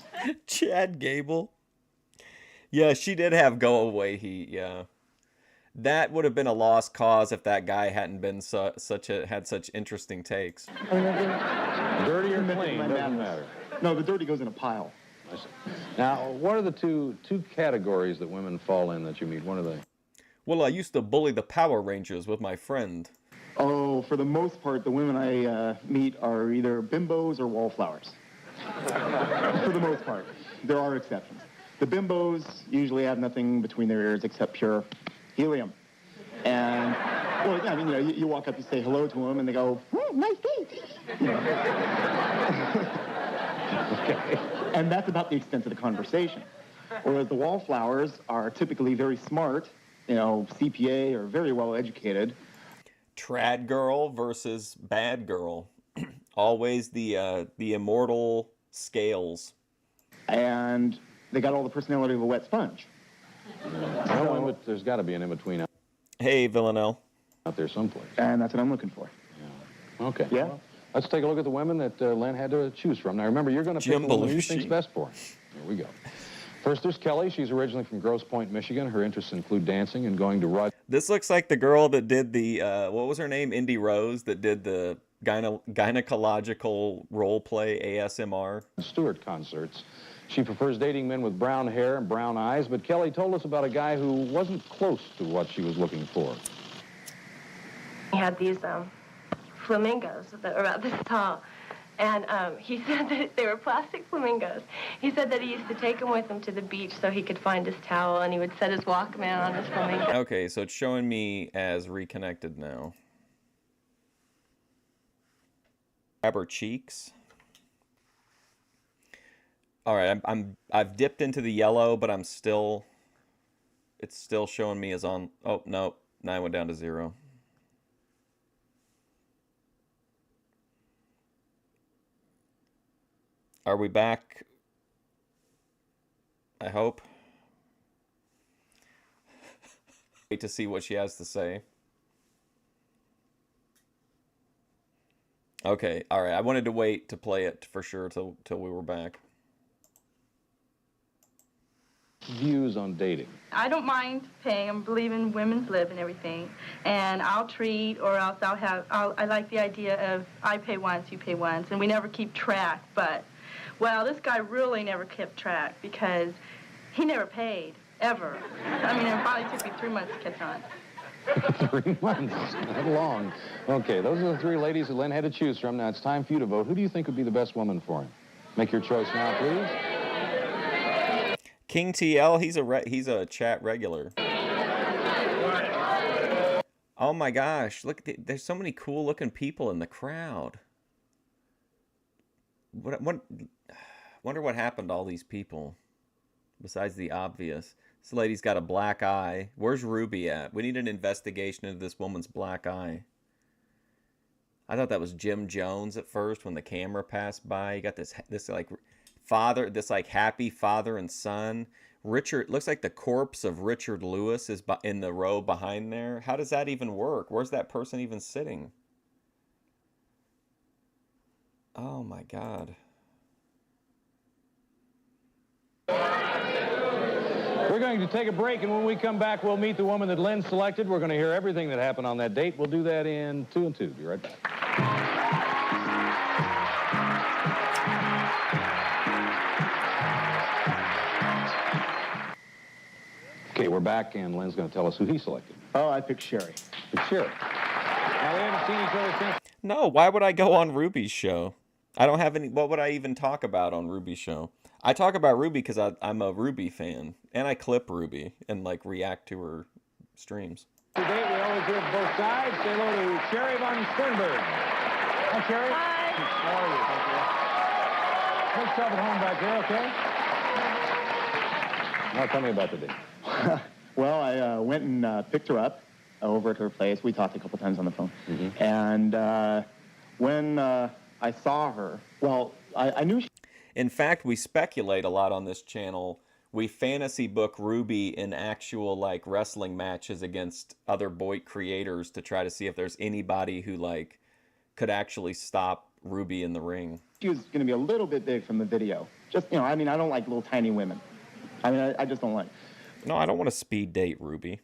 Chad Gable. Yeah, she did have go away heat. Yeah, that would have been a lost cause if that guy hadn't been had such interesting takes. Dirty or clean, doesn't matter. No, the dirty goes in a pile. Now, what are the two categories that women fall in that you meet? What are they? Well, I used to bully the Power Rangers with my friend. Oh, for the most part, the women I meet are either bimbos or wallflowers. For the most part. There are exceptions. The bimbos usually have nothing between their ears except pure helium. And, well, I mean, you walk up, you say hello to them, and they go, oh, nice date. Okay. And that's about the extent of the conversation. Whereas the wallflowers are typically very smart, CPA or very well educated. Trad girl versus bad girl. Always the immortal scales. And they got all the personality of a wet sponge. So, there's got to be an in-between Hey, Villanelle. Out there someplace. And that's what I'm looking for. Yeah. Okay. Yeah? Well, let's take a look at the women that Lyn had to choose from. Now, remember, you're going to pick the one you think's best for him. Here we go. First, there's Kelly. She's originally from Grosse Pointe, Michigan. Her interests include dancing and going to Rod. This looks like the girl that did the, what was her name? Indy Rose, that did the gynecological role play ASMR. Stewart concerts. She prefers dating men with brown hair and brown eyes, but Kelly told us about a guy who wasn't close to what she was looking for. He had these flamingos that were about this tall. And he said that they were plastic flamingos. He said that he used to take them with him to the beach so he could find his towel, and he would set his Walkman on his flamingo. Okay, so it's showing me as reconnected now. Grab her cheeks. All right, I've dipped into the yellow, but it's still showing me as on. Oh no, now I went down to 0. Are we back? I hope. Wait to see what she has to say. Okay, all right. I wanted to wait to play it for sure till we were back. Views on dating. I don't mind paying. I believe in women's lib and everything. And I'll treat, or else I like the idea of I pay once, you pay once, and we never keep track, but... Well, this guy really never kept track because he never paid, ever. I mean, it probably took me 3 months to catch on. 3 months, not long. Okay, those are the 3 ladies that Lyn had to choose from. Now it's time for you to vote. Who do you think would be the best woman for him? Make your choice now, please. King TL, he's a chat regular. Oh my gosh, look, there's so many cool looking people in the crowd. Wonder what happened to all these people, besides the obvious. This lady's got a black eye. Where's Ruby at? We need an investigation into this woman's black eye. I thought that was Jim Jones at first when the camera passed by. You got this like father, this like happy father and son. Richard, looks like the corpse of Richard Lewis is in the row behind there. How does that even work? Where's that person even sitting? Oh my God. We're going to take a break, and when we come back, we'll meet the woman that Lyn selected. We're going to hear everything that happened on that date. We'll do that in 2 and 2. Be right back. Okay, we're back, and Lyn's going to tell us who he selected. Oh, I picked Sherry. Picked Sherry. Now, we haven't seen each other since... No, why would I go on Ruby's show? I don't have any... What would I even talk about on Ruby's show? I talk about Ruby because I'm a Ruby fan, and I clip Ruby and like react to her streams. Today we always hear both sides. Say hello to Sherry von Sternberg. Hi, Sherry. Hi. How are you? Thank you. Let's stop at home back there, okay? Now tell me about the date. Well, I went and picked her up over at her place. We talked a couple times on the phone. Mm-hmm. And when I saw her, well, I knew she... In fact, we speculate a lot on this channel. We fantasy book Ruby in actual like wrestling matches against other Boit creators to try to see if there's anybody who like could actually stop Ruby in the ring. She was going to be a little bit big from the video. Just, you know, I mean, I don't like little tiny women. I mean, I just don't like. No, I don't want to speed date Ruby.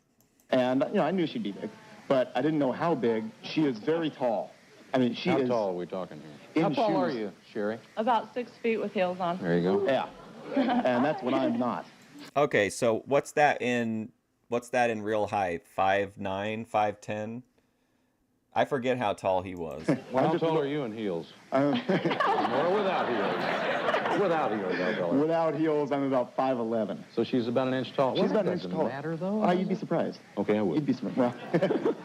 And, you know, I knew she'd be big, but I didn't know how big. She is very tall. I mean, she is... How tall are we talking here? How tall are you, Sherry? About 6 feet with heels on. There you go. Yeah. And that's what I'm not. Okay, so what's that in real height? 5'9", 5'10"? I forget how tall he was. Well, how tall are you in heels? Or without heels? Without heels, I'll tell her. Without heels, I'm about 5'11". So she's about an inch tall. She's about an inch Doesn't tall. matter, though? You'd be surprised. Okay, I would. You'd be surprised. Well,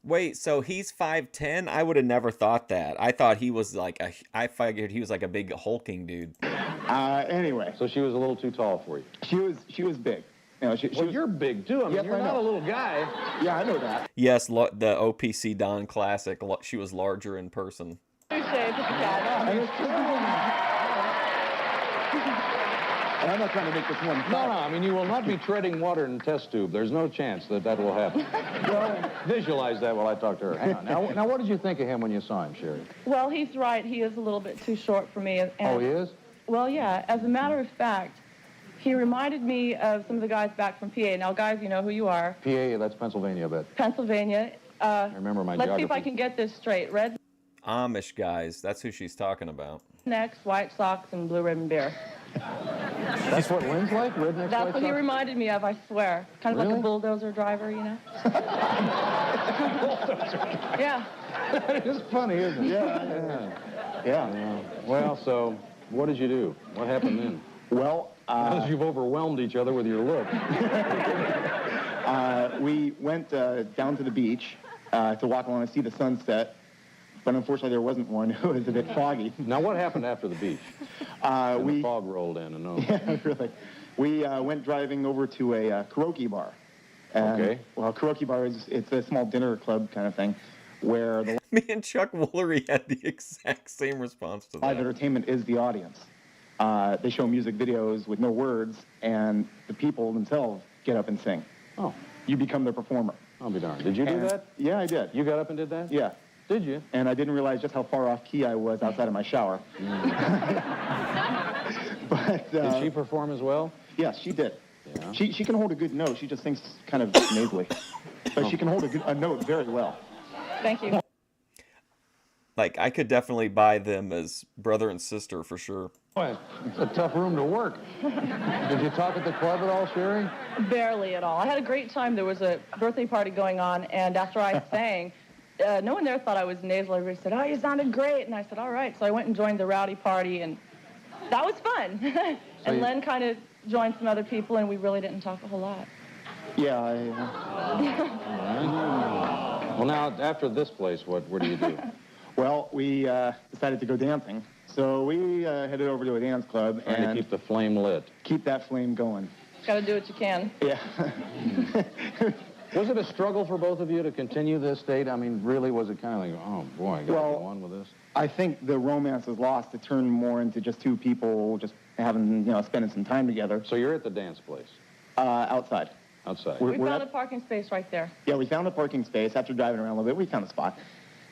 Wait, so he's 5'10"? I would have never thought that. I thought he was like I figured he was like a big hulking dude. Anyway. So she was a little too tall for you. She was big. You know, well, you're big, too. I mean, yes, you're not a little guy. Yeah, I know that. Yes, the OPC Don Classic, she was larger in person. And I'm not trying to make this one. No, I mean, you will not be treading water in a test tube. There's no chance that will happen. Well, visualize that while I talk to her. Hang on. Now, what did you think of him when you saw him, Sherry? Well, he's right. He is a little bit too short for me. Oh, he is? Well, yeah. As a matter of fact, he reminded me of some of the guys back from PA. Now, guys, you know who you are. PA, that's Pennsylvania, I bet. Pennsylvania. I remember my Let's geography. see if I can get this straight. Red Amish guys, that's who she's talking about. necks, white socks, and blue ribbon beer. That's what Lyn's like? Rednecks, That's white what he socks? reminded me of, I swear. Kind of like Really? a bulldozer driver, you know? Yeah. That is funny, isn't it? Yeah. Well, so what did you do? What happened then? Well, now that you've overwhelmed each other with your look. We went down to the beach to walk along and see the sunset, but unfortunately there wasn't one. It was a bit foggy. Now, what happened after the beach? The fog rolled in, and no. Yeah, really. We went driving over to a karaoke bar. And, Okay. Well, karaoke bar it's a small dinner club kind of thing, where the Me and Chuck Woolery had the exact same response to live that. entertainment is the audience. They show music videos with no words, and the people themselves get up and sing. Oh. You become the performer. I'll be darned. Did you do And- that? Yeah, I did. You got up and did that? Yeah. Did you? And I didn't realize just how far off key I was outside of my shower. But Did she perform as well? Yes, she did. Yeah. She can hold a good note. She just sings kind of nasally. But she can hold a note very well. Thank you. Like, I could definitely buy them as brother and sister for sure. Boy, it's a tough room to work. Did you talk at the club at all, Sherry? Barely at all. I had a great time. There was a birthday party going on, and after I sang, no one there thought I was nasal. Everybody said, "Oh, you sounded great." And I said, "All right." So I went and joined the rowdy party, and that was fun. And Lyn kind of joined some other people, and we really didn't talk a whole lot. Yeah, Well, now, after this place, what do you do? Well, we decided to go dancing. So we headed over to a dance club Trying to and keep the flame lit. keep that flame going. Got to do what you can. Yeah. Was it a struggle for both of you to continue this date? I mean, really, was it kind of like, oh, boy, I got to go on with this? I think the romance is lost. It turned more into just two people just having, spending some time together. So you're at the dance place? Outside. Outside. We found a parking space right there. Yeah, we found a parking space. After driving around a little bit, we found a spot.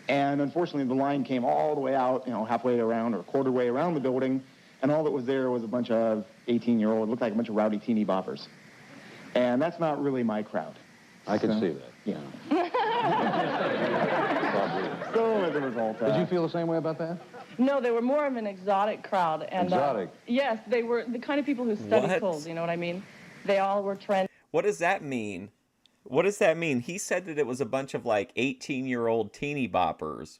And unfortunately, the line came all the way out, halfway around or a quarter way around the building, and all that was there was a bunch of 18-year-old, looked like a bunch of rowdy teeny boppers. And that's not really my crowd. I can see that. Yeah. So as a result... Did you feel the same way about that? No, they were more of an exotic crowd. And, Exotic? Yes, they were the kind of people who study What? cold, you know what I mean? They all were trendy. What does that mean? What does that mean? He said that it was a bunch of like 18-year-old teeny boppers,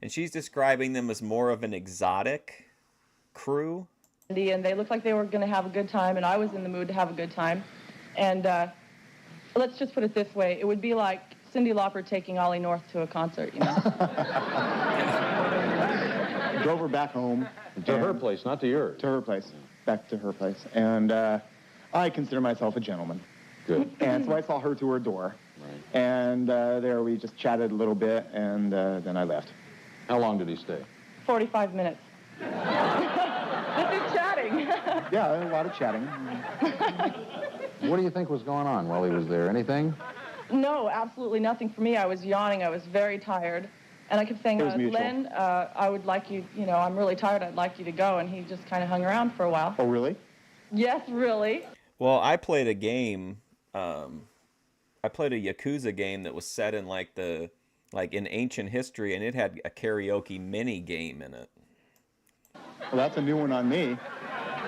and she's describing them as more of an exotic crew. And they looked like they were going to have a good time, and I was in the mood to have a good time. And let's just put it this way. It would be like Cyndi Lauper taking Ollie North to a concert, Drove her back home. To her place, not to yours. To her place. Back to her place. And I consider myself a gentleman. Good. And so I saw her to her door. Right. And there we just chatted a little bit, and then I left. How long did he stay? 45 minutes. Just in chatting. Yeah, a lot of chatting. What do you think was going on while he was there? Anything? No, absolutely nothing for me. I was yawning. I was very tired. And I kept saying, It was mutual. Lyn, I would like you, I'm really tired. I'd like you to go. And he just kind of hung around for a while. Oh, really? Yes, really. Well, I played a game. I played a Yakuza game that was set in in ancient history, and it had a karaoke mini game in it. Well, that's a new one on me.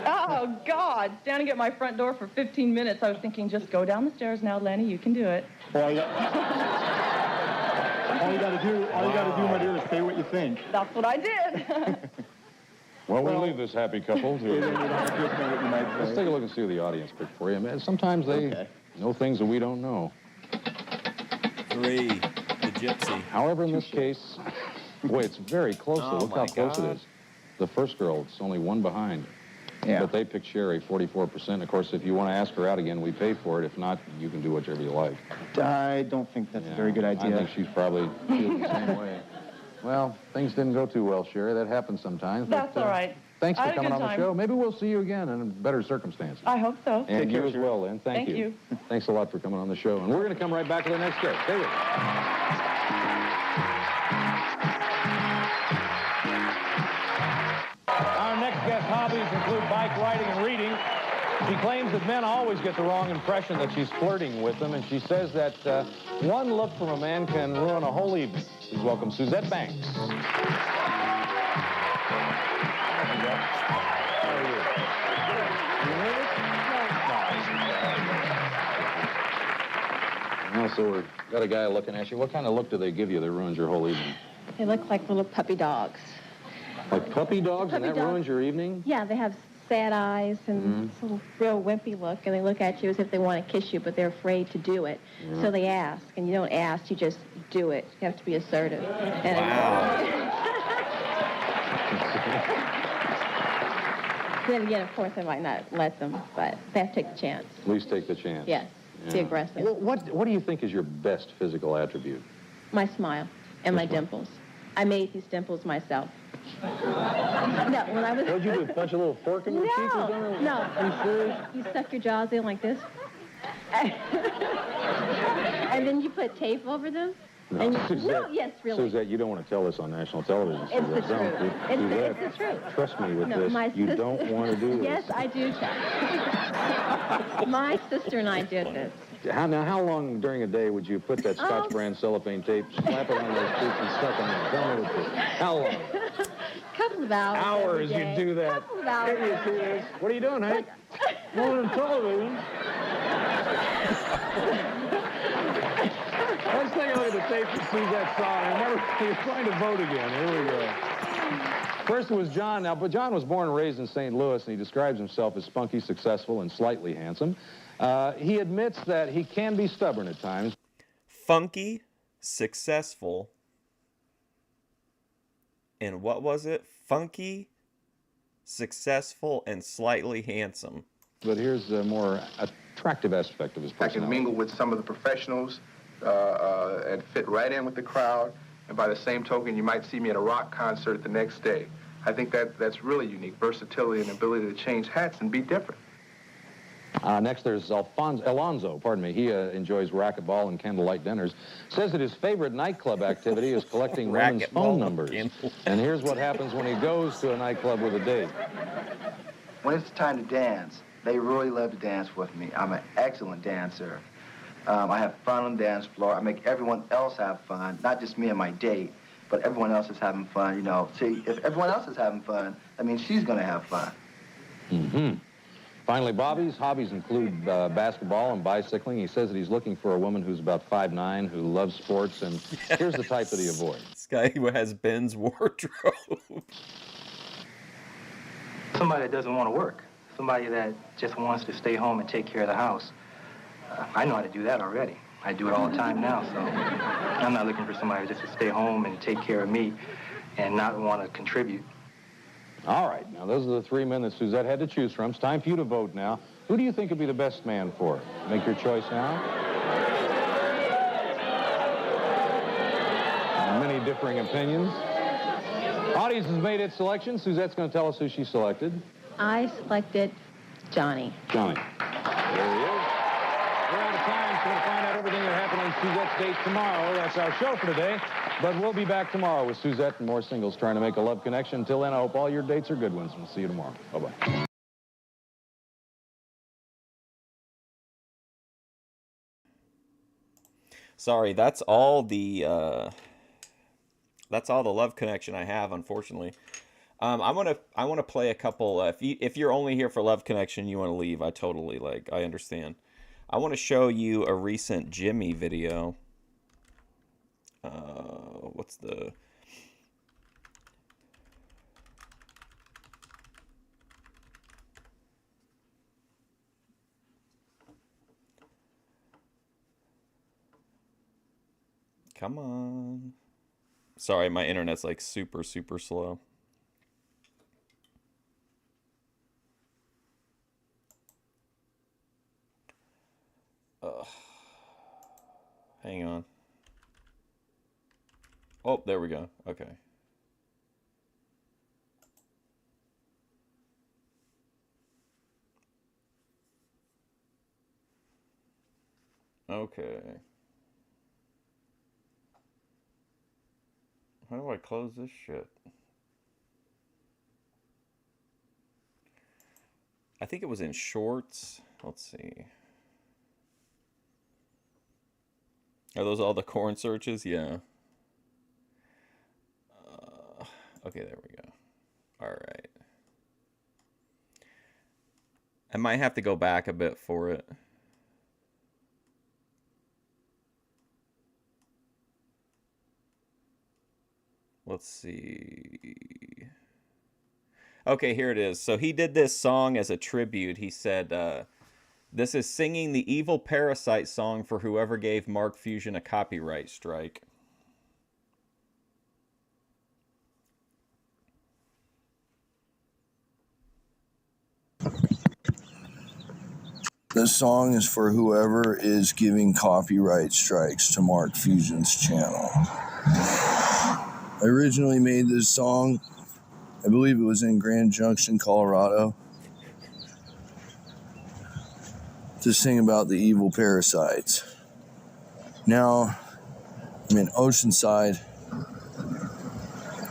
Oh, God. Standing at my front door for 15 minutes, I was thinking, just go down the stairs now, Lenny. You can do it. All you got to do, my dear, is say what you think. That's what I did. Well, we'll leave this happy couple to... Let's take a look and see what the audience picked for you. Man, sometimes they know things that we don't know. 3, the gypsy. However, in this case, boy, it's very close. Oh, Look how my close God. it is. The first girl, it's only one behind. Yeah. But they picked Sherry, 44%. Of course, if you want to ask her out again, we pay for it. If not, you can do whatever you like. I don't think that's a very good idea. I think she's probably feeling the same way. Well, things didn't go too well, Sherry. That happens sometimes. That's all right. Thanks I for had a coming good on the time. show. Maybe we'll see you again in better circumstances. I hope so. And you as well, Lyn. Thank you. Thanks a lot for coming on the show. And we're going to come right back to the next guest. Stay with us. Our next guest hobbies include bike riding and reading. She claims that men always get the wrong impression that she's flirting with them, and she says that one look from a man can ruin a whole evening. Please welcome Susette Banks. Well, so we've got a guy looking at you. What kind of look do they give you that ruins your whole evening? They look like little puppy dogs. Like puppy dogs, and Puppy that dogs. ruins your evening? Yeah, they have sad eyes and this little real wimpy look, and they look at you as if they want to kiss you, but they're afraid to do it. Yeah. So they ask, and you don't ask, you just do it. You have to be assertive. Then again, of course, I might not let them, but they have to take the chance. At least take the chance. Yes, be aggressive. What do you think is your best physical attribute? My smile and my dimples. I made these dimples myself. No, when I was... What'd you do, punch a little fork in your cheek or something? No. Are you serious? You suck your jaws in like this. And then you put tape over them. No, And you, Susette, no, yes, really. Susette, you don't want to tell this on national television. It's the Susette. Don't. truth. Susette, It's the truth. Trust me with No, this. my You sister- don't want to do this. Yes, I do, Chuck. My sister and I did this. How long during a day would you put that Scotch brand cellophane tape, slap it on those cheeks, and suck on them? Tell me the truth. How long? Couple of hours. Hours every you day. do that. Couple of hours. Here you see this. What are you doing, Hank? More than television. Let's take a look at the tape to see that song. Remember, you're trying to vote again. Here we go. First was John. Now, but John was born and raised in St. Louis, and he describes himself as spunky, successful, and slightly handsome. He admits that he can be stubborn at times. Funky, successful, and what was it? Funky, successful, and slightly handsome. But here's a more attractive aspect of his I personality. can mingle with some of the professionals and fit right in with the crowd. And by the same token, you might see me at a rock concert the next day. I think that's really unique, versatility and ability to change hats and be different. Next, there's Alonzo. He enjoys racquetball and candlelight dinners. Says that his favorite nightclub activity is collecting women's phone numbers. And here's what happens when he goes to a nightclub with a date. When it's time to dance, they really love to dance with me. I'm an excellent dancer. I have fun on the dance floor. I make everyone else have fun, not just me and my date, but everyone else is having fun, you know. See, if everyone else is having fun, that means she's going to have fun. Finally, Bobby's hobbies include basketball and bicycling. He says that he's looking for a woman who's about 5'9", who loves sports, and here's the type that he avoids. This guy who has Ben's wardrobe. Somebody that doesn't want to work. Somebody that just wants to stay home and take care of the house. I know how to do that already. I do it all the time now, so I'm not looking for somebody just to stay home and take care of me and not want to contribute. All right, now those are the 3 men that Susette had to choose from. It's time for you to vote now. Who do you think would be the best man for her? Make your choice now. Many differing opinions. Audience has made its selection. Suzette's going to tell us who she selected. I selected Johnny. Johnny. There he is. We're out of time, so we're going to find out everything that happened on Suzette's date tomorrow. That's our show for today. But we'll be back tomorrow with Susette and more singles trying to make a love connection. Until then, I hope all your dates are good ones. We'll see you tomorrow. Bye-bye. Sorry, that's all the love connection I have, unfortunately. I want to play a couple. If you're only here for love connection, you want to leave. I totally I understand. I want to show you a recent Jimmy video. What's the? Come on. Sorry, my internet's like super, super slow. Hang on. Oh, there we go. Okay. Okay. How do I close this shit? I think it was in shorts. Let's see. Are those all the corn searches? Yeah. Okay, there we go. All right. I might have to go back a bit for it. Let's see. Okay, here it is. So he did this song as a tribute. He said, this is singing the Evil Parasite song for whoever gave Mark Fusion a copyright strike. This song is for whoever is giving copyright strikes to Mark Fusion's channel. I originally made this song, I believe it was in Grand Junction, Colorado, to sing about the evil parasites. Now, I'm in Oceanside,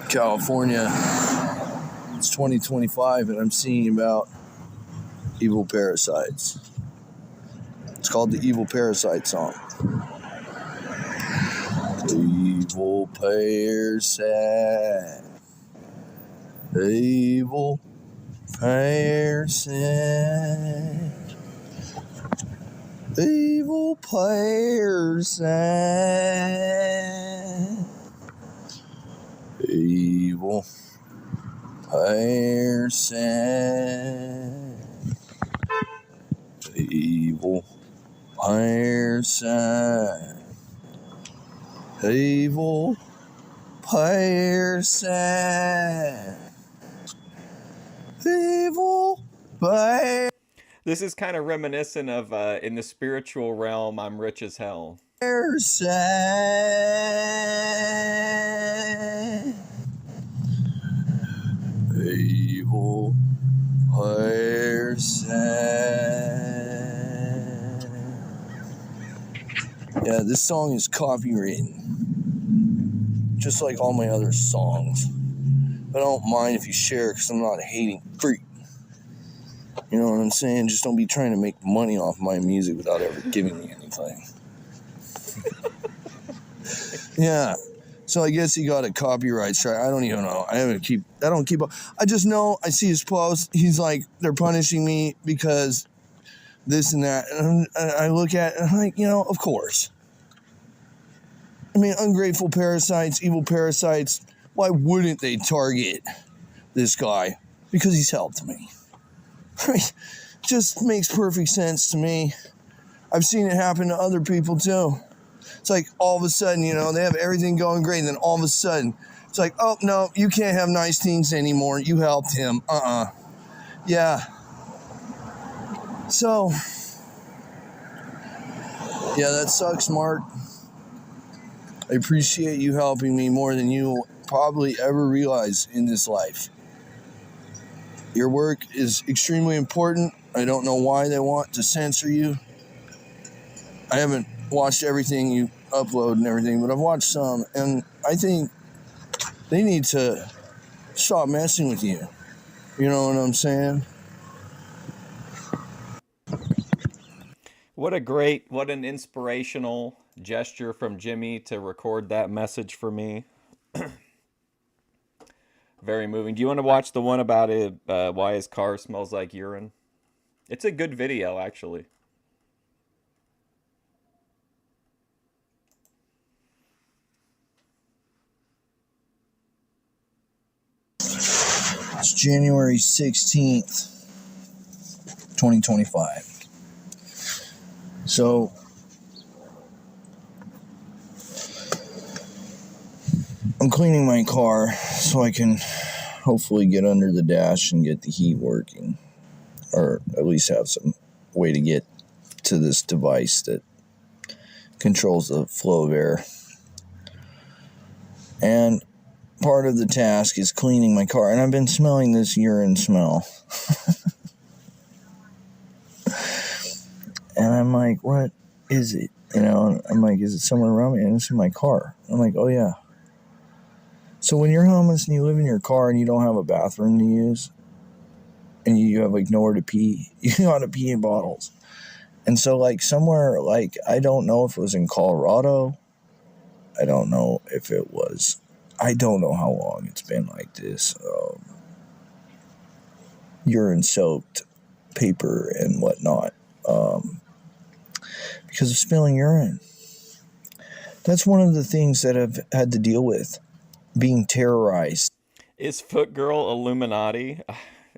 California. It's 2025 and I'm singing about evil parasites. It's called the Evil Parasite song. Evil parasite, evil parasite, evil parasite, evil parasite, evil parasite. Evil parasite. Evil parasite. This is kind of reminiscent of in the spiritual realm, I'm rich as hell. Evil parasite. Yeah, this song is copywritten, just like all my other songs. But I don't mind if you share, because I'm not a hating freak. You know what I'm saying? Just don't be trying to make money off my music without ever giving me anything. Yeah. So I guess he got a copyright strike. I don't even know. I don't keep up. I just know I see his post. He's like, they're punishing me because this and that. And I look at it and I'm like, of course. I mean, ungrateful parasites, evil parasites, why wouldn't they target this guy? Because he's helped me. Just makes perfect sense to me. I've seen it happen to other people too. It's like all of a sudden, they have everything going great, and then all of a sudden, it's like, oh, no, you can't have nice things anymore. You helped him. Yeah. So, yeah, that sucks, Mark. I appreciate you helping me more than you probably ever realize in this life. Your work is extremely important. I don't know why they want to censor you. I haven't watched everything you upload and everything, but I've watched some, and I think they need to stop messing with you. You know what I'm saying? What an inspirational gesture from Jimmy to record that message for me. Very moving. Do you want to watch the one about why his car smells like urine? It's a good video, actually. It's January 16th, 2025. So, I'm cleaning my car so I can hopefully get under the dash and get the heat working. Or at least have some way to get to this device that controls the flow of air. And part of the task is cleaning my car. And I've been smelling this urine smell. And I'm like, what is it? You know, I'm like, is it somewhere around me? And it's in my car. I'm like, oh yeah. So when you're homeless and you live in your car and you don't have a bathroom to use, and you have like nowhere to pee, you gotta pee in bottles. And so like somewhere, like, I don't know if it was in Colorado. I don't know if it was, I don't know how long it's been like this. Urine soaked paper and whatnot. Because of spilling urine. That's one of the things that I've had to deal with. Being terrorized. Is Foot Girl Illuminati?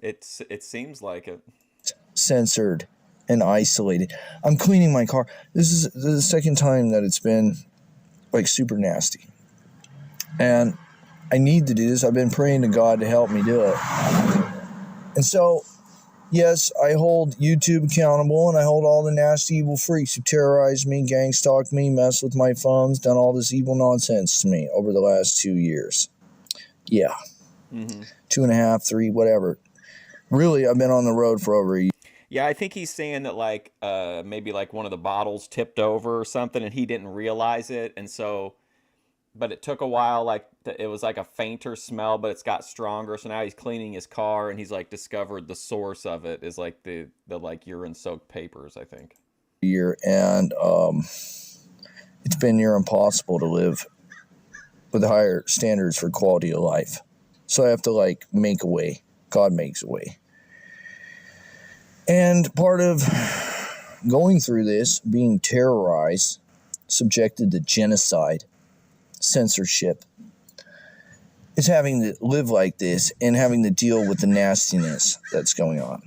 It seems like it. Censored and isolated. I'm cleaning my car. This is the second time that it's been like super nasty. And I need to do this. I've been praying to God to help me do it. And so, yes, I hold YouTube accountable, and I hold all the nasty evil freaks who terrorize me, gang stalk me, mess with my phones, done all this evil nonsense to me over the last 2 years. Yeah. 2.5, 3, whatever. Really, I've been on the road for over a year. Yeah, I think he's saying that like maybe like one of the bottles tipped over or something, and he didn't realize it, and so, but it took a while. Like it was like a fainter smell, but it's got stronger. So now he's cleaning his car, and he's like discovered the source of it is like the like urine soaked papers, I think. Year, and it's been near impossible to live with higher standards for quality of life. So I have to like make a way. God makes a way. And part of going through this, being terrorized, subjected to genocide, censorship, is having to live like this and having to deal with the nastiness that's going on.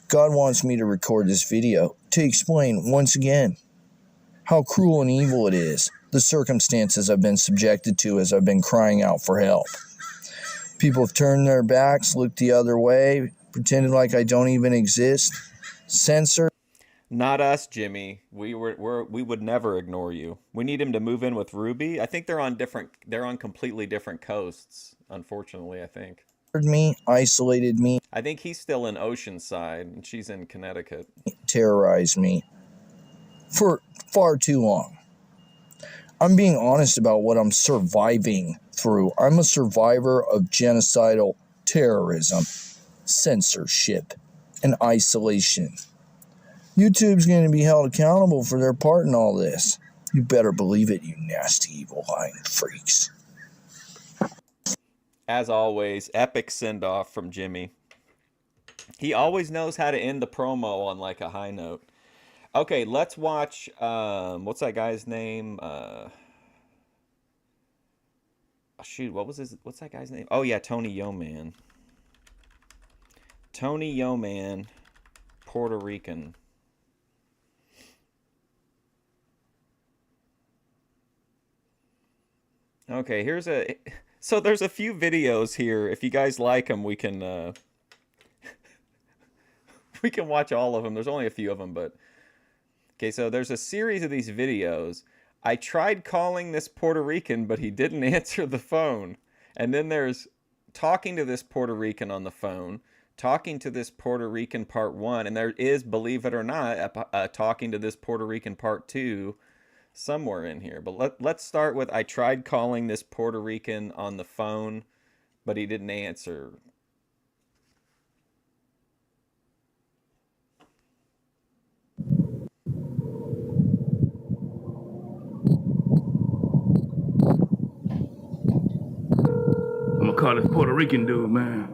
God wants me to record this video to explain once again how cruel and evil it is, the circumstances I've been subjected to as I've been crying out for help. People have turned their backs, looked the other way, pretended like I don't even exist, censored. Not us, Jimmy. We would never ignore you. We need him to move in with Ruby. I think they're on completely different coasts, unfortunately, I think. Me, isolated me. I think he's still in Oceanside and she's in Connecticut. Terrorized me for far too long. I'm being honest about what I'm surviving through. I'm a survivor of genocidal terrorism, censorship, and isolation. YouTube's going to be held accountable for their part in all this. You better believe it, you nasty, evil, lying freaks. As always, epic send-off from Jimmy. He always knows how to end the promo on like a high note. Okay, let's watch, what's that guy's name? Shoot, what's that guy's name? Oh yeah, Tony Yeoman. Tony Yeoman, Puerto Rican. Okay, so there's a few videos here. If you guys like them, we can we can watch all of them. There's only a few of them, but okay. So there's a series of these videos. I tried calling this Puerto Rican, but he didn't answer the phone. And then there's talking to this Puerto Rican on the phone, talking to this Puerto Rican part 1, and there is, believe it or not, talking to this Puerto Rican part 2 somewhere in here. But let's start with I tried calling this Puerto Rican on the phone, but he didn't answer. I'm gonna call this Puerto Rican dude, man.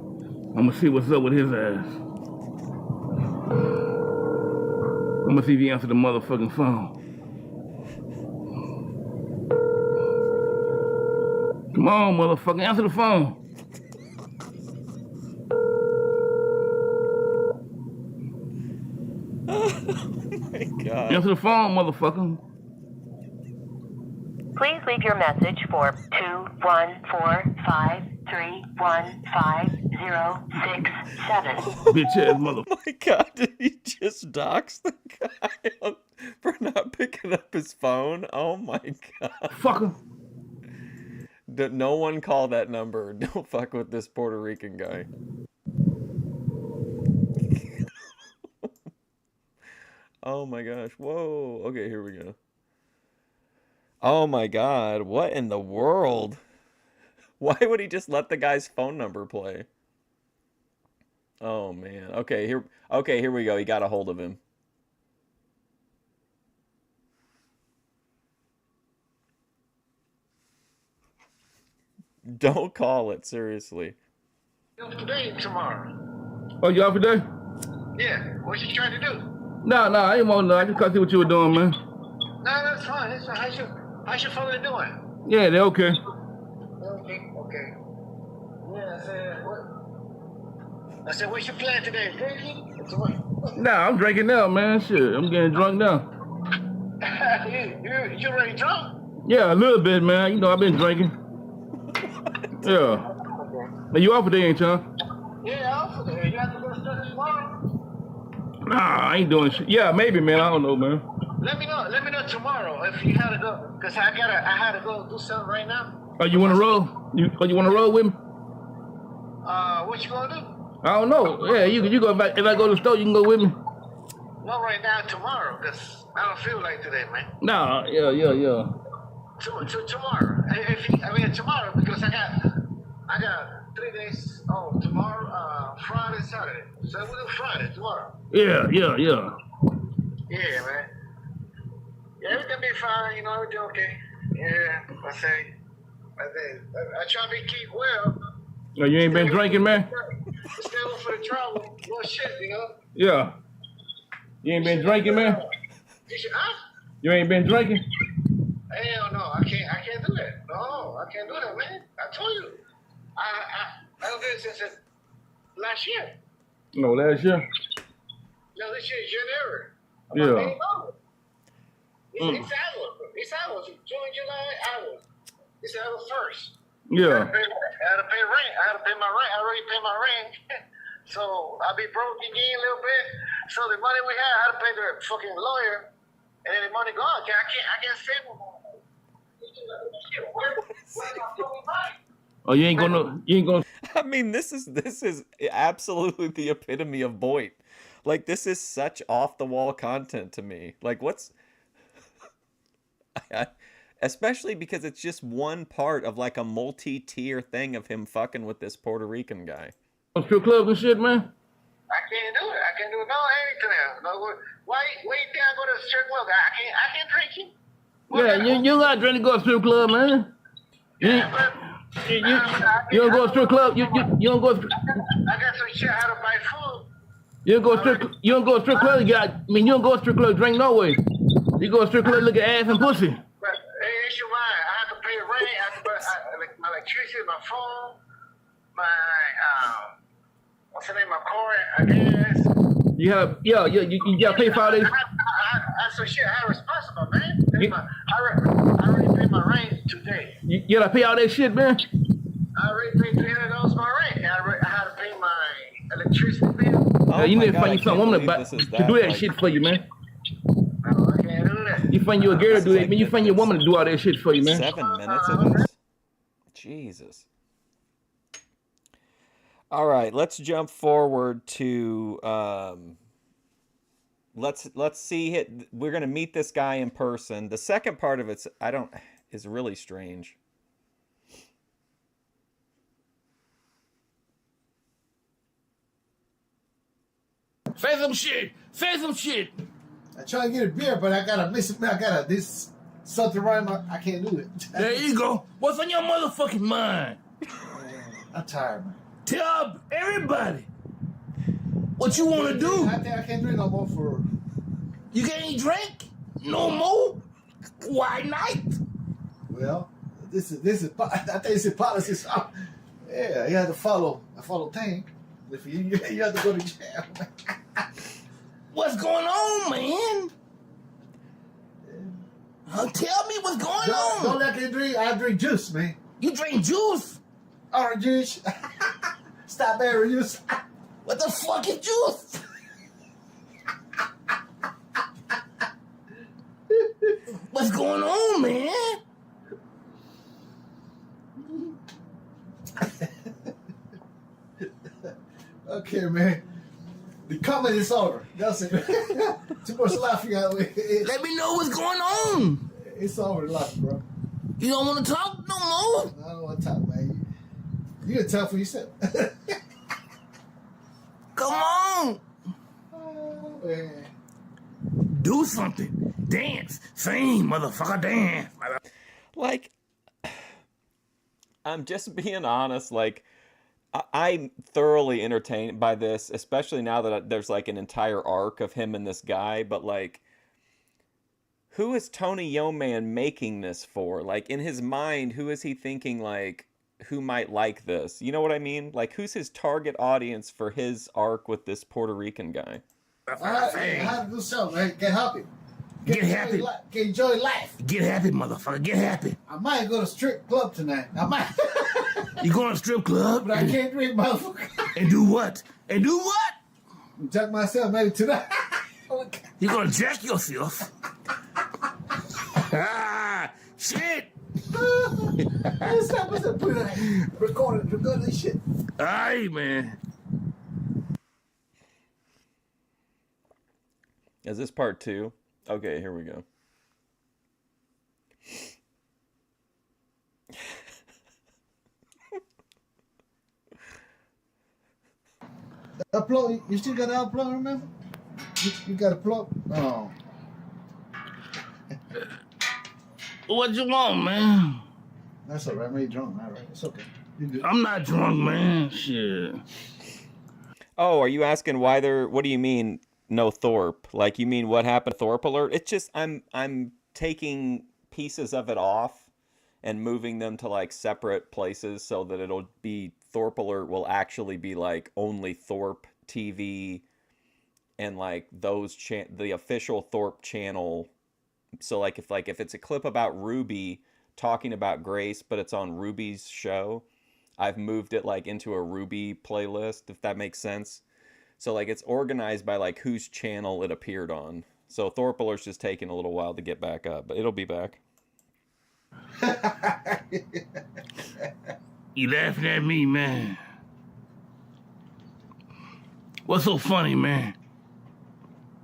I'm gonna see what's up with his ass. I'm gonna see if he answers the motherfucking phone. Come on, motherfucker, answer the phone. Oh my God. Answer the phone, motherfucker. Please leave your message for 21453150067. Bitch ass mother. Oh my God, did he just dox the guy for not picking up his phone? Oh my God. Fucker. No one call that number. Don't fuck with this Puerto Rican guy. Oh my gosh. Whoa. Okay, here we go. Oh my God. What in the world? Why would he just let the guy's phone number play? Oh man. Okay, here we go. He got a hold of him. Don't call it, seriously. Today and tomorrow. Oh, you out for today? Yeah. What you trying to do? Nah, I ain't want to know. I just got to see what you were doing, man. No, that's fine. That's fine. How's your family doing? Yeah, they're okay. Okay. Yeah, I said, what's your plan today? Drinking? Nah, I'm drinking now, man. Shit, I'm getting drunk now. you already drunk? Yeah, a little bit, man. You know, I've been drinking. Yeah. Now, you off today, ain't you? Yeah, off today. You have to go to study tomorrow? Nah, I ain't doing shit. Yeah, maybe, man. I don't know, man. Let me know tomorrow if you had to go, cause I had to go do something right now. Oh, you want to roll? You want to roll with me? What you gonna do? I don't know. Yeah, you go. If I go to the store, you can go with me. Not right now, tomorrow, cause I don't feel like today, man. Nah, yeah. Tomorrow. Tomorrow, because I got 3 days. Oh, tomorrow, Friday, Saturday. So we'll do Friday tomorrow. Yeah. Yeah, man. Yeah, everything be fine. You know, everything okay. Yeah, I try to keep well. Oh, you ain't been drinking, man? Stay away for the trouble. Well, shit, you know. Yeah. You ain't been drinking, man? You ain't been drinking? Hell no, I can't do that. No, I can't do that, man. I told you. I don't do it since last year. No, last year? No, this year is January. Yeah. It's hours. June, July, hours. It's our first. Yeah. I had to pay rent. I had to pay my rent. I already paid my rent. So I'll be broke again a little bit. So the money we had, I had to pay the fucking lawyer. And then the money gone. I can't save no more. Oh, you ain't gonna. I mean, this is absolutely the epitome of Boyd. Like, this is such off the wall content to me. Like, what's especially because it's just one part of like a multi-tier thing of him fucking with this Puerto Rican guy. Strip clubs and shit, man. I can't do it. I can't do no anything else. No, why you think I go to a strip club? I can't drink it. Yeah, you got to drink to go to a strip club, man. You don't go to a strip club. You don't go. I got some shit how to buy food. You don't go to strip club. You don't go to strip club to drink no way. You go to strip club look at ass and pussy. But it's your mind. I have to pay rent. I have to pay my electricity, my phone, my what's the name? My car, I guess. You gotta pay for all this. I so shit. I'm responsible, man. I already paid my rent today. You gotta pay all that shit, man. I already paid $300 my rent. I had to pay my electricity bill. Oh you my need to God, find I you some can't woman believe to this is do that, that like- shit for you, man. I can't do that. You find you a girl to do that, like man. You find your woman to do all that shit for you, man. 7 minutes of this? Jesus. All right, let's jump forward to let's see it. We're gonna meet this guy in person. The second part of it's is really strange. Say some shit. Say some shit. I try to get a beer, but I gotta miss it. I gotta this something right in my. I can't do it. There you go. What's on your motherfucking mind? I'm tired, man. Tell everybody what you want to do. I think I can't drink no more for. You can't drink no more. Why not? Well, this is. I think this is policy. So, yeah, you have to follow. I follow thing. If you have to go to jail. What's going on, man? Tell me what's going on. Don't let me drink. I drink juice, man. You drink juice? Orange juice. Strawberry juice. What the fuck is juice? What's going on, man? Okay, man. The comedy is over. That's it. Too much laughing out. Let me know what's going on. It's over, life, bro. You don't want to talk no more? I don't want to talk, man. You can tell for yourself. Come on. Man. Do something. Dance. Sing, motherfucker, dance. Like, I'm just being honest, like, I'm thoroughly entertained by this, especially now that there's like an entire arc of him and this guy, but like, who is Tony Yeoman making this for? Like, in his mind, who is he thinking, like, who might like this? You know what I mean? Like, who's his target audience for his arc with this Puerto Rican guy? How to do something, man. Get happy. Get happy. Get enjoy life. Get happy, motherfucker. Get happy. I might go to strip club tonight. I might. You going to strip club? But I can't drink, motherfucker. And do what? And do what? Jack myself maybe tonight. You gonna jack yourself? Ah, shit. Stop us and put it recorded this shit. Alright, man. Is this part 2? Okay, here we go. Upload. You still got to upload, remember? You got to upload? Oh. What you want, man? That's all right. I made you drunk. All right. It's okay. You good. I'm not drunk, man. Shit. Oh, are you asking why there? What do you mean no Thorpe? Like, you mean what happened? Thorpe alert? It's just I'm taking pieces of it off and moving them to like separate places so that it'll be Thorpe alert will actually be like only Thorpe TV and like those the official Thorpe channel. So like if it's a clip about Ruby talking about Grace, but it's on Ruby's show, I've moved it like into a Ruby playlist, if that makes sense. So like it's organized by like whose channel it appeared on. So Thorpe Alert's just taking a little while to get back up, but it'll be back. You laughing at me, man? What's so funny, man?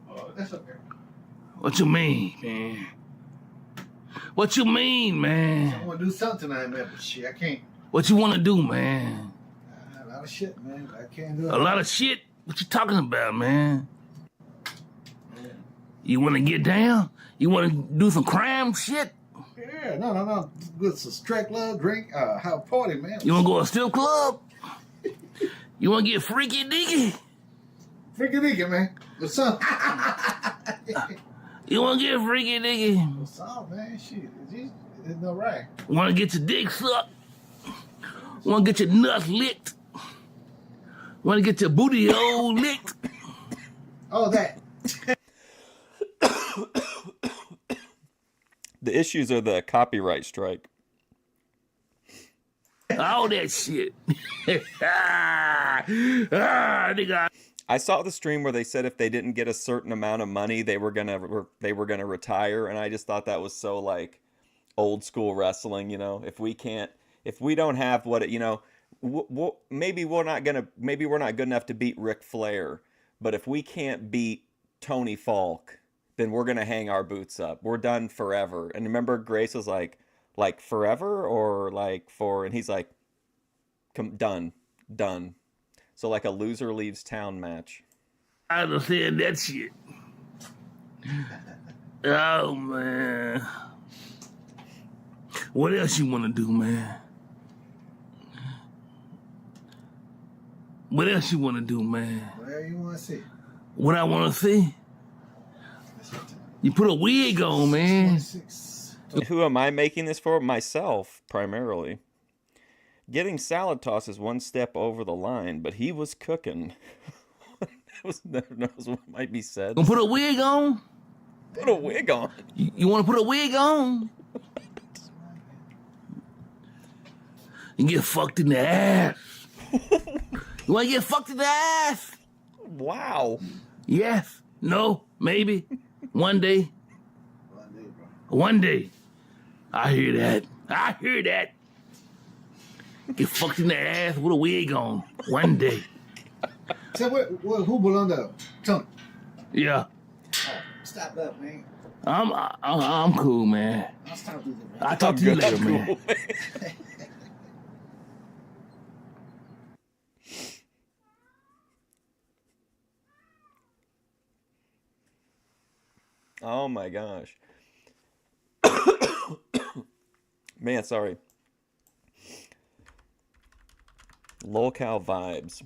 Oh, that's okay. What you mean, man? What you mean, man? I want to do something tonight, man, but shit, I can't. What you want to do, man? A lot of shit, man. I can't do it. A lot of shit? What you talking about, man? You want to get down? You want to do some crime shit? Yeah, no. Good, some straight love, drink, have a party, man. You want to go to a strip club? You want to get freaky dicky? Freaky dicky, man. What's up? You want to get freaky dicky? What's up, man? Shit, it's no right. Want to get your dick sucked? Want to get your nuts licked? Want to get your booty hole licked? Oh, that. The issues are the copyright strike. All that shit. Nigga. I saw the stream where they said if they didn't get a certain amount of money, they were gonna retire, and I just thought that was so like old school wrestling. You know, if we don't have what it, you know, maybe we're not good enough to beat Ric Flair, but if we can't beat Tony Falk, then we're gonna hang our boots up. We're done forever. And remember, Grace was like forever or like for, and he's like, done. So like a loser leaves town match. I understand that shit. Oh man. What else you want to do, man? What else you want to do, man? Whatever you want to see. What I want to see? You put a wig on, man. Who am I making this for? Myself, primarily. Getting salad toss is one step over the line, but he was cooking. Never knows what might be said. Gonna put a wig on? Put a wig on? You want to put a wig on? And get fucked in the ass. You want to get fucked in the ass? Wow. Yes. No. Maybe. One day. One day. I hear that. Get fucked in the ass with a wig on. One day. So who belonged to Tony? Yeah. Oh, stop that, man. I'm cool, man. I'll stop doing that, man. I'll talk to you later, man. Oh my gosh. Man, sorry. Lolcow vibes.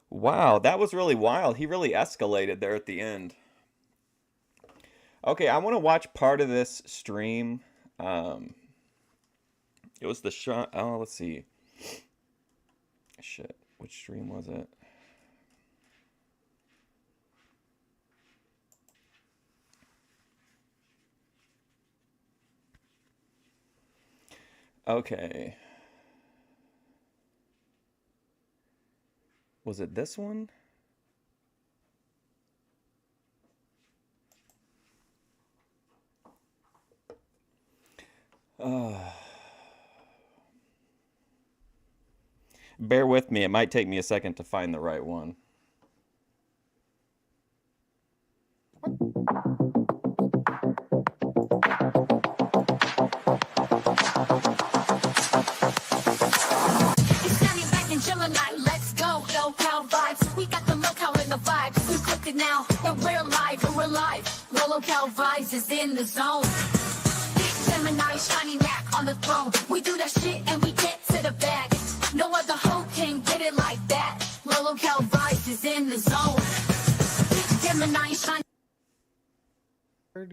Wow, that was really wild. He really escalated there at the end. Okay, I want to watch part of this stream. It was the shot. Oh, let's see. Shit, which stream was it? Okay. Was it this one? Bear with me. It might take me a second to find the right one. Now, we're alive. Lolcow vibes is in the zone. Gemini shining back on the throne. We do that shit and we get to the bag. No other hoe can get it like that. Lolcow vibes is in the zone. Gemini shining.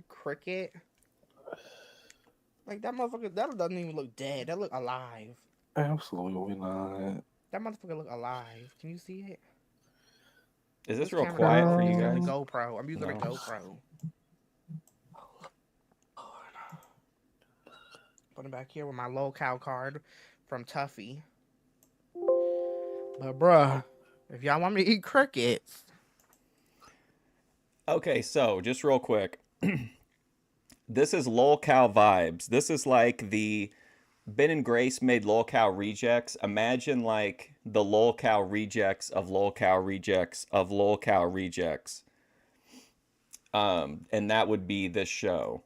Cricket. Like that motherfucker, that doesn't even look dead. That look alive. Absolutely not. That motherfucker look alive. Can you see it? Is this real quiet for you guys? The GoPro. I'm using a GoPro. Put it back here with my Lolcow card from Tuffy. But bruh, if y'all want me to eat crickets. Okay, so just real quick. This is Lolcow vibes. This is like the Ben and Grace made Lolcow rejects. Imagine like the Lolcow rejects of Lolcow rejects of Lolcow rejects. And that would be this show.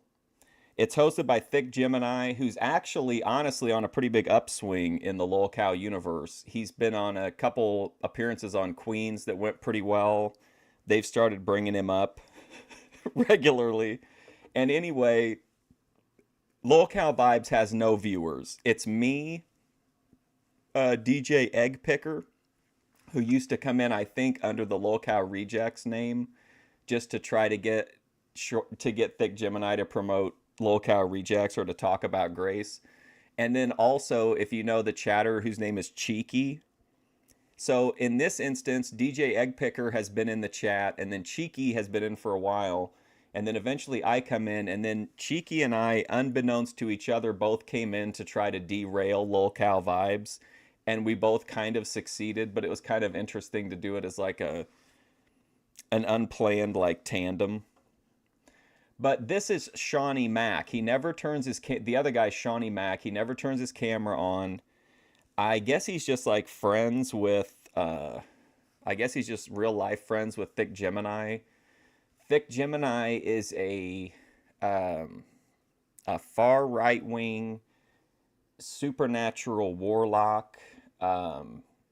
It's hosted by Thick Gemini, who's actually, honestly, on a pretty big upswing in the Lolcow universe. He's been on a couple appearances on Queens that went pretty well. They've started bringing him up regularly. And anyway, Lolcow Vibes has no viewers. It's me, DJ Egg Picker, who used to come in, I think, under the Lolcow Rejects name, just to try to get Thick Gemini to promote Lolcow Rejects or to talk about Grace. And then also, if you know the chatter, whose name is Cheeky. So in this instance, DJ Egg Picker has been in the chat, and then Cheeky has been in for a while. And then eventually I come in, and then Cheeky and I, unbeknownst to each other, both came in to try to derail Lolcow Vibes. and we both kind of succeeded, but it was kind of interesting to do it as like an unplanned like tandem. But this is Shawnee Mac. He never turns the other guy, Shawnee Mac, he never turns his camera on. I guess he's just like friends with, I guess he's just real life friends with Thick Gemini. Thick Gemini is a far right wing supernatural warlock.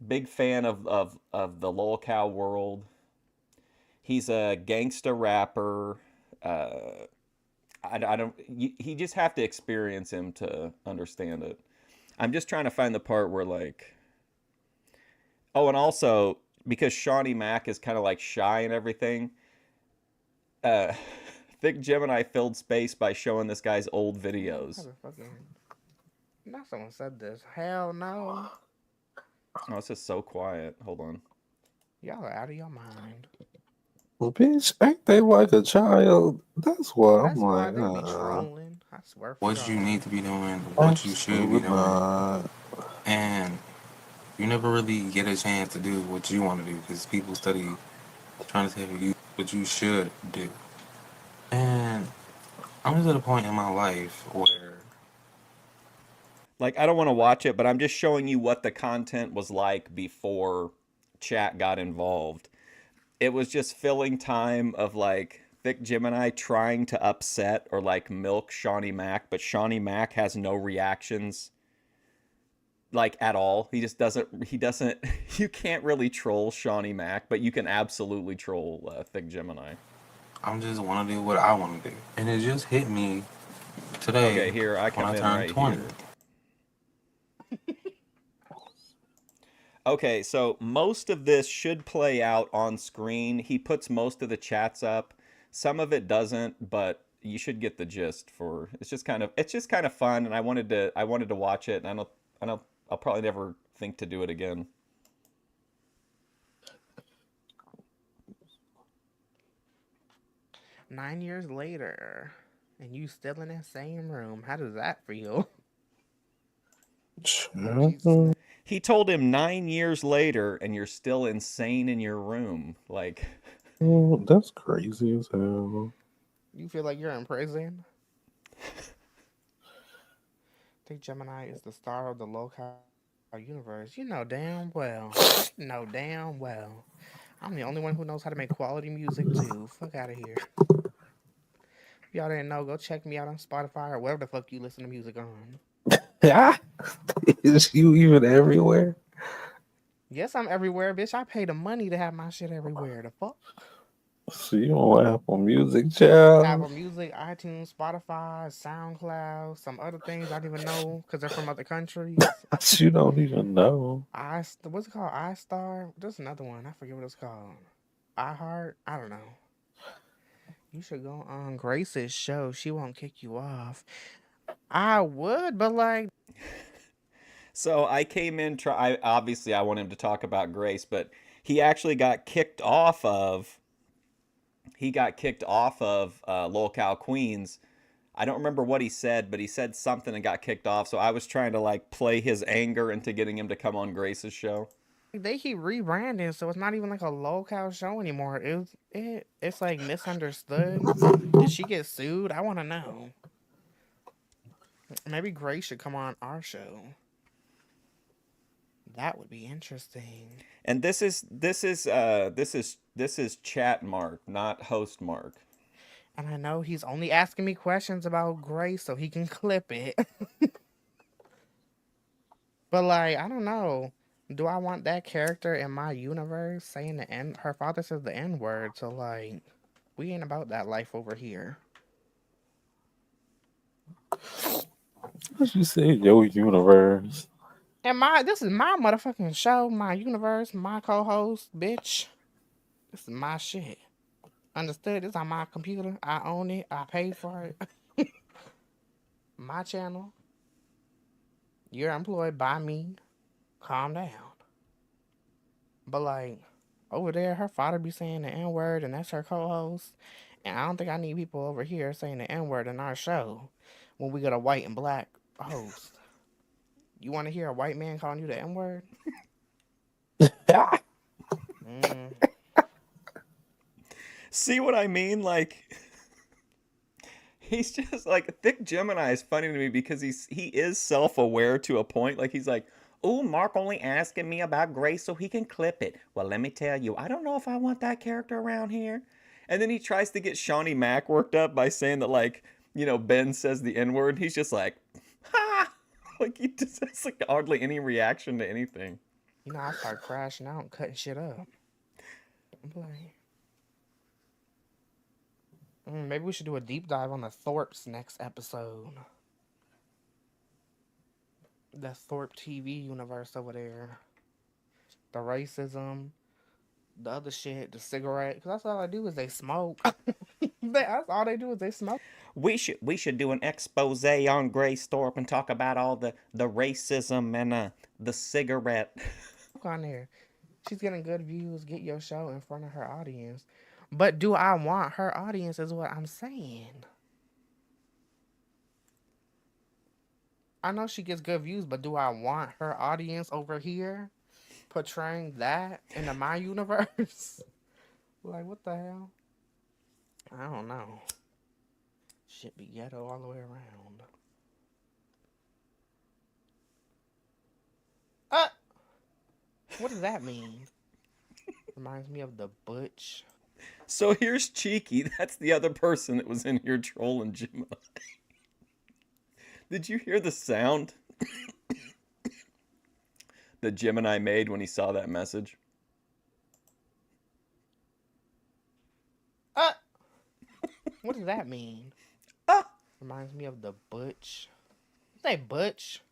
Big fan of the lolcow world. He's a gangsta rapper. You just have to experience him to understand it. I'm just trying to find the part where like, oh, and also because Shawnee Mac is kind of like shy and everything, Thick Gemini filled space by showing this guy's old videos. Not someone said this. Hell no. Oh, it's just so quiet. Hold on. Y'all are out of your mind. Well, bitch, ain't they like a child? That's why That's I'm why like, they be trolling. I swear for What you God. need to be doing, what you should be absolutely doing, not. and you never really get a chance to do what you want to do because people study trying to tell you what you should do. And I'm just at a point in my life where Like, I don't want to watch it, but I'm just showing you what the content was like before chat got involved. It was just filling time of like Thick Gemini trying to upset or like milk Shawnee Mac, but Shawnee Mac has no reactions like at all. He doesn't, you can't really troll Shawnee Mac, but you can absolutely troll Thick Gemini. I'm just want to do what I want to do. And it just hit me today Okay, here, I when come I in turned right 20. here. Okay, so most of this should play out on screen. He puts most of the chats up. Some of it doesn't, but you should get the gist for it's just kind of fun, and I wanted to watch it, and I'll probably never think to do it again. Nine years later, and you still in that same room. How does that feel? He told him 9 years later, and you're still insane in your room. Like, Oh, that's crazy as hell. You feel like you're in prison? Think Gemini is the star of the local universe. You know damn well. I'm the only one who knows how to make quality music too. Fuck out of here. If y'all didn't know, go check me out on Spotify or wherever the fuck you listen to music on. Yeah, is you even everywhere? Yes, I'm everywhere, bitch. I pay the money to have my shit everywhere. The fuck? So you on Apple Music, child? Apple Music, iTunes, Spotify, SoundCloud, some other things I don't even know because they're from other countries. You don't even know. What's it called? iStar? There's another one. I forget what it's called. iHeart? I don't know. You should go on Grace's show. She won't kick you off. I would, but like. So I came in. Obviously, I want him to talk about Grace, but he actually got kicked off of. Lolcow Queens. I don't remember what he said, but he said something and got kicked off. So I was trying to like play his anger into getting him to come on Grace's show. They keep rebranding, so it's not even like a Lolcow show anymore. It's like misunderstood. Did she get sued? I want to know. Maybe Grace should come on our show. That would be interesting. And this is chat Mark, not host Mark. And I know he's only asking me questions about Grace so he can clip it. But like, I don't know. Do I want that character in my universe saying the N? Her father says the N word, so like, we ain't about that life over here. What you say, your universe? And this is my motherfucking show, my universe, my co-host, bitch. This is my shit. Understood? This is on my computer. I own it. I paid for it. My channel. You're employed by me. Calm down. But like, over there, her father be saying the N-word, and that's her co-host. And I don't think I need people over here saying the N-word in our show when we got a white and black host. You want to hear a white man calling you the N-word? See what I mean? Like, he's just like, Thick Gemini is funny to me because he is self-aware to a point. Like, he's like, oh, Mark only asking me about Grace so he can clip it. Well, let me tell you, I don't know if I want that character around here. And then he tries to get Shawnee Mac worked up by saying that, like, you know, Ben says the N-word. He's just like, ha! Like, he just has like hardly any reaction to anything. You know, I start crashing out and cutting shit up. I'm like, maybe we should do a deep dive on the Thorpes next episode. The Thorpe TV universe over there. The racism, the other shit, the cigarette. Because that's all I do is they smoke. That's all they do is they smoke. We should do an expose on Grace Thorpe and talk about all the racism and the cigarette. On there. She's getting good views. Get your show in front of her audience. But do I want her audience is what I'm saying. I know she gets good views, but do I want her audience over here portraying that into my universe? Like, what the hell? I don't know. Shit be ghetto all the way around. What does that mean? Reminds me of the Butch. So here's Cheeky. That's the other person that was in here trolling Gemini. Did you hear the sound that Gemini made when he saw that message? What does that mean? Reminds me of the Butch. Say Butch.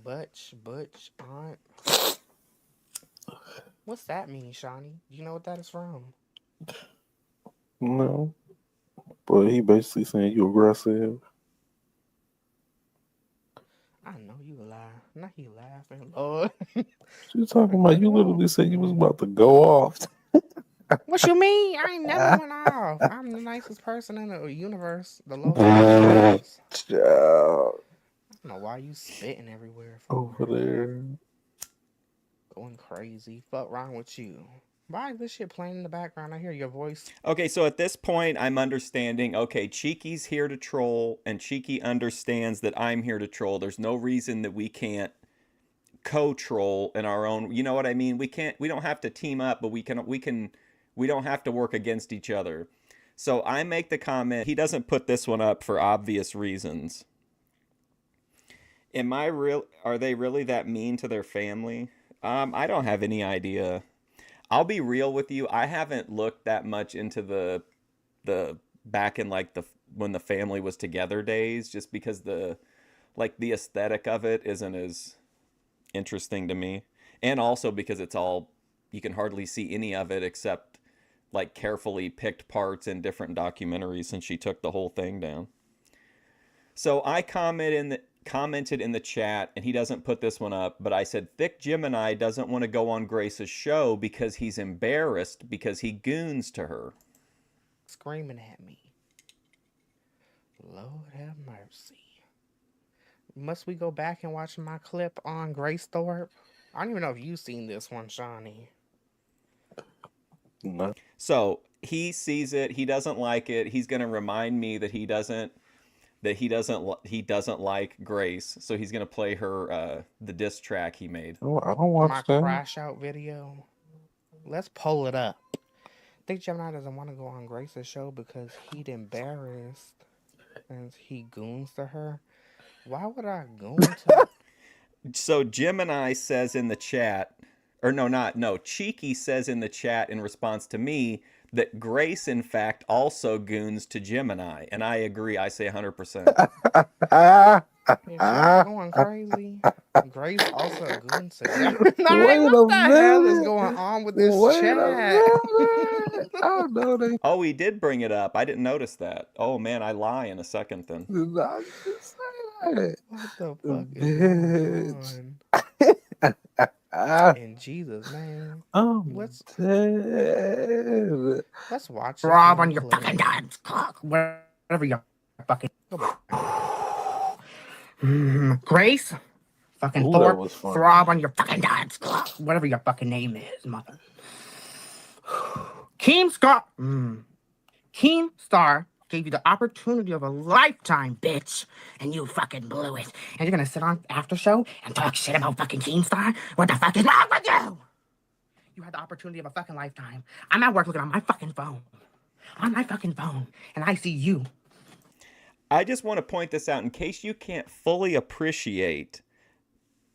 Butch, aunt. What's that mean, Shawnee? Do you know what that is from? No. But he basically saying you aggressive. I know you lie. Now he laughing. Lord. You talking about? You literally said you was about to go off. What you mean? I ain't never went off. I'm the nicest person in the universe. The local universe. I don't know why you spitting everywhere. Over there. Going crazy. Fuck wrong with you? Why is this shit playing in the background? I hear your voice. Okay, so at this point, I'm understanding, okay, Cheeky's here to troll, and Cheeky understands that I'm here to troll. There's no reason that we can't co-troll in our own, you know what I mean? We don't have to team up, but we don't have to work against each other. So I make the comment, he doesn't put this one up for obvious reasons. Are they really that mean to their family? I don't have any idea. I'll be real with you. I haven't looked that much into the back in like when the family was together days, just because the aesthetic of it isn't as interesting to me. And also because you can hardly see any of it except like carefully picked parts in different documentaries since she took the whole thing down. So I commented in the chat, and he doesn't put this one up, but I said, Thick Gemini doesn't want to go on Grace's show because he's embarrassed because he goons to her. Screaming at me. Lord have mercy. Must we go back and watch my clip on Grace Thorpe? I don't even know if you've seen this one, Shawnee. No. So he sees it. He doesn't like it. He's going to remind me that he doesn't like Grace, so he's gonna play her the diss track he made. Oh, I don't watch my that. crash out video. Let's pull it up. I think Gemini doesn't want to go on Grace's show because he'd embarrassed and he goons to her. Why would I goon to? So Gemini says in the chat, Cheeky says in the chat in response to me that Grace, in fact, also goons to Gemini. And I agree. I say 100%. She's going crazy. Grace also goons to Gemini. What the hell is going on with this chat? Oh, he did bring it up. I didn't notice that. Oh, man, I lie in a second then. What the fuck is going on? In Jesus' name. Let's watch. Rob on your fucking dad's cock. Whatever you fucking. Grace, fucking Ooh, that Thorpe, was fun. throb on your fucking dance, whatever your fucking name is, mother. Keemstar gave you the opportunity of a lifetime, bitch, and you fucking blew it. And you're gonna sit on after show and talk shit about fucking Keemstar? What the fuck is wrong with you? You had the opportunity of a fucking lifetime. I'm at work looking on my fucking phone. On my fucking phone, and I see you. I just want to point this out in case you can't fully appreciate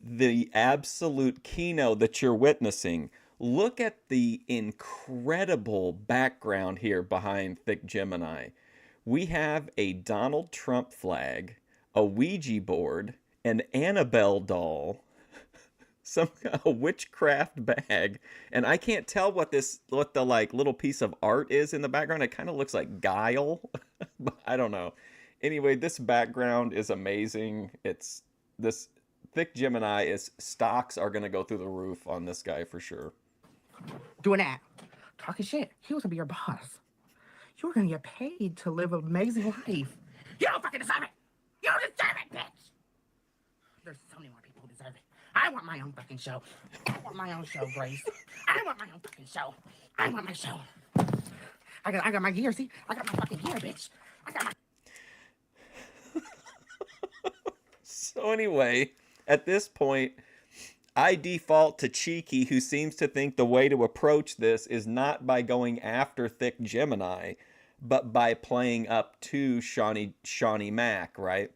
the absolute keynote that you're witnessing. Look at the incredible background here behind Thick Gemini. We have a Donald Trump flag, a Ouija board, an Annabelle doll, a witchcraft bag, and I can't tell what the like little piece of art is in the background. It kind of looks like Guile. But I don't know. Anyway, this background is amazing. It's this Thick Gemini stocks are gonna go through the roof on this guy for sure. Doing that, talking shit. He was gonna be your boss. You were gonna get paid to live an amazing life. You don't fucking deserve it. You don't deserve it, bitch. There's so many more people who deserve it. I want my own fucking show. I want my own show, Grace. I want my own fucking show. I want my show. I got my gear. See, I got my fucking gear, bitch. I got my. So anyway, at this point, I default to Cheeky, who seems to think the way to approach this is not by going after Thick Gemini, but by playing up to Shawnee Mac, right?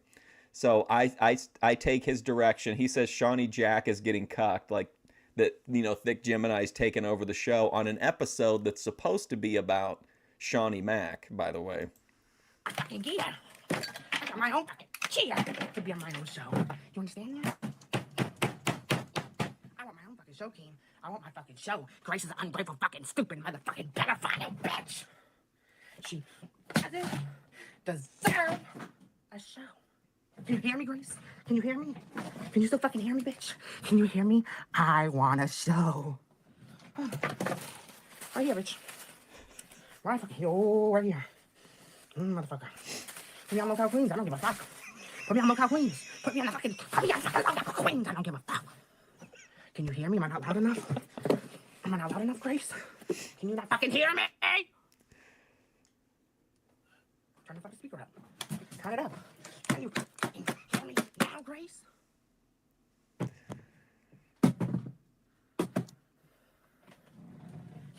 So I take his direction. He says Shawnee Jack is getting cucked, like that, Thick Gemini's taken over the show on an episode that's supposed to be about Shawnee Mac, by the way. Fucking gear. I got my own fucking gear to be on my own show. You understand that? I want my own fucking show, Keem. I want my fucking show. Grace is an ungrateful fucking stupid motherfucking pedophile bitch. She doesn't deserve a show. Can you hear me, Grace? Can you hear me? Can you still fucking hear me, bitch? Can you hear me? I want a show. Right here, bitch. Right fucking here. Oh, right here. Motherfucker. Put me on Local Queens. I don't give a fuck. Put me on Local Queens. Put me on fucking Local Queens. I don't give a fuck. Can you hear me? Am I not loud enough? Am I not loud enough, Grace? Can you not fucking hear me? Turn the fucking speaker up. Turn it up. Can you fucking hear me now, Grace?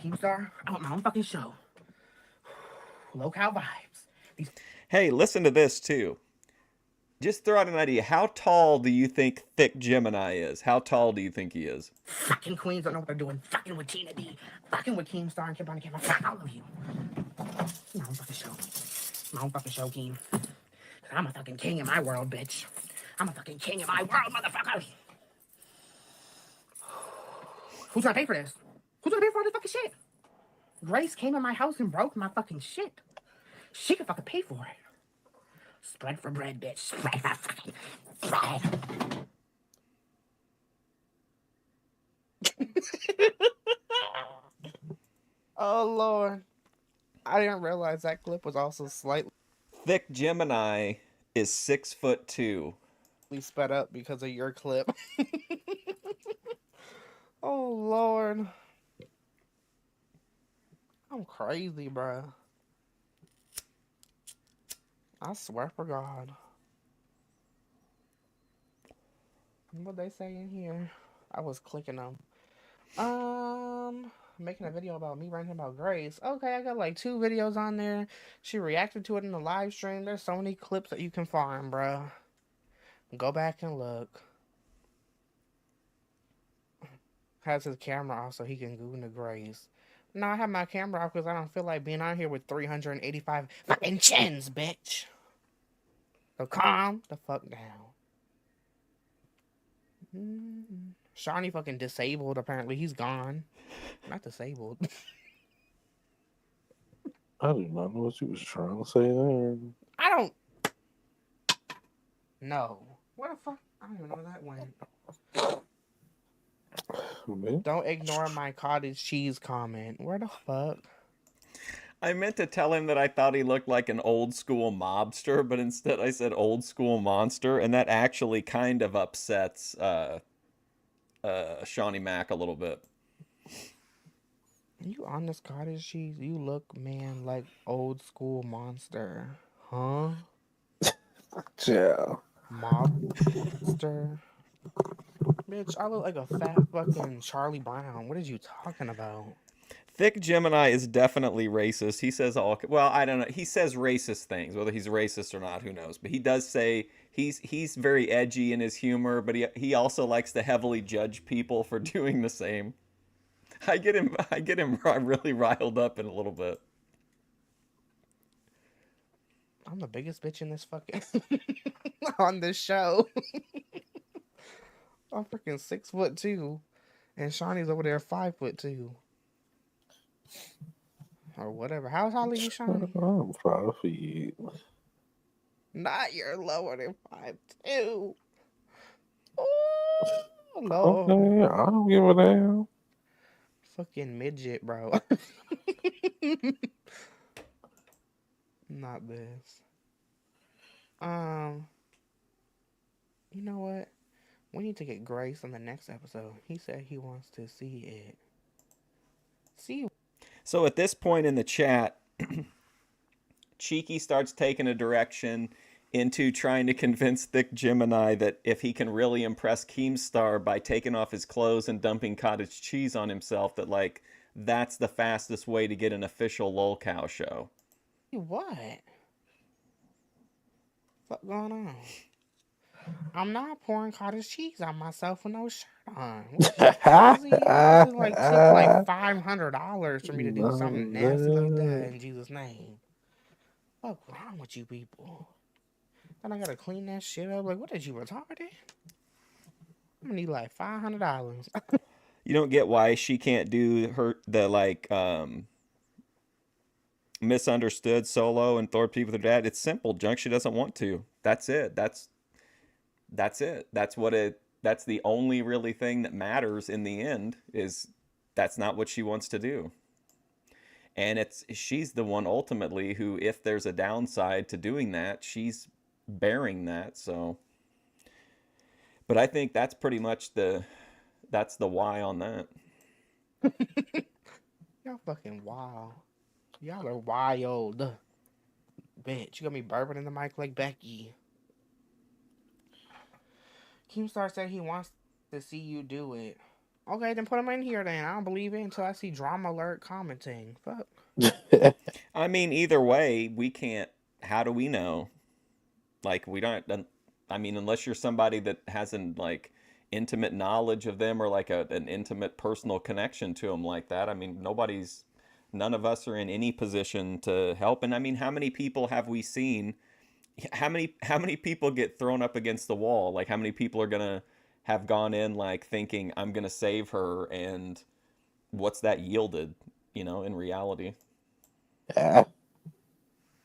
Keemstar, I want my own fucking show. Local vibes. Hey, listen to this too. Just throw out an idea. How tall do you think Thick Gemini is? How tall do you think he is? Fucking queens don't know what they're doing. Fucking with Tina D. Fucking with Keemstar and Kip on the camera. Fuck all of you. My own fucking show. My own fucking show, Keem. Cause I'm a fucking king in my world, bitch. I'm a fucking king in my world, motherfuckers. Who's gonna pay for this? Who's gonna pay for all this fucking shit? Grace came in my house and broke my fucking shit. She could fucking pay for it. Spread for bread, bitch. Spread for fucking bread. Oh, Lord. I didn't realize that clip was also slightly Thick Gemini is 6'2". sped up because of your clip. Oh, Lord. I'm crazy, bro. I swear for God. What they say in here? I was clicking them. Making a video about me ranting about Grace. Okay, I got like 2 videos on there. She reacted to it in the live stream. There's so many clips that you can find, bro. Go back and look. Has his camera off so he can Google the Grace. No, I have my camera off because I don't feel like being on here with 385 fucking chins, bitch. So calm the fuck down. Shawnee fucking disabled, apparently. He's gone. Not disabled. I do not know what you was trying to say there. I don't know. Where the fuck? I don't even know where that went. Man. Don't ignore my cottage cheese comment. Where the fuck? I meant to tell him that I thought he looked like an old school mobster, but instead I said old school monster, and that actually kind of upsets Shawnee Mac a little bit. You on this cottage cheese? You look, man, like old school monster, huh? Yeah. Mobster. Bitch, I look like a fat fucking Charlie Brown. What are you talking about? Thick Gemini is definitely racist. He says well, I don't know. He says racist things. Whether he's racist or not, who knows? But he does say he's very edgy in his humor, but he also likes to heavily judge people for doing the same. I get him really riled up in a little bit. I'm the biggest bitch in this fucking on this show. I'm freaking 6'2", and Shawnee's over there 5'2", or whatever. How tall are you, Shawnee? I'm 5 feet. Not you're lower than 5'2". Oh Lord. Okay, I don't give a damn. Fucking midget, bro. Not this. You know what? We need to get Grace on the next episode. He said he wants to see it. See. So at this point in the chat, Cheeky starts taking a direction into trying to convince Thick Gemini that if he can really impress Keemstar by taking off his clothes and dumping cottage cheese on himself, that like that's the fastest way to get an official lol cow show. What? What's going on? I'm not pouring cottage cheese on myself with no shirt on. What crazy? It like took like $500 for me to do something nasty like that in Jesus' name. What's wrong with you people? Then I gotta clean that shit up. Like, what did you retarded? I'm gonna need like $500. You don't get why she can't do the like misunderstood solo and Thor people with her dad. It's simple, Junk. She doesn't want to. That's it. That's it. That's the only really thing that matters in the end, is that's not what she wants to do. And she's the one ultimately who, if there's a downside to doing that, she's bearing that. So, but I think that's pretty much that's the why on that. Y'all fucking wild. Y'all are wild. Bitch, you got me burping in the mic like Becky. Keemstar said he wants to see you do it. Okay, then put him in here then. I don't believe it until I see Drama Alert commenting. Fuck. I mean, either way, we can't. How do we know? Like, we don't. I mean, unless you're somebody that hasn't like intimate knowledge of them or like an intimate personal connection to them like that. I mean, none of us are in any position to help. And I mean, how many people have we seen? How many people get thrown up against the wall? Like, how many people are gonna have gone in like thinking I'm gonna save her, and what's that yielded? You know, in reality. Yeah.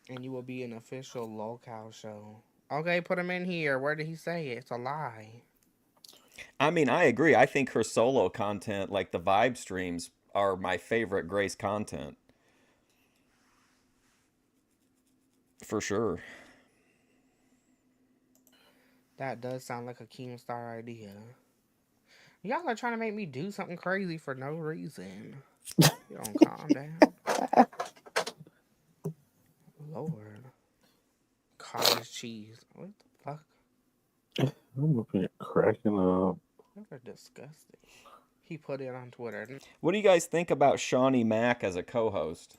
And you will be an official lolcow show. Okay, put him in here. Where did he say it? It's a lie. I mean, I agree. I think her solo content, like the vibe streams, are my favorite Grace content. For sure. That does sound like a Keemstar idea. Y'all are trying to make me do something crazy for no reason. You don't calm down. Lord. Cottage cheese. What the fuck? I'm up here cracking up. They're disgusting. He put it on Twitter. What do you guys think about Shawnee Mac as a co-host?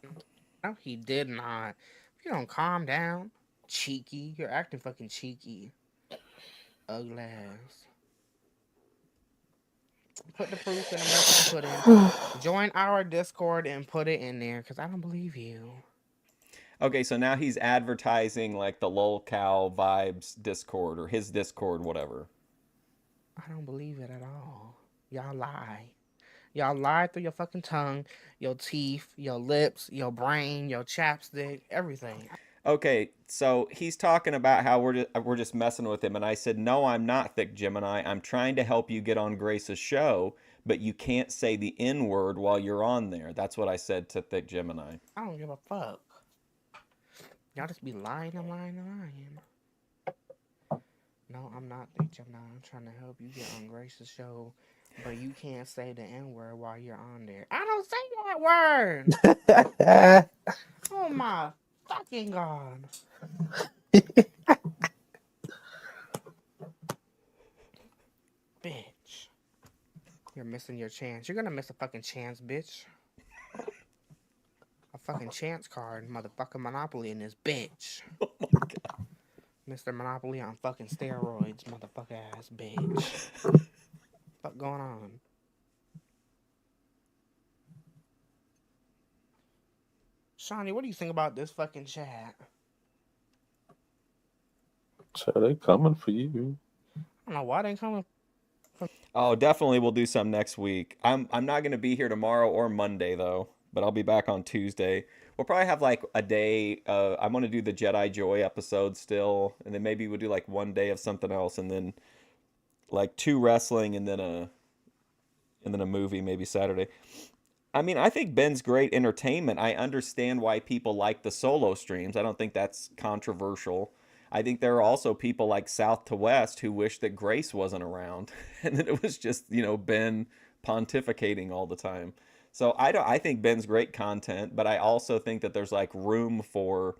No, he did not. If you don't calm down, cheeky. You're acting fucking cheeky. Ugly ass. Put the proof in the message put in. Join our Discord and put it in there, because I don't believe you. Okay, so now he's advertising like the Lol Cow Vibes Discord or his Discord, whatever. I don't believe it at all. Y'all lie. Y'all lie through your fucking tongue, your teeth, your lips, your brain, your chapstick, everything. Okay, so he's talking about how we're just messing with him, and I said, no, I'm not, Thick Gemini. I'm trying to help you get on Grace's show, but you can't say the N-word while you're on there. That's what I said to Thick Gemini. I don't give a fuck. Y'all just be lying and lying and lying. No, I'm not Thick Gemini. I'm trying to help you get on Grace's show, but you can't say the N-word while you're on there. I don't say that word! Oh my fucking God. Bitch. You're missing your chance. You're gonna miss a fucking chance, bitch. A fucking chance card, motherfucking Monopoly in this bitch. Oh my God. Mr. Monopoly on fucking steroids, motherfucker ass bitch. What going on? Shawnee, what do you think about this fucking chat? So they coming for you. I don't know why they coming. Oh, definitely we'll do some next week. I'm not going to be here tomorrow or Monday, though, but I'll be back on Tuesday. We'll probably have like a day. I'm going to do the Jedi Joy episode still, and then maybe we'll do like one day of something else, and then like 2 wrestling, and then a movie maybe Saturday. I mean, I think Ben's great entertainment. I understand why people like the solo streams. I don't think that's controversial. I think there are also people like South to West who wish that Grace wasn't around and that it was just, Ben pontificating all the time. So I think Ben's great content, but I also think that there's like room for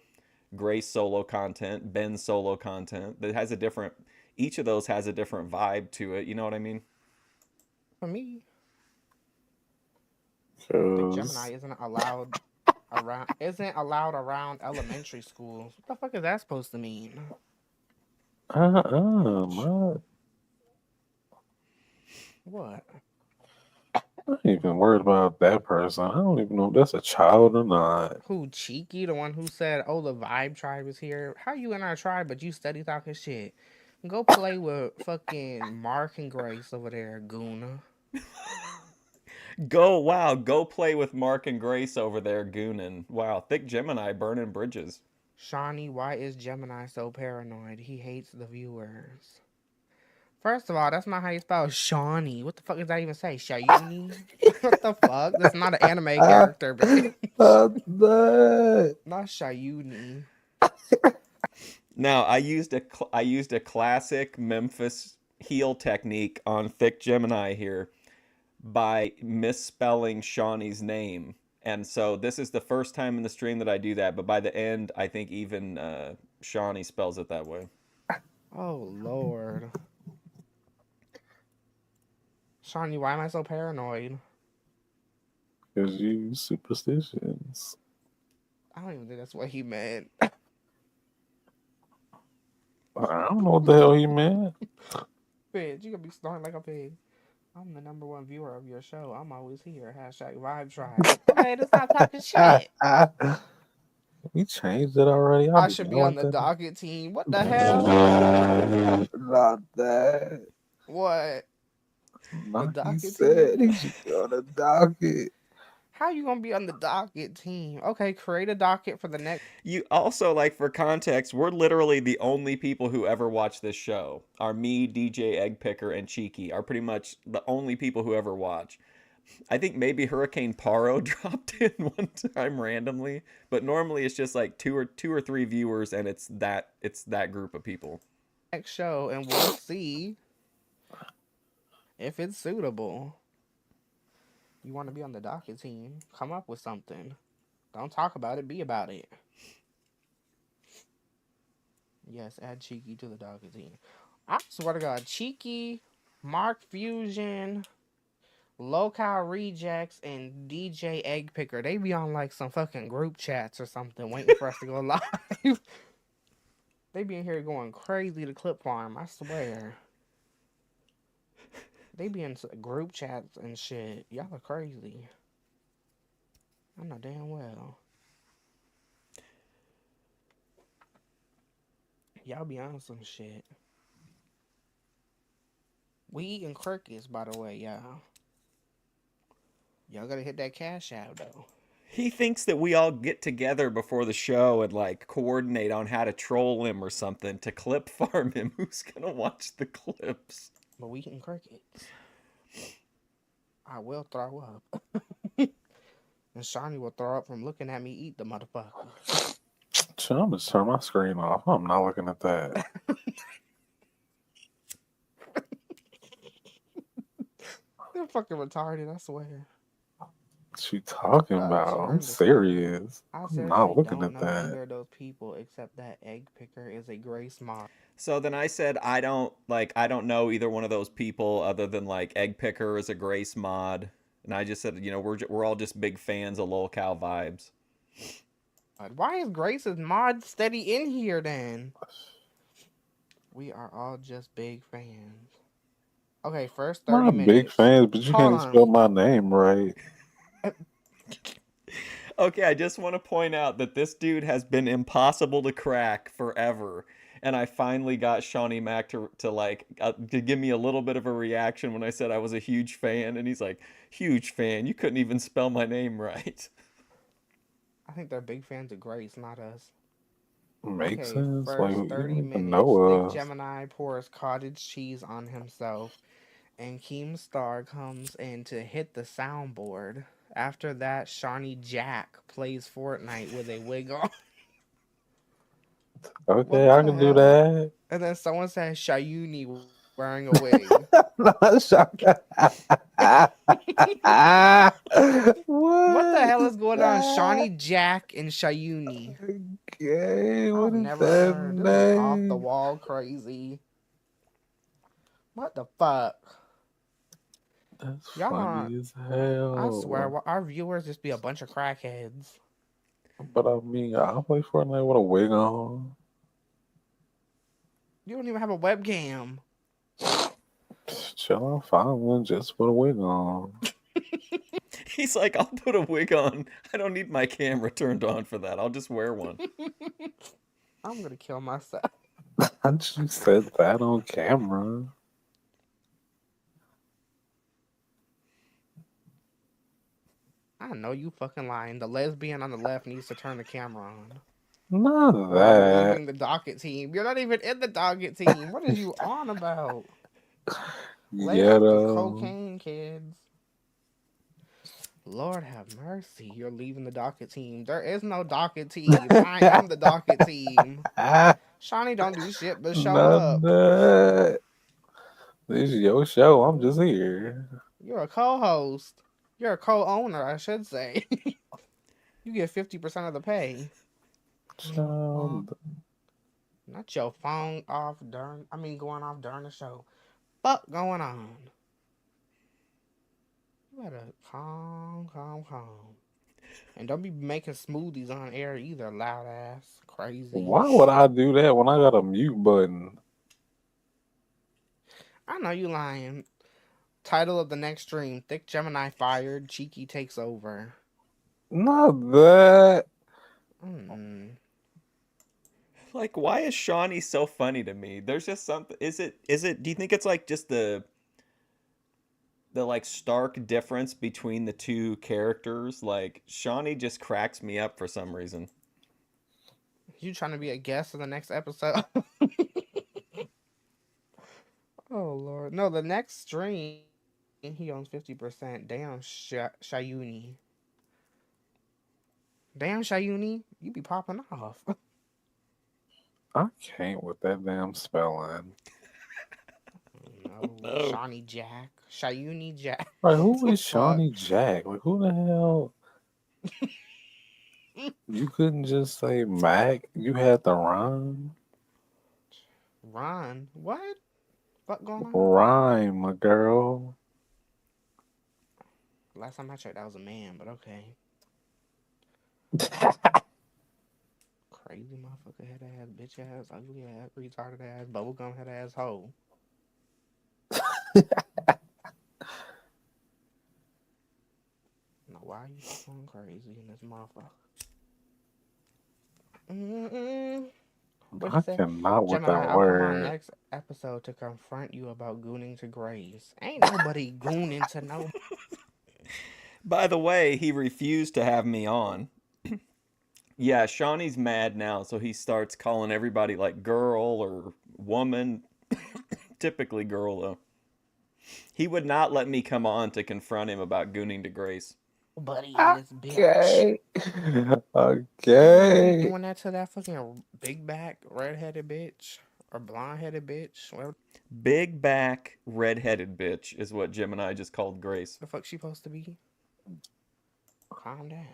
Grace solo content, Ben solo content that has each of those has a different vibe to it. You know what I mean? For me, The Gemini isn't allowed around elementary schools. What the fuck is that supposed to mean? man. What? I ain't even worried about that person. I don't even know if that's a child or not. Who, Cheeky? The one who said, oh, the Vibe Tribe is here? How you in our tribe, but you study talking shit? Go play with fucking Mark and Grace over there, Goona. Go play with Mark and Grace over there gooning. Wow, Thick Gemini burning bridges. Shawnee, why is Gemini so paranoid? He hates the viewers. First of all, that's not how you spell Shawnee. What the fuck does that even say? Shayuni? What the fuck? That's not an anime character, bitch. Not Shayuni. Now, I used a classic Memphis heel technique on Thick Gemini here by misspelling Shawnee's name. And so this is the first time in the stream that I do that, but by the end, I think even Shawnee spells it that way. Oh, Lord. Shawnee, why am I so paranoid? Because you superstitions. I don't even think that's what he meant. I don't know what the hell he meant. Bitch, you gonna be snoring like a pig. I'm the #1 viewer of your show. I'm always here. #Vibe Tribe. Hey, just stop talking shit. We changed it already. I should be on the docket team. What the hell? Not that. What? Not he said he should be on the docket. How you gonna be on the docket team? Okay, create a docket for the next. You also, like, for context, we're literally the only people who ever watch this show. Are me, DJ Eggpicker, and Cheeky are pretty much the only people who ever watch. I think maybe Hurricane Paro dropped in one time randomly, but normally it's just like two or three viewers, and it's that group of people. Next show, and we'll see if it's suitable. You want to be on the docket team? Come up with something. Don't talk about it. Be about it. Yes, add Cheeky to the docket team. I swear to God, Cheeky, Mark Fusion, Local Rejects, and DJ Eggpicker, they be on like some fucking group chats or something waiting for us to go live. They be in here going crazy to Clip Farm, I swear. They be in group chats and shit. Y'all are crazy. I know damn well. Y'all be on some shit. We eating crickets, by the way, y'all. Y'all gotta hit that cash out, though. He thinks that we all get together before the show and like coordinate on how to troll him or something to clip farm him. Who's gonna watch the clips? But we eating crickets. I will throw up. And Shawnee will throw up from looking at me eat the motherfucker. Shit, I'm just turn my screen off. I'm not looking at that. They're fucking retarded, I swear. What you talking about? I'm Turned the screen. serious. I I'm seriously not looking don't at know that. either of those people except that Egg Picker is a Grace mod. So then I said I don't know either one of those people other than like Egg Picker is a Grace mod, and I just said we're all just big fans of lolcow vibes. Why is Grace's mod steady in here then? We are all just big fans. Okay, first 30 Not minutes. big fans, but you Hold can't on. spell my name right. Okay, I just want to point out that this dude has been impossible to crack forever. And I finally got Shawnee Mac to give me a little bit of a reaction when I said I was a huge fan. And he's like, huge fan? You couldn't even spell my name right. I think they're big fans of Grace, not us. Makes Okay, sense. first Like, you 30 don't even minutes, know Thick us. Gemini pours cottage cheese on himself, and Keemstar comes in to hit the soundboard. After that, Shawnee Jack plays Fortnite with a wig on. Okay, I can do that. And then someone says Shayuni wearing a wig. Not Shaka. What the hell is going on? Shawnee Jack and Shayuni. Okay, what I've is never that heard. This is off the name? wall crazy. What the fuck? That's Y'all funny not, as hell. I swear, our viewers just be a bunch of crackheads. But I mean, I'll play Fortnite with a wig on. You don't even have a webcam. Chill, I'll find one just with a wig on. He's like, I'll put a wig on. I don't need my camera turned on for that. I'll just wear one. I'm gonna kill myself. I just said that on camera. I know you fucking lying. The lesbian on the left needs to turn the camera on. Not Or I'm that. leaving the docket team. You're not even in the docket team. What is you on about? Lay off the Ghetto. cocaine, kids. Lord have mercy. You're leaving the docket team. There is no docket team. I am the docket team. Shawnee don't do shit but show up. That. This is your show. I'm just here. You're a co-host. You're a co-owner, I should say. You get 50% of the pay. Child. Not your phone off going off during the show. Fuck going on? You better calm. And don't be making smoothies on air either, loud ass. Crazy. Why would I do that when I got a mute button? I know you lying. Title of the next stream: Thick Gemini fired. Cheeky takes over. Not that. Like, why is Shawnee so funny to me? There's just something. Is it? Do you think it's like just the like stark difference between the two characters? Like, Shawnee just cracks me up for some reason. You trying to be a guest in the next episode? Oh Lord, no. The next stream, he owns 50%. Damn, Shayuni. Damn, Shayuni, you be popping off. I can't with that damn spelling. No. Shawnee Jack. Shayuni Jack. Like, who is Shawnee Jack? Like, who the hell? You couldn't just say Mac. You had the rhyme. Ron, what? What going on? Rhyme, my girl. Last time I checked, that was a man, but okay. Crazy motherfucker head ass, bitch ass, ugly ass, retarded ass, bubblegum head ass hoe. Now, why are you going crazy in this motherfucker? I cannot with Gemini, that I'll word. come on next episode to confront you about gooning to Grace. Ain't nobody gooning to no. By the way, he refused to have me on. Yeah, Shawnee's mad now, so he starts calling everybody like girl or woman. Typically girl, though. He would not let me come on to confront him about gooning to Grace. Buddy, this bitch. Okay. You Okay. doing that to that fucking big back, redheaded bitch? Or blonde-headed bitch? Whatever Big back, redheaded bitch is what Gemini just called Grace. the fuck she supposed to be. Calm down.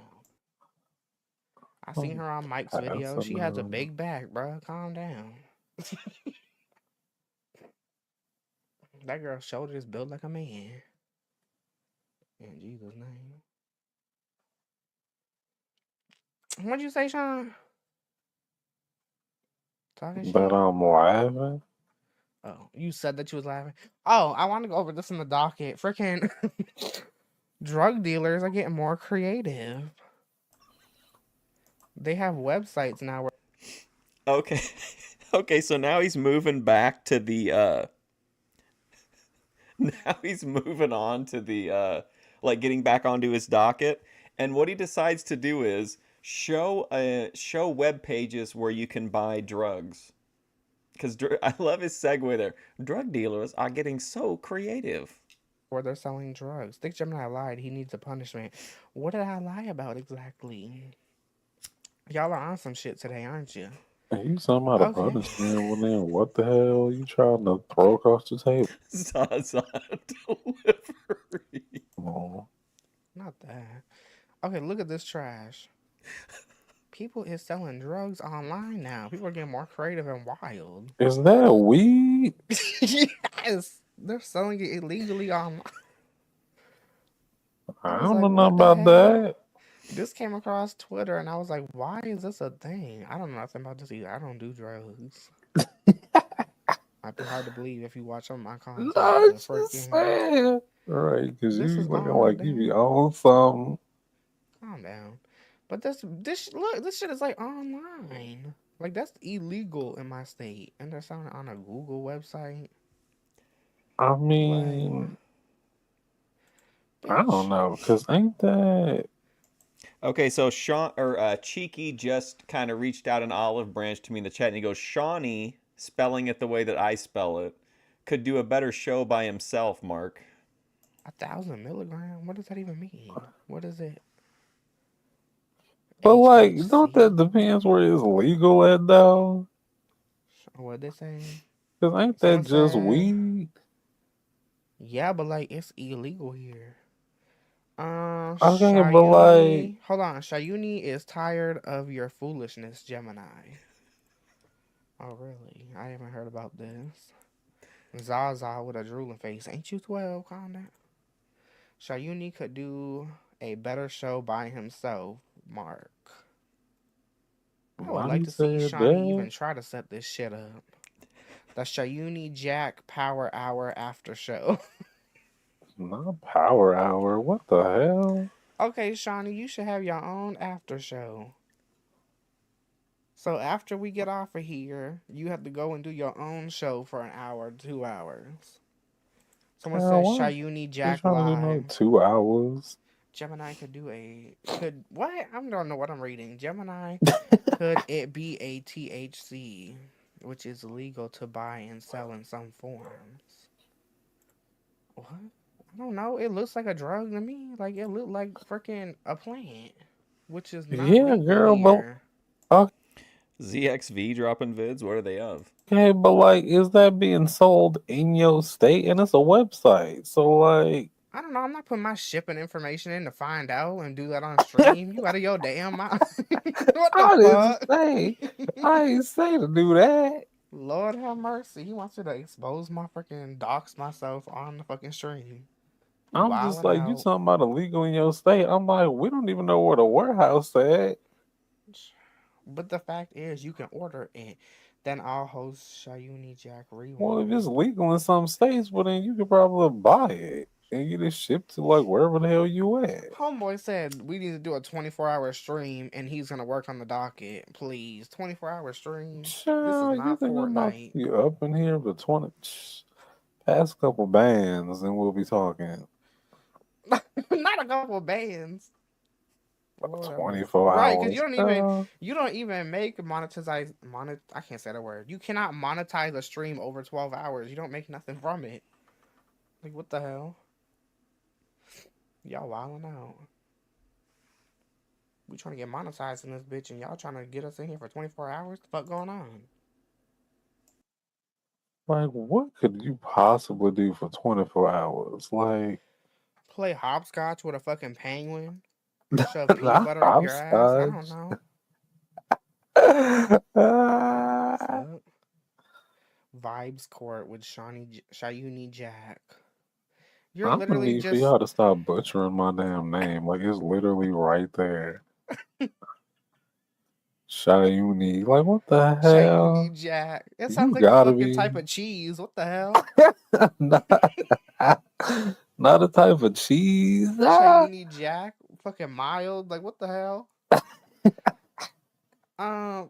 I seen her on Mike's video. She has a big back, bro. Calm down. That girl's shoulders built like a man. In Jesus' name. What'd you say, Sean? Talking shit? But I'm laughing. Oh, you said that you was laughing. Oh, I want to go over this in the docket. Freaking drug dealers are getting more creative. They have websites now where Okay. Okay, so now he's moving back to the now he's moving on to the like getting back onto his docket, and what he decides to do is show web pages where you can buy drugs. Because I love his segue there. Drug dealers are getting so creative. they're selling drugs. Think Gemini lied. He needs a punishment. What did I lie about exactly? Y'all are on some shit today, aren't you? You talking about a Okay. punishment? Well, then what the hell you trying to throw across the table? Zaza delivery. Oh. Not that. Okay, look at this trash. People is selling drugs online now. People are getting more creative and wild. Is that weed? Yes, they're selling it illegally online. I don't know nothing about that. This came across Twitter, and I was like, why is this a thing? I don't know nothing about this either. I don't do drugs. Might be hard to believe if you watch some of my content. No, just saying. Right, because you looking like you be on something. Calm down. But this shit is like online. Like, that's illegal in my state. And they're selling it on a Google website. I mean, I don't know, because ain't that... Okay, so Cheeky just kind of reached out an olive branch to me in the chat, and he goes, Shawnee, spelling it the way that I spell it, could do a better show by himself, Mark. 1,000 milligrams? What does that even mean? What is it? But, like, don't that depends where it's legal at, though? What they saying? Because ain't that just weed? Yeah, but, like, it's illegal here. Okay, but, like... Hold on. Shayuni is tired of your foolishness, Gemini. Oh, really? I haven't heard about this. Zaza with a drooling face. Ain't you 12? Calm down. Shayuni could do a better show by himself, Mark. I would like to see Shawnee even try to set this shit up. The Shayuni Jack Power Hour after show. Not Power Hour. What the hell? Okay, Shawnee, you should have your own after show. So after we get off of here, you have to go and do your own show for an hour, 2 hours. Someone says Shayuni Jack Live. Do no 2 hours. Gemini what? I don't know what I'm reading. Gemini, could it be a THC, which is illegal to buy and sell in some forms? What? I don't know. It looks like a drug to me. Like, it looked like freaking a plant, which is not legal girl, here. but... ZXV dropping vids? What are they of? Okay, but, like, is that being sold in your state? And it's a website, so, like... I don't know. I'm not putting my shipping information in to find out and do that on stream. You out of your damn mind. What the fuck? I ain't say to do that. Lord have mercy. He wants me to expose my freaking dox myself on the fucking stream. I'm just like, you talking about illegal in your state. I'm like, we don't even know where the warehouse at. But the fact is, you can order it. Then I'll host Shayuni Jack Rewind. Well, if it's legal in some states, well, then you could probably buy it and get it shipped to, like, wherever the hell you at. Homeboy said we need to do a 24-hour stream, and he's going to work on the docket. Please, 24-hour stream? Sure, This is not Fortnite. You up in here for 20... Past a couple bands, and we'll be talking. Not a couple of bands. 24 hours. Right, because you don't even make I can't say the word. You cannot monetize a stream over 12 hours. You don't make nothing from it. Like, what the hell? Y'all wilding out. We trying to get monetized in this bitch, and y'all trying to get us in here for 24 hours? The fuck going on? Like, what could you possibly do for 24 hours? Like, Play hopscotch with a fucking penguin? Shove peanut not butter up your ass? I don't hopscotch. know. Fuck. Vibes Court with Shayuni Jack. You're I'm gonna literally need for just y'all to stop butchering my damn name. Like, it's literally right there. Shayuni. Like, what the hell? Shayuni Jack. It sounds You like a gotta fucking be. type of cheese. What the hell? Not a type of cheese. Shayuni Jack? Fucking mild? Like, what the hell? What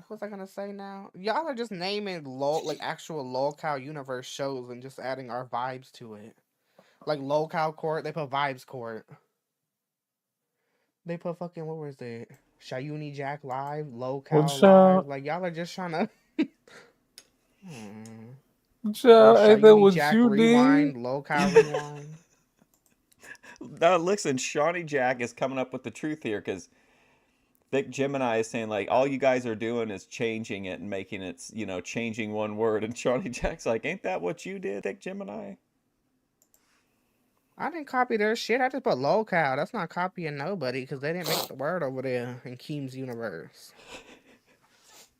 was I gonna say now? Y'all are just naming like actual lolcow universe shows and just adding our vibes to it. Like lolcow court, they put vibes court. They put fucking what was it? Shayuni Jack live, lolcow live. Like y'all are just trying to. Child, ain't that Shayuni what Jack you rewind, did? lolcow rewind. Now listen, Shawnee Jack is coming up with the truth here because Thick Gemini is saying like all you guys are doing is changing it and making it, you know, changing one word, and Shawnee Jack's like, ain't that what you did, Thick Gemini? I didn't copy their shit. I just put lolcow. That's not copying nobody because they didn't make the word over there in Keem's universe.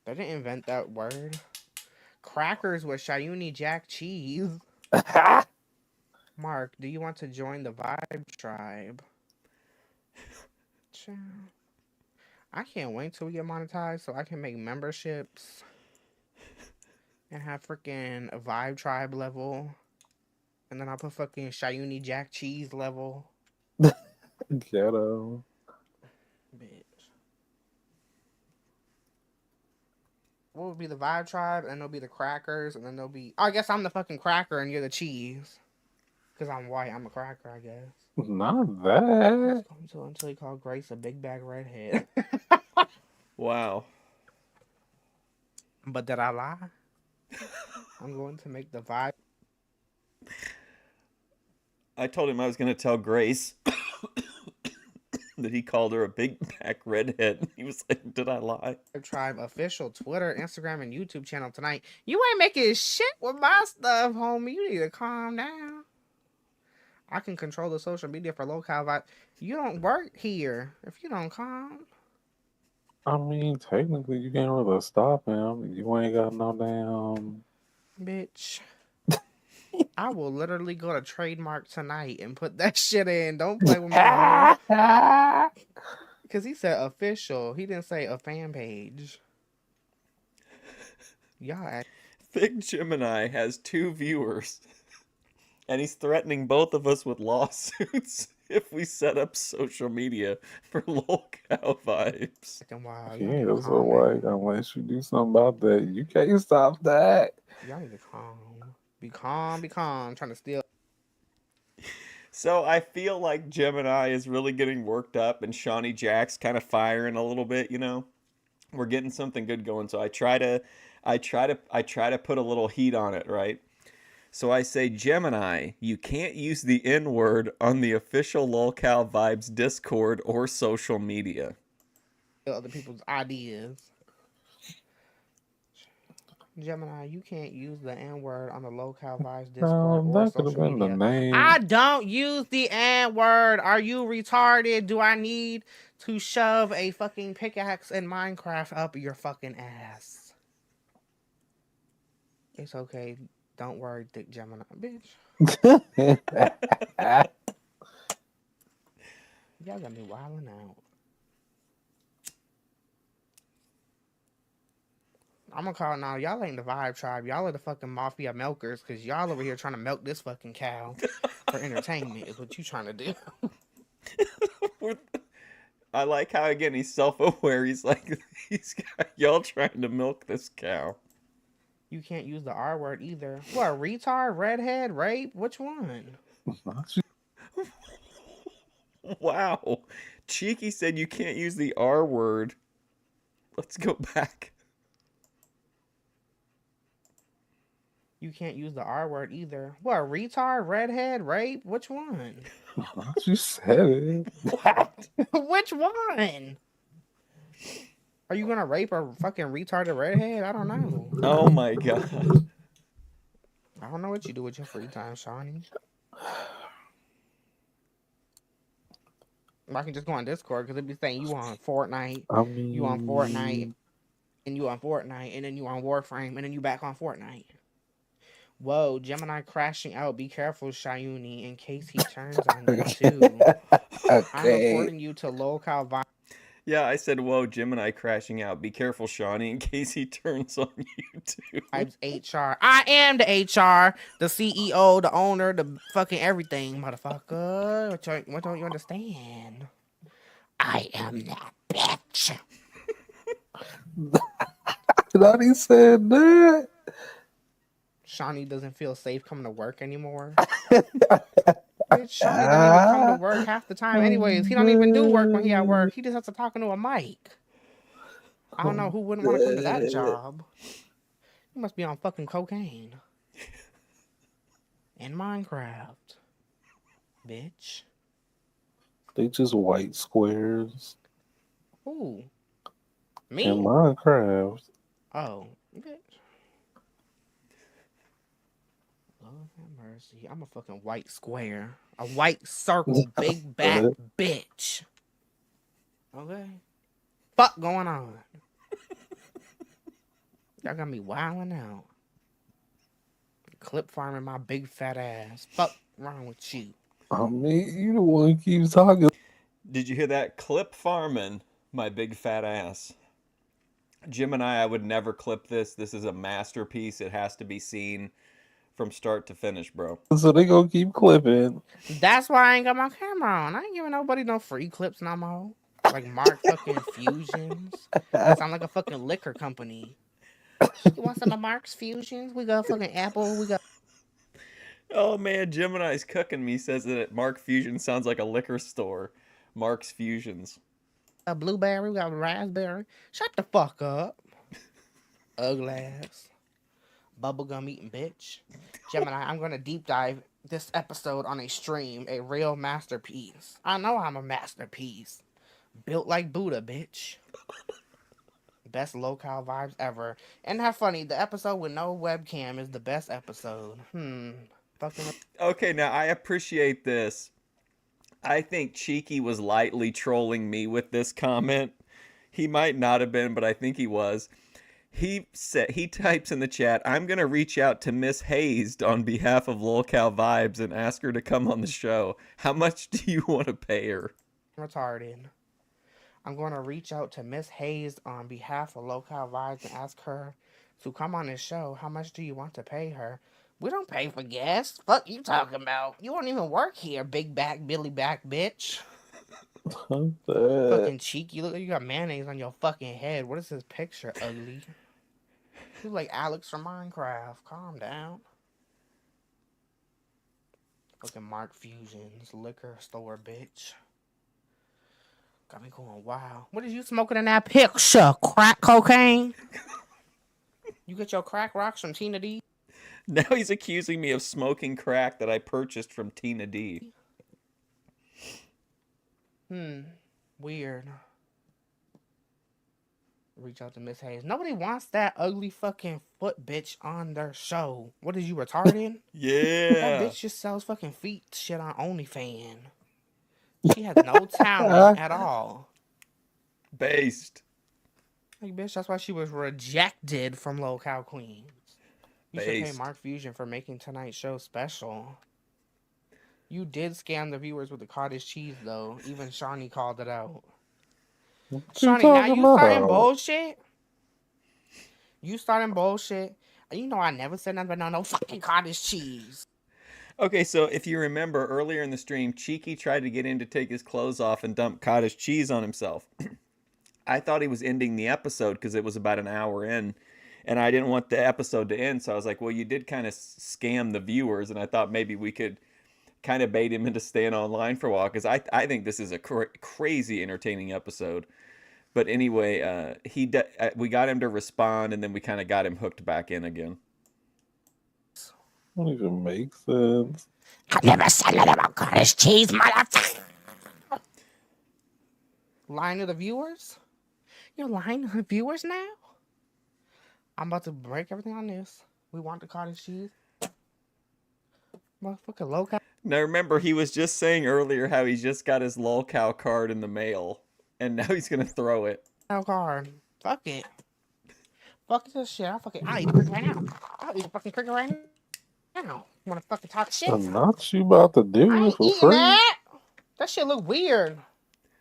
They didn't invent that word. Crackers with Shayuni Jack cheese. Mark, do you want to join the Vibe Tribe? I can't wait till we get monetized so I can make memberships and have freaking a Vibe Tribe level. And then I'll put fucking Shayuni Jack cheese level. Ghetto. Bitch. What would be the Vibe Tribe? And there'll be the crackers. And then there'll be... I guess I'm the fucking cracker and you're the cheese. Because I'm white. I'm a cracker, I guess. Not that. Until he called Grace a big bag redhead. Wow. But did I lie? I'm going to make the Vibe... I told him I was going to tell Grace that he called her a big back redhead. He was like, did I lie? Tribe official Twitter, Instagram, and YouTube channel tonight. You ain't making shit with my stuff, homie. You need to calm down. I can control the social media for local vibe. You don't work here if you don't calm. I mean, technically, you can't really stop him. You ain't got no damn... Bitch. I will literally go to trademark tonight and put that shit in. Don't play with my home. Because he said official. He didn't say a fan page. Y'all. Thick Gemini has 2 viewers. And he's threatening both of us with lawsuits if we set up social media for lolcow vibes. Wow, Yeah, so like, unless you do something about that, you can't stop that. Y'all need to calm. Be calm, be calm. I'm trying to steal. So I feel like Gemini is really getting worked up and Shawnee Jack's kind of firing a little bit, you know. We're getting something good going. So I try to put a little heat on it, right? So I say, Gemini, you can't use the N-word on the official lolcow vibes Discord or social media. Other people's ideas. Gemini, you can't use the N-word on the lolcow vibes Discord or that could have social been media. the name. I don't use the N-word. Are you retarded? Do I need to shove a fucking pickaxe in Minecraft up your fucking ass? It's okay. Don't worry, Dick Gemini. Bitch. Y'all got me wilding out. I'm gonna call it now. Y'all ain't the Vibe Tribe. Y'all are the fucking mafia milkers because y'all over here trying to milk this fucking cow for entertainment is what you trying to do. I like how, again, he's self-aware. He's like, y'all trying to milk this cow. You can't use the R word either. What, retard, redhead, rape? Which one? Wow. Cheeky said you can't use the R word. Let's go back. You can't use the R word either. What, retard, redhead, rape? Which one? You said it. Which one? Are you gonna rape a fucking retarded redhead? I don't know. Oh my god. I don't know what you do with your free time, Shawnee. I can just go on Discord because it'd be saying you on Fortnite, I you on Fortnite, mean, and you on Fortnite, and then you on Warframe, and then you back on Fortnite. Whoa, Gemini crashing out. Be careful, Shayuni, in case he turns on you too. I'm okay. reporting you to local violence. Yeah, I said, whoa, Gemini crashing out. Be careful, Shawnee, in case he turns on you too. HR. I am the HR, the CEO, the owner, the fucking everything, motherfucker. What don't you understand? I am that bitch. Donnie said that. Shawnee doesn't feel safe coming to work anymore. Bitch, Shawnee doesn't even come to work half the time anyways. He don't even do work when he at work. He just has to talk into a mic. I don't know who wouldn't want to come to that job. You must be on fucking cocaine. In Minecraft. Bitch. They just white squares. Ooh. Me? In Minecraft. Oh, bitch. Lord have mercy. I'm a fucking white square. A white circle, big back bitch. Okay? Fuck going on? Y'all got me wilding out. Clip farming my big fat ass. Fuck wrong with you? I mean, you the one who keeps talking. Did you hear that? Clip farming my big fat ass. Gemini, I would never clip this. This is a masterpiece. It has to be seen from start to finish, bro. So they gonna keep clipping. That's why I ain't got my camera on. I ain't giving nobody no free clips no more. Like Mark fucking Fusions. Sound like a fucking liquor company. You want some of Mark's Fusions? We got fucking Apple. We got. Oh man, Gemini's cooking me. Says that Mark Fusion sounds like a liquor store. Mark's Fusions. A blueberry. We got raspberry. Shut the fuck up. Ugly ass. Bubblegum eating bitch. Gemini, I'm gonna deep dive this episode on a stream. A real masterpiece. I know I'm a masterpiece. Built like Buddha, bitch. Best locale vibes ever. And that funny, the episode with no webcam is the best episode. Fucking. Okay, now I appreciate this. I think Cheeky was lightly trolling me with this comment. He might not have been, but I think he was. He types in the chat, I'm going to reach out to Miss Hazed on behalf of Locale Vibes and ask her to come on the show. How much do you want to pay her? Retarded. I'm going to reach out to Miss Hayes on behalf of Locale Vibes and ask her to come on this show. How much do you want to pay her? We don't pay for guests. Fuck you talking about? You don't even work here, big back, Billy back, bitch. Fucking cheeky. Look, you got mayonnaise on your fucking head. What is this picture, ugly? You like Alex from Minecraft. Calm down. Fucking Mark Fusions, liquor store, bitch. Got me going wild. What is you smoking in that picture? Crack cocaine? You get your crack rocks from Tina D? Now he's accusing me of smoking crack that I purchased from Tina D. Weird. Reach out to Miss Hayes. Nobody wants that ugly fucking foot bitch on their show. What is you retarded? Yeah. That bitch just sells fucking feet shit on OnlyFans. She has no talent at all. Based. Like, bitch, that's why she was rejected from Locale Queens. You should pay Mark Fusion for making tonight's show special. You did scam the viewers with the cottage cheese, though. Even Shawnee called it out. Shawnee, now you starting bullshit? You starting bullshit? You know I never said nothing about no fucking cottage cheese. Okay, so if you remember earlier in the stream, Cheeky tried to get in to take his clothes off and dump cottage cheese on himself. I thought he was ending the episode because it was about an hour in, and I didn't want the episode to end, so I was like, well, you did kind of scam the viewers, and I thought maybe we could kind of bait him into staying online for a while, because I think this is a crazy entertaining episode. But anyway, we got him to respond, and then we kind of got him hooked back in again. Don't even make sense. I never said that about cottage cheese, motherfucker. Lying to the viewers? You're lying to the viewers now? I'm about to break everything on this. We want the cottage cheese. Motherfucker, low-cal. Now remember, he was just saying earlier how he's just got his lolcow card in the mail, and now he's gonna throw it. Card. Fuck it. Fuck this shit. I'll eat a cricket right now. I'll eat a fucking cricket right now. Wanna fucking talk shit? And not you about to do I it ain't for eating free? that. That shit look weird.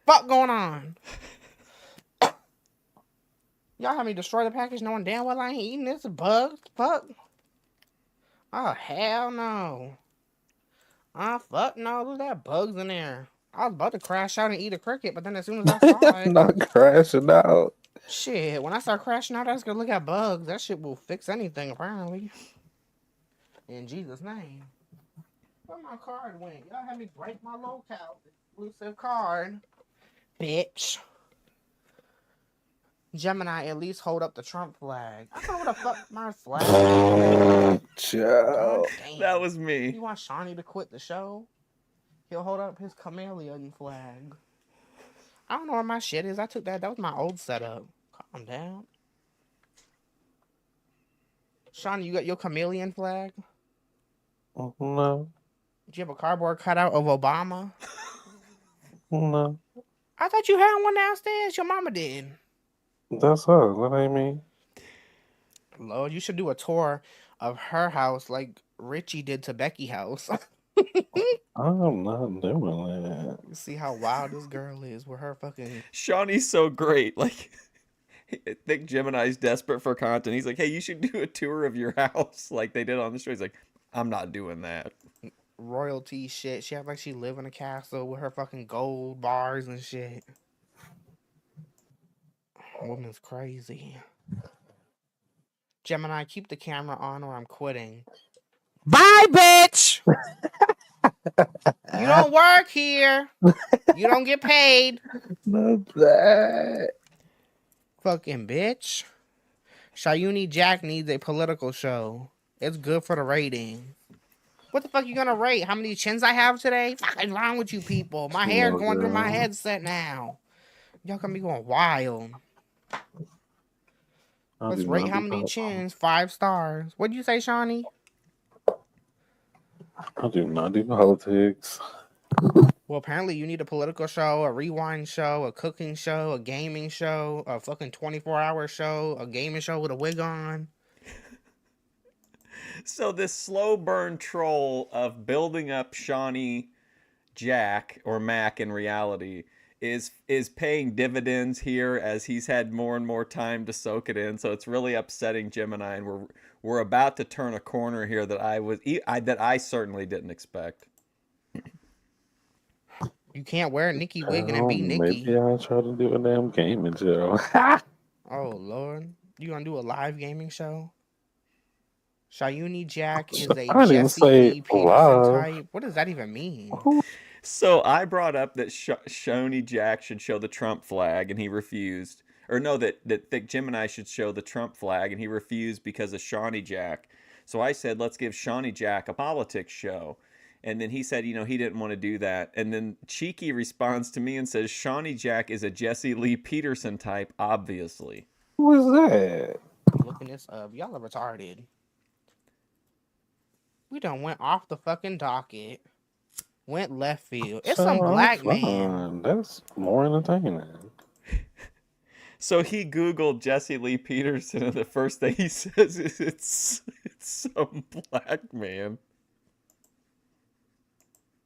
Fuck going on? Y'all have me destroy the package knowing damn well I ain't eating this. Bugs? Fuck. Oh, hell no. Fuck no. Look at that bugs in there. I was about to crash out and eat a cricket, but then as soon as I saw it... Not crashing out. Shit, when I start crashing out, I just gonna look at bugs. That shit will fix anything, apparently. In Jesus' name. Where my card went? Y'all had me break my locale exclusive card. Bitch. Gemini, at least hold up the Trump flag. I don't know what the fuck my flag. Ciao. That was me. You want Shawnee to quit the show? He'll hold up his chameleon flag. I don't know where my shit is. I took that. That was my old setup. Calm down. Shawnee, you got your chameleon flag? No. Do you have a cardboard cutout of Obama? No. I thought you had one downstairs. Your mama did. That's her. That ain't me. Lord, you should do a tour of her house like Richie did to Becky's house. I'm not doing that. You see how wild this girl is with her fucking... Shawnee's so great. Like, I think Gemini's desperate for content. He's like, hey, you should do a tour of your house like they did on the show. He's like, I'm not doing that. Royalty shit. She act like she live in a castle with her fucking gold bars and shit. Woman's crazy. Gemini, keep the camera on or I'm quitting. Bye, bitch! You don't work here. You don't get paid. Not that. Fucking bitch. Shayuni Jack needs a political show. It's good for the rating. What the fuck you gonna rate? How many chins I have today? Fucking wrong with you people. My hair's going through my headset now. Y'all gonna be going wild. Let's rate how many chins. 5 stars. What'd you say, Shawnee? I do not do politics. Well, apparently you need a political show, a rewind show, a cooking show, a gaming show, a fucking 24-hour show, a gaming show with a wig on. So this slow burn troll of building up Shawnee Jack, or Mac in reality, is paying dividends here as he's had more and more time to soak it in. So it's really upsetting Gemini, and we're about to turn a corner here that I certainly didn't expect. You can't wear a Nikki wig and be Nikki. Maybe I'll try to do a damn gaming show. Oh, Lord. You gonna do a live gaming show? Shayuni Jack is a I didn't Jesse say Lee Peterson live. type. What does that even mean? So I brought up that Shawnee Jack should show the Trump flag, and he refused. Or no, that Thick Gemini should show the Trump flag, and he refused because of Shawnee Jack. So I said, let's give Shawnee Jack a politics show. And then he said, he didn't want to do that. And then Cheeky responds to me and says, Shawnee Jack is a Jesse Lee Peterson type, obviously. Who is that? I'm looking this up. Y'all are retarded. We done went off the fucking docket. Went left field. It's some black man. That's more entertaining. So he Googled Jesse Lee Peterson, and the first thing he says is it's some black man.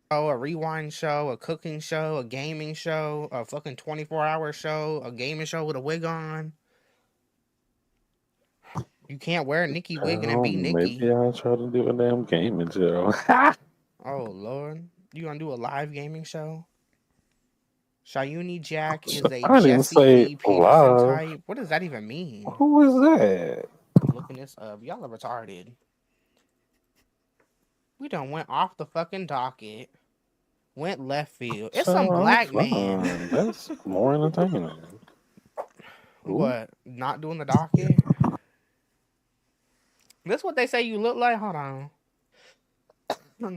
Oh, a rewind show, a cooking show, a gaming show, a fucking 24-hour show, a gaming show with a wig on. You can't wear a Nikki wig and be Nikki. Maybe I'll try to do a damn gaming show. Oh, Lord. You gonna do a live gaming show? Shayuni Jack is a I didn't Jesse say Lee Peterson live. type. What does that even mean? Who is that? I'm looking this up. Y'all are retarded. We done went off the fucking docket. Went left field. It's some black man. That's more entertaining. What? Not doing the docket? This what they say you look like? Hold on.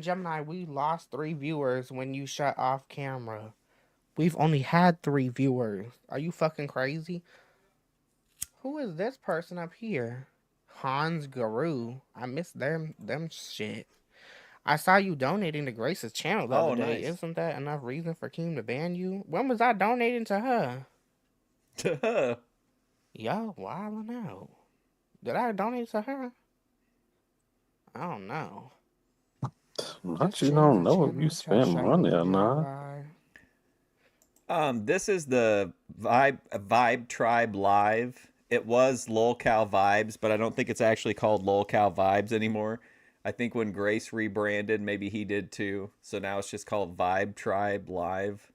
Gemini, we lost 3 viewers when you shut off camera. We've only had 3 viewers. Are you fucking crazy? Who is this person up here? Hans Guru. I missed them shit. I saw you donating to Grace's channel the other day. Nice. Isn't that enough reason for Keem to ban you? When was I donating to her? To her? Yo, wildin' out. Did I donate to her? I don't know. Not you don't know if you spent money or not. This is the Vibe Tribe Live. It was LolCal Vibes, but I don't think it's actually called LolCal Vibes anymore. I think when Grace rebranded, maybe he did too. So now it's just called Vibe Tribe Live.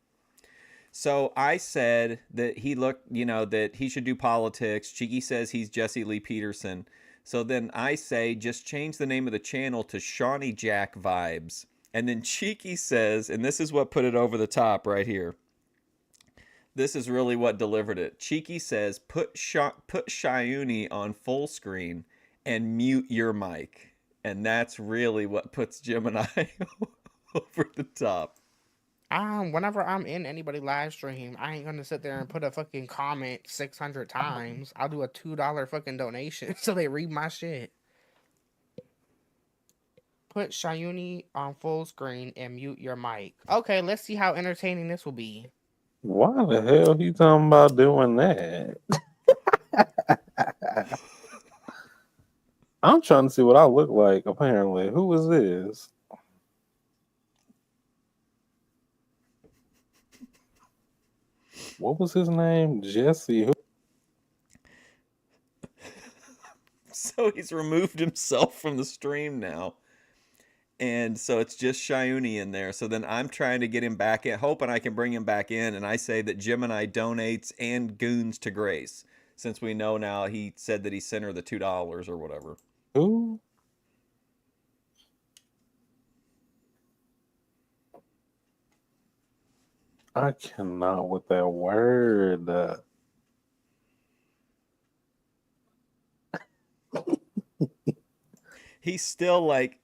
So I said that he looked, that he should do politics. Cheeky says he's Jesse Lee Peterson. So then I say, just change the name of the channel to Shawnee Jack Vibes. And then Cheeky says, and this is what put it over the top right here. This is really what delivered it. Cheeky says, put Shayuni on full screen and mute your mic. And that's really what puts Gemini over the top. Whenever I'm in anybody live stream, I ain't gonna sit there and put a fucking comment 600 times. I'll do a $2 fucking donation so they read my shit. Put Shayuni on full screen and mute your mic. Okay, let's see how entertaining this will be. Why the hell he talking about doing that? I'm trying to see what I look like, apparently. Who is this? What was his name? Jesse. Who? So he's removed himself from the stream now. And so it's just Shayuni in there. So then I'm trying to get him back in, hoping I can bring him back in. And I say that Gemini donates and goons to Grace. Since we know now he said that he sent her the $2 or whatever. Who? I cannot with that word. He's still like,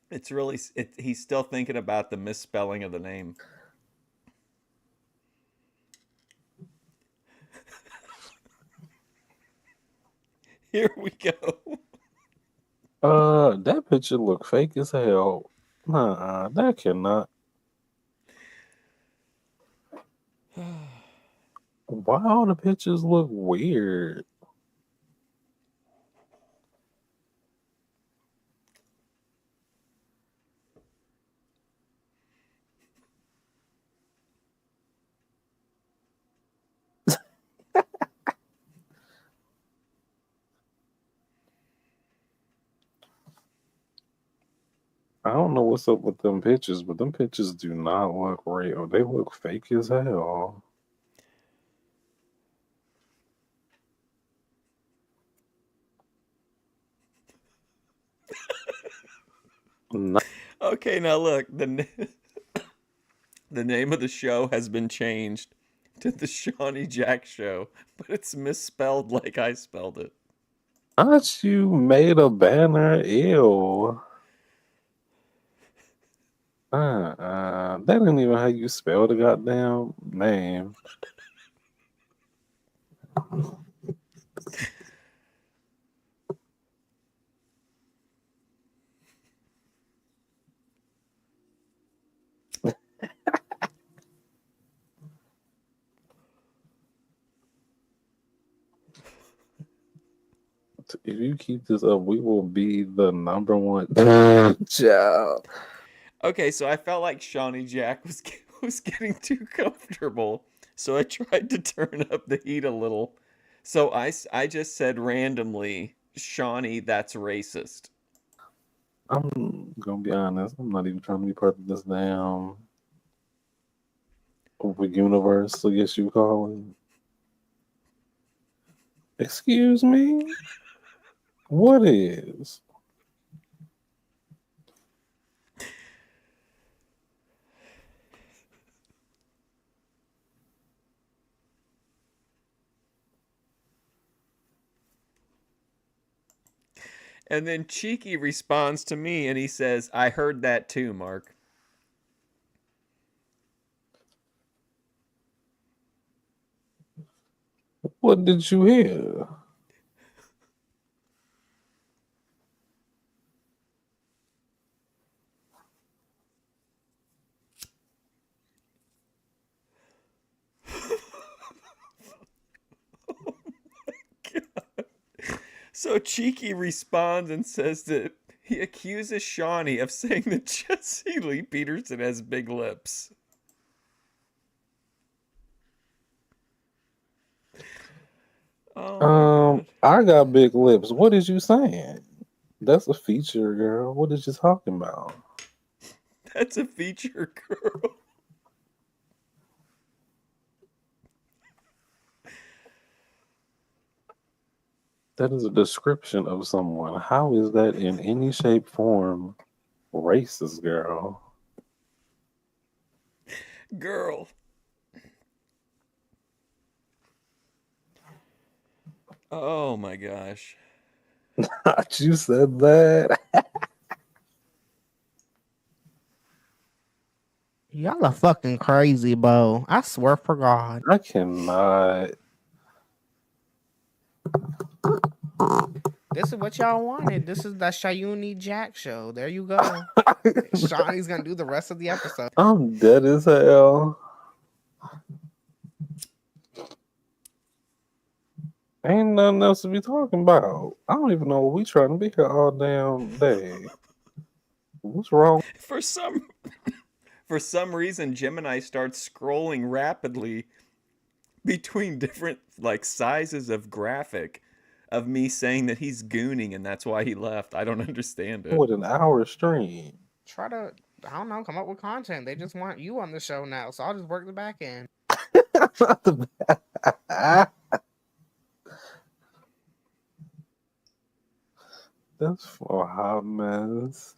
he's still thinking about the misspelling of the name. Here we go. That picture look fake as hell. That cannot. Why all the pictures look weird? I don't know what's up with them pictures, but them pictures do not look real. They look fake as hell. Okay, now look, the name of the show has been changed to the Shawnee Jack Show, but it's misspelled like I spelled it. Not you made a banner, ew. That ain't even how you spell the goddamn name. If you keep this up, we will be the #1 child. Okay, so I felt like Shawnee Jack was getting too comfortable, so I tried to turn up the heat a little. So I just said randomly, Shawnee, that's racist. I'm gonna be honest. I'm not even trying to be part of this damn universe, I guess you call it. Excuse me? What is? And then Cheeky responds to me and he says, I heard that too, Mark. What did you hear? So Cheeky responds and says that he accuses Shawnee of saying that Jesse Lee Peterson has big lips. I got big lips. What is you saying? That's a feature, girl. What is you talking about? That's a feature, girl. That is a description of someone. How is that in any shape, form racist, girl? Girl. Oh my gosh. You said that. Y'all are fucking crazy, Bo. I swear for God. I cannot. This is what y'all wanted. This is the Shayuni Jack show. There you go. Shawnee's gonna do the rest of the episode. I'm dead as hell. Ain't nothing else to be talking about. I don't even know what we trying to be here all damn day. What's wrong? For some reason, Gemini starts scrolling rapidly between different like sizes of graphic of me saying that he's gooning and that's why he left. I don't understand it. With an hour stream. Try to, I don't know, come up with content. They just want you on the show now, so I'll just work the back end. That's for a hot mess.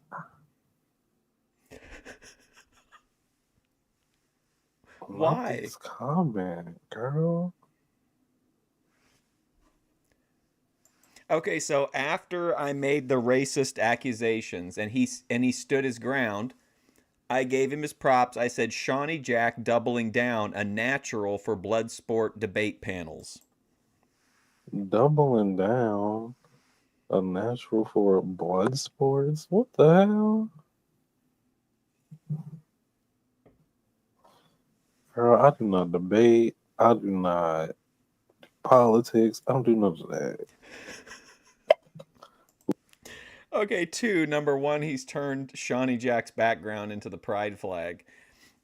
Why? This comment, girl. Okay, so after I made the racist accusations and he stood his ground, I gave him his props. I said Shawnee Jack doubling down, a natural for blood sport debate panels. Doubling down, a natural for blood sports? What the hell? Girl, I do not debate. I do not do politics. I don't do none of that. Okay, 2, number 1, he's turned Shawnee Jack's background into the pride flag.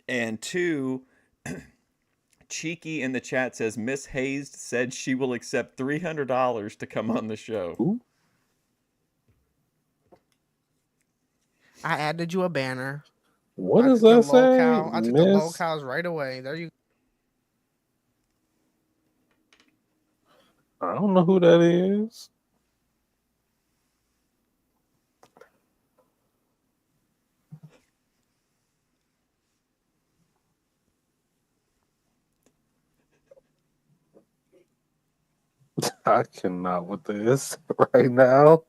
And 2, Cheeky in the chat says Miss Hayes said she will accept $300 to come on the show. Ooh. I added you a banner. What does that say? I took the locales right away. There you go. I don't know who that is. I cannot with this right now.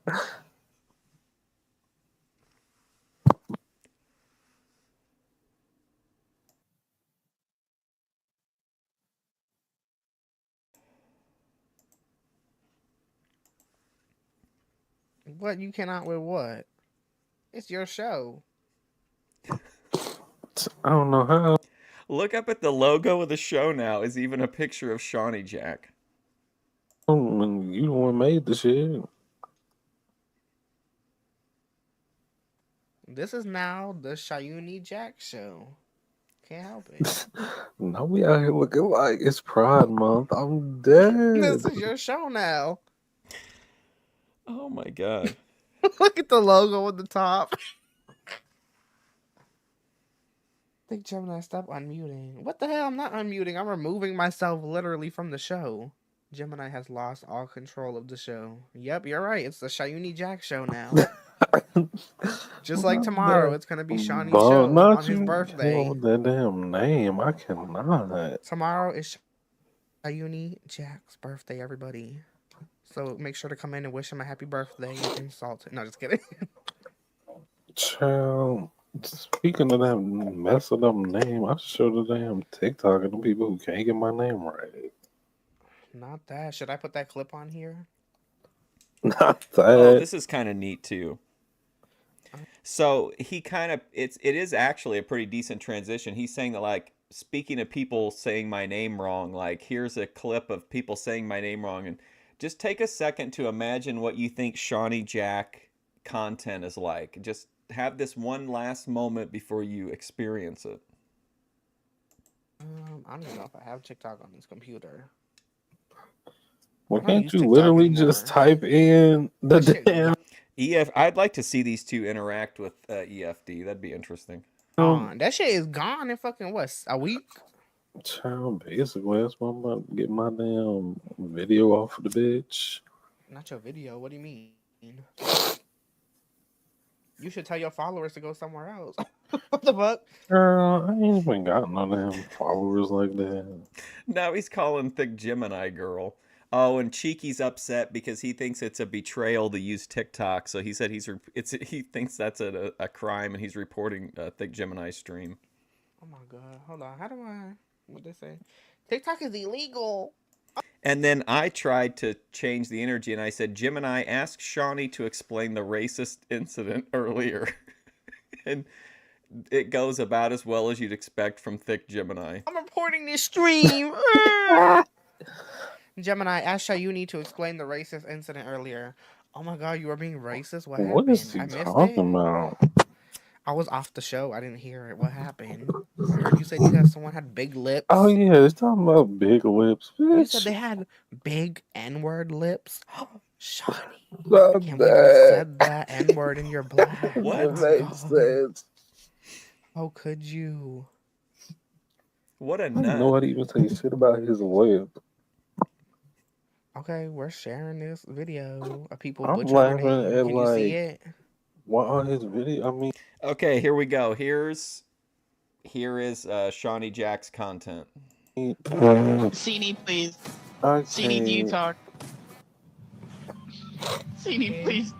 What? You cannot with what? It's your show. I don't know how. Look up at the logo of the show now is even a picture of Shawnee Jack. You the one made the shit. This is now the Shayuni Jack show. Can't help it. Now we out here looking like it's Pride Month. I'm dead. This is your show now. Oh my god. Look at the logo at the top. Think Gemini, stop unmuting. What the hell? I'm not unmuting. I'm removing myself literally from the show. Gemini has lost all control of the show. Yep, you're right. It's the Shayuni Jack show now. Just like tomorrow, it's going to be Shawnee's show on his birthday. That damn name. I cannot. Tomorrow is Shayuni Jack's birthday, everybody. So make sure to come in and wish him a happy birthday. You can salt it. No, just kidding. Child, speaking of that messed up name, I show the damn TikTok of the people who can't get my name right. Not that. Should I put that clip on here? Not that. Oh, this is kind of neat too. So he kind of it is actually a pretty decent transition. He's saying that, like, speaking of people saying my name wrong, like, here's a clip of people saying my name wrong, and just take a second to imagine what you think Shawnee Jack content is like. Just have this one last moment before you experience it. I don't even know if I have TikTok on this computer. Well, I don't can't use you TikTok literally anymore. just type in the damn? I'd like to see these two interact with EFD. That'd be interesting. That shit is gone in fucking what, a week? Child, basically, that's why I'm about to get my damn video off of the bitch. Not your video. What do you mean? You should tell your followers to go somewhere else. What the fuck? Girl, I ain't even got no damn followers like that. Now he's calling Thick Gemini girl. Oh, and Cheeky's upset because he thinks it's a betrayal to use TikTok. So he said he thinks that's a crime, and he's reporting Thick Gemini's stream. Oh my god. Hold on. How do I... What they say? TikTok is illegal. And then I tried to change the energy, and I said, Gemini, ask Shawnee to explain the racist incident earlier. And it goes about as well as you'd expect from Thick Gemini. I'm reporting this stream. Gemini, ask Shayuni to explain the racist incident earlier. Oh my god, you were being racist? What happened? What is he I missed talking it. about? I was off the show. I didn't hear it. What happened? I heard you said someone had big lips. Oh yeah, it's talking about big lips, bitch. You said they had big N-word lips. Shawnee, Stop can't believe you said that N-word in your black. What? makes sense. How could you? What a I didn't nut. know how to even say shit about his lip. Okay, we're sharing this video of people I'm butchering laughing it. at, Can you see like, it? what on his video? I mean, Okay, here we go. Here is Shawnee Jack's content. Cini, please. Cini, do you okay, talk? Cini, please.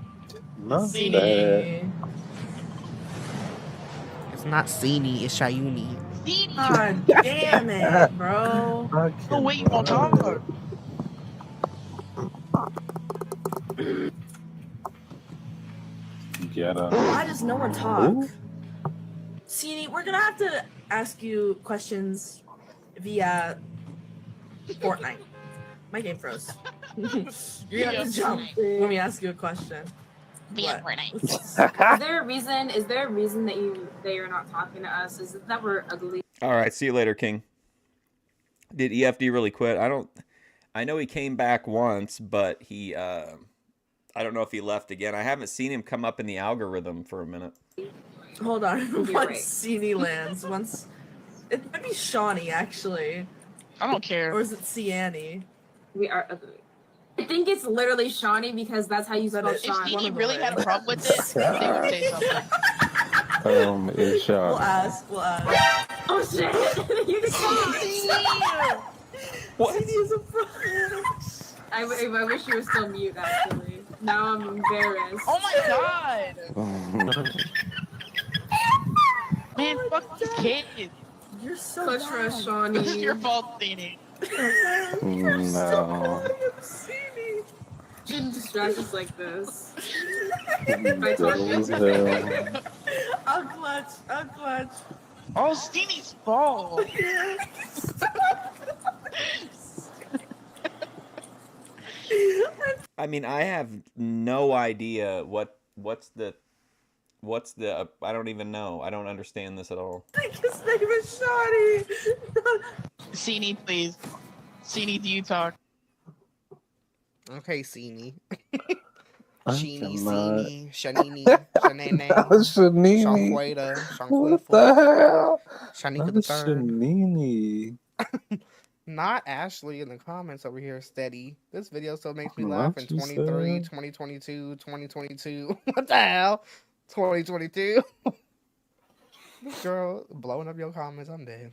not that. Cini. It's not Sini, it's Shayuni. Cini. God damn it, bro. Oh, wait, you won't talk. Get up. Why does no one talk? Ooh. See, we're gonna have to ask you questions via Fortnite. My game froze. You're gonna have to jump when we ask you a question. Via What? Fortnite. Is there a reason that you're not talking to us? Is it that we're ugly? All right, see you later, King. Did EFD really quit? I know he came back once, but he I don't know if he left again. I haven't seen him come up in the algorithm for a minute. Hold on. You're Once right. CD lands, once it might be Shawnee actually. I don't care. Or is it Ciani? We are ugly. I think it's literally Shawnee because that's how you spell But If Sean. Cini really had a problem with it, they would say something. It's We'll ask. Oh shit! You just What? CD is a problem. I wish you were still mute actually. Now I'm embarrassed. Oh my god! Man, fuck these kids. You're so Push for bad. Shawnee. This is your fault, Cini. You're so No. bad. CD. Shouldn't distract us like this. Hell. I'll clutch. Oh, Cini's fault. I mean, I have no idea what's the I don't even know. I don't understand this at all. I think his name is Shawnee. Cini, please. Cini, do you talk? Okay, Sini. I Sheeny, cannot. Sini, Shanini, Shanene, Shanini. Shanqueda, What the Shanquefa, hell? Shanika the That's third. Shanini. Not Ashley in the comments over here, steady. This video still makes me What laugh in you 23, said? 2022, 2022. What the hell? 2022. This girl blowing up your comments, I'm dead.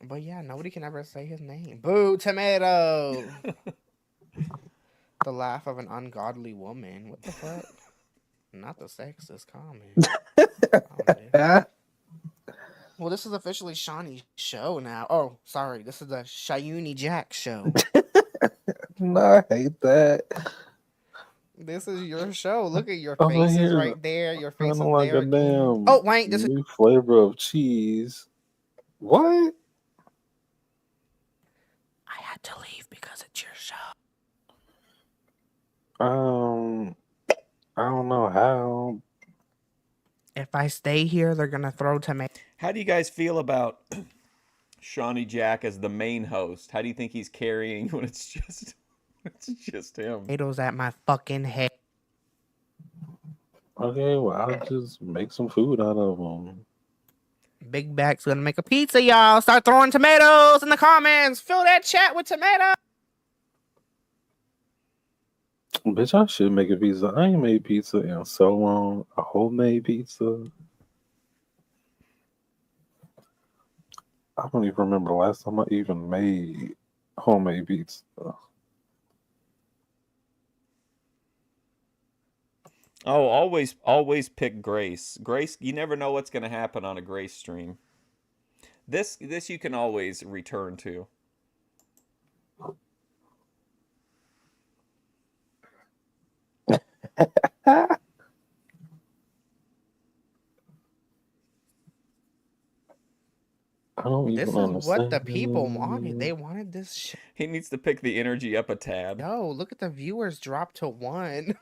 But yeah, nobody can ever say his name. Boo, tomato. The laugh of an ungodly woman. What the fuck? Not the sexist comment. Well, this is officially Shawnee's show now. Oh, sorry. This is the Shayuni Jack show. No, I hate that. This is your show. Look at your Over faces here, right there. Your face kind is of like there a again. damn Oh, wait. This is... new flavor of cheese. What? I had to leave because it's your show. I don't know how. If I stay here, they're going to throw tomatoes. How do you guys feel about Shawnee Jack as the main host? How do you think he's carrying when it's just him? Tomatoes at my fucking head. Okay, well, I'll just make some food out of them. Big Back's going to make a pizza, y'all. Start throwing tomatoes in the comments. Fill that chat with tomatoes. Bitch, I should make a pizza. I ain't made pizza in so long. A homemade pizza. I don't even remember the last time I even made homemade pizza. Oh, always pick Grace. Grace, you never know what's going to happen on a Grace stream. This you can always return to. I don't even This is understand. what the people wanted. They wanted this shit. He needs to pick the energy up a tad. Yo, look at the viewers drop to 1.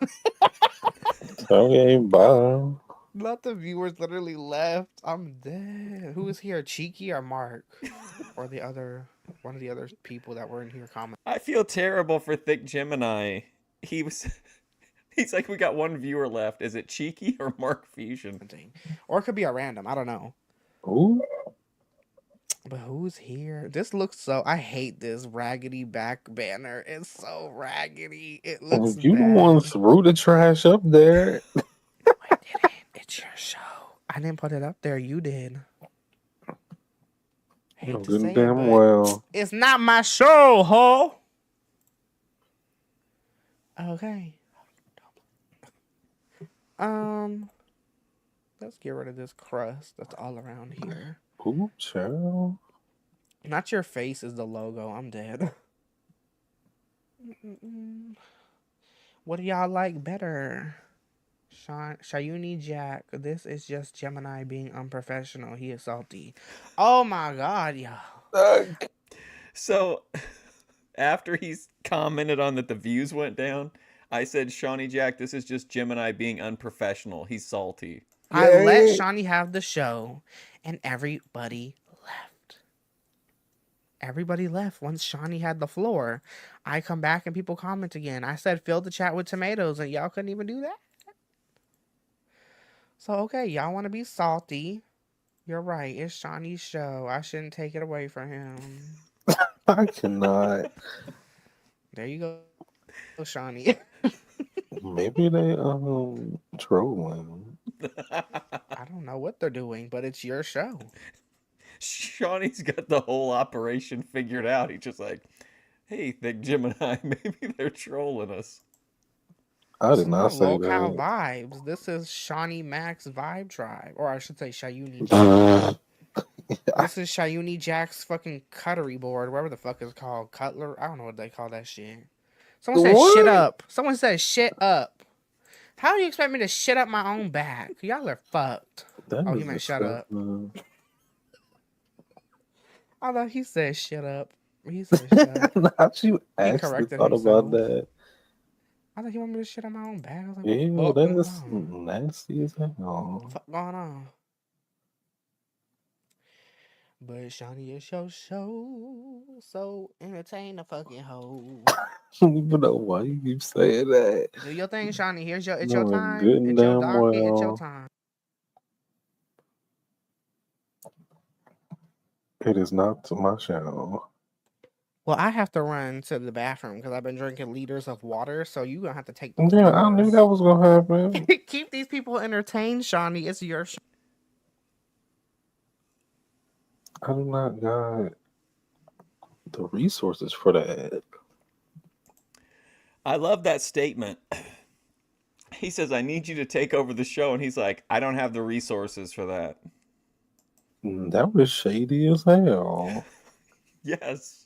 Okay, bye. Not the viewers literally left. I'm dead. Who is here? Cheeky or Mark? Or one of the other people that were in here commenting. I feel terrible for Thick Gemini. He's like, we got one viewer left. Is it Cheeky or Mark Fusion? Or it could be a random. I don't know. Ooh. But who's here? This looks so... I hate this raggedy back banner. It's so raggedy. It looks You the bad. one threw the trash up there. I didn't. It's your show. I didn't put it up there. You did. Hate to Good say damn it, but well. it's not my show, ho. Okay. Let's get rid of this crust that's all around here. Ooh, child. Not your face is the logo. I'm dead. What do y'all like better? Shayuni Jack. This is just Gemini being unprofessional. He is salty. Oh my god, y'all. So, after he's commented on that the views went down, I said, Shawnee Jack, this is just Gemini being unprofessional. He's salty. I let Shawnee have the show, and everybody left. Everybody left once Shawnee had the floor. I come back and people comment again. I said, fill the chat with tomatoes, and y'all couldn't even do that. So, okay, y'all want to be salty. You're right. It's Shawnee's show. I shouldn't take it away from him. I cannot. There you go, Shawnee. Maybe they trolling. I don't know what they're doing, but it's your show. Shawnee's got the whole operation figured out. He's just like, hey, Thick Gemini, maybe they're trolling us. I did not say Local that. vibes. This is Shawnee Max Vibe Tribe. Or I should say Shayuni Jack. This is Shayuni Jack's fucking cutlery board. Whatever the fuck it's called. Cutler. I don't know what they call that shit. Someone said shit up. Someone said shit up. How do you expect me to shit up my own back? Y'all are fucked. Oh, he meant shut up. I thought he said shit up. He said shut up. Not you He actually corrected thought himself. about that. I thought he wanted me to shit on my own back. I was like, Ew, what the fuck that is going on? nasty as hell. What the fuck going on? But Shawnee is your show. So entertain the fucking hoe. I don't even know why you keep saying that. Do your thing, Shawnee. It's your Knowing time. good and It's your damn docket. It's your well time. it is not to my show. Well, I have to run to the bathroom because I've been drinking liters of water. So you're going to have to take those Yeah, I knew tours. that was gonna happen. Keep these people entertained, Shawnee. It's your show. I do not got the resources for that. I love that statement. He says, I need you to take over the show. And he's like, I don't have the resources for that. That was shady as hell. Yes.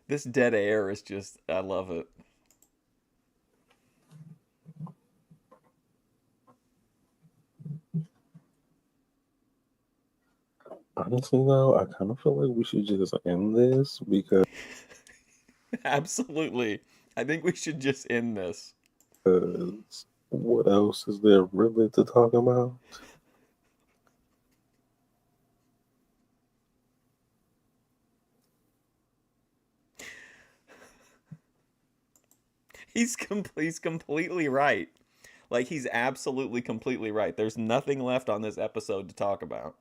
This dead air is just, I love it. Honestly, though, I kind of feel like we should just end this because Absolutely. I think we should just end this. what else is there really to talk about? He's completely right. Like, he's absolutely completely right. There's nothing left on this episode to talk about.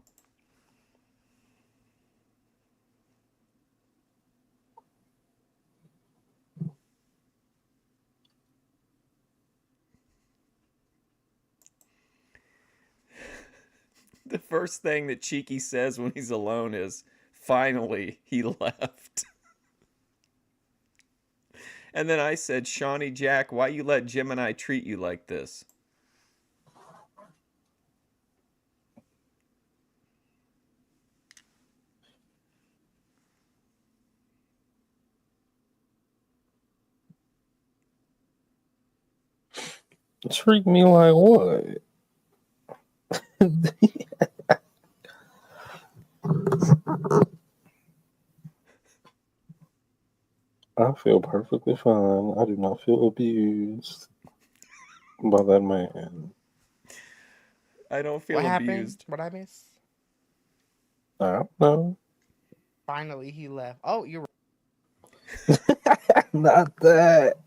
The first thing that Cheeky says when he's alone is, "Finally, he left." And then I said, "Shawnee Jack, why you let Gemini treat you like this?" Treat me like what? I feel perfectly fine. I do not feel abused by that man. I don't feel What happened? abused. What I miss? I don't know. Finally, he left. Oh, you're Not that.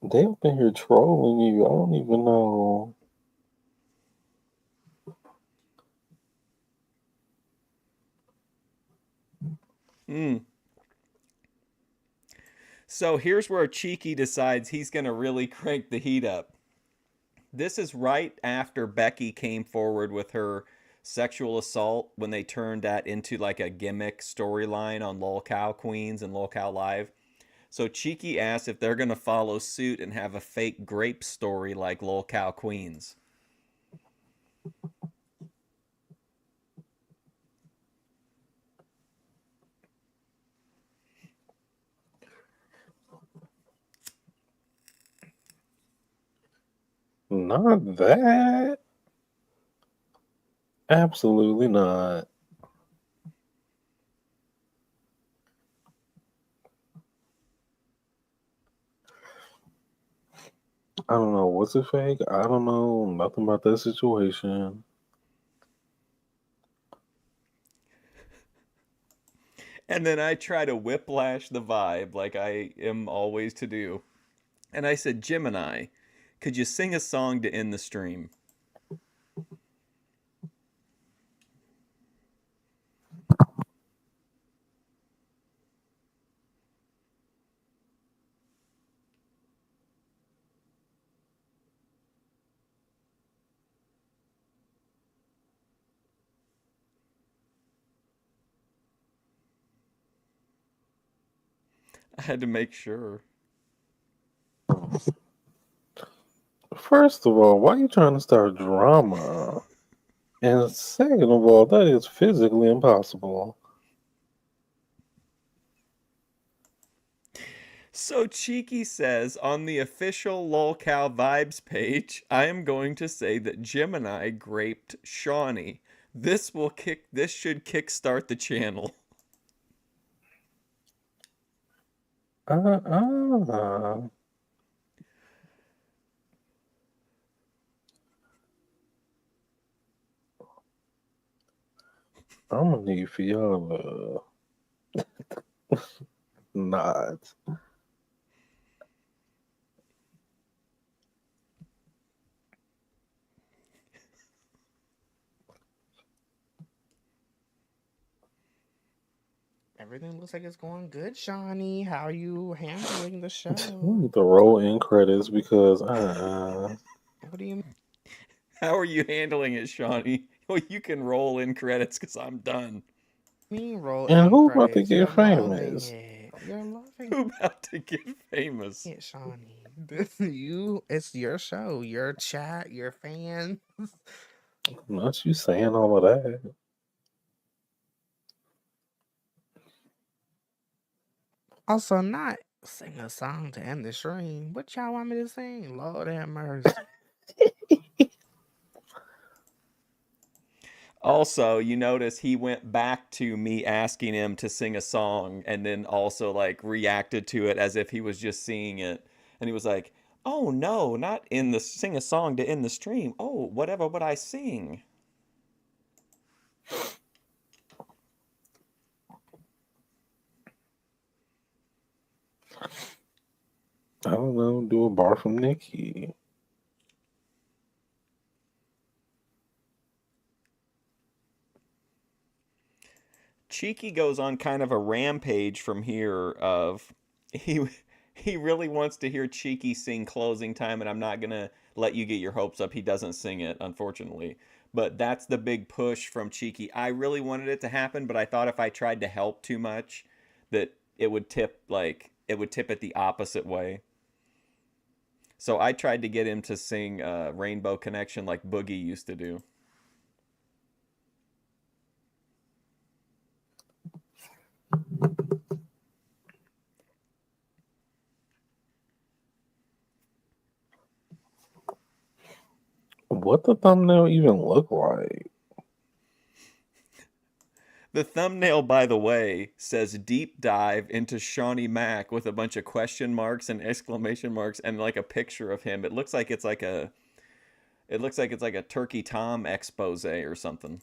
They up in here trolling you. I don't even know. So here's where Cheeky decides he's going to really crank the heat up. This is right after Becky came forward with her sexual assault when they turned that into like a gimmick storyline on LOL Queens and LOL Live. So Cheeky asks if they're going to follow suit and have a fake grape story like LOL Queens. Not that. Absolutely not. I don't know what's a fake. I don't know nothing about that situation. And then I try to whiplash the vibe like I am always to do. And I said, "Gemini, could you sing a song to end the stream?" I had to make sure. First of all, why are you trying to start drama? And second of all, that is physically impossible. So Cheeky says on the official LOLCal Vibes page, I am going to say that Gemini graped Shawnee. This should kickstart the channel. I'm gonna need for y'all not. everything looks like it's going good, Shawnee. How are you handling the show? We need to roll in credits because What do you mean? How are you handling it, Shawnee? Well, you can roll in credits because I'm done. Me roll And in who about to credits. get You're loving famous? it. You're loving Who about to get famous? it, Shawnee. It's your show, your chat, your fans. Not you saying all of that. Also, not sing a song to end the stream. What y'all want me to sing? Lord have mercy. Also, you notice he went back to me asking him to sing a song and then also like reacted to it as if he was just seeing it. And he was like, "Oh no, not in the sing a song to end the stream. Oh, whatever would I sing?" I don't know. Do a bar from Nikki. Cheeky goes on kind of a rampage from here of he he really wants to hear Cheeky sing Closing Time, and I'm not gonna let you get your hopes up. He doesn't sing it, unfortunately. But that's the big push from Cheeky. I really wanted it to happen, but I thought if I tried to help too much, that it would tip it the opposite way. So I tried to get him to sing Rainbow Connection like Boogie used to do. What the thumbnail even look like? The thumbnail, by the way, says deep dive into Shawnee Mac with a bunch of question marks and exclamation marks and like a picture of him. It looks like it's like a Turkey Tom expose or something.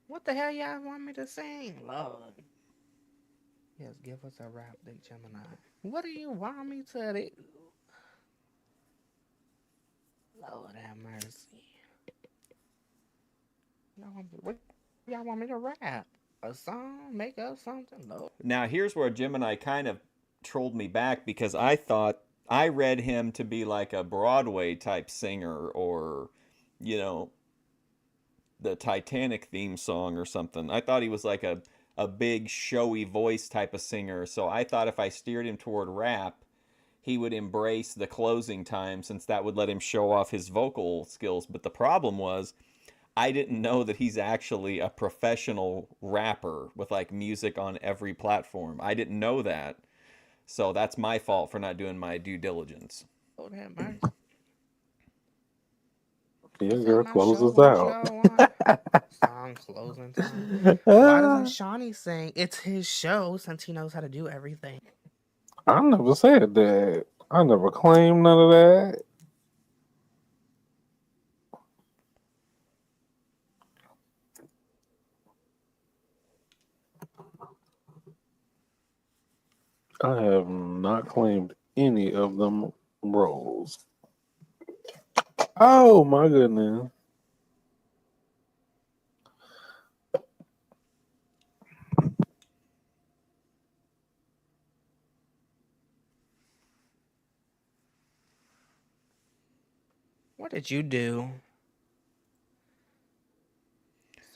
What the hell y'all want me to sing? Lord. Yes, give us a rap, Dick Gemini. What do you want me to do? Lord have mercy. What y'all want me to rap? A song? Make up something? Lord. Now, here's where Gemini kind of trolled me back because I thought I read him to be like a Broadway type singer or, you know, the Titanic theme song or something. I thought he was like a big showy voice type of singer. So I thought if I steered him toward rap, he would embrace the Closing Time since that would let him show off his vocal skills. But the problem was I didn't know that he's actually a professional rapper with like music on every platform. I didn't know that. So that's my fault for not doing my due diligence. Lord have mercy. Your girl closes What out. y'all want? Song Closing Time. Why doesn't Shawnee sing? It's his show since he knows how to do everything. I never said that. I never claimed none of that. I have not claimed any of them roles. Oh my goodness. What did you do?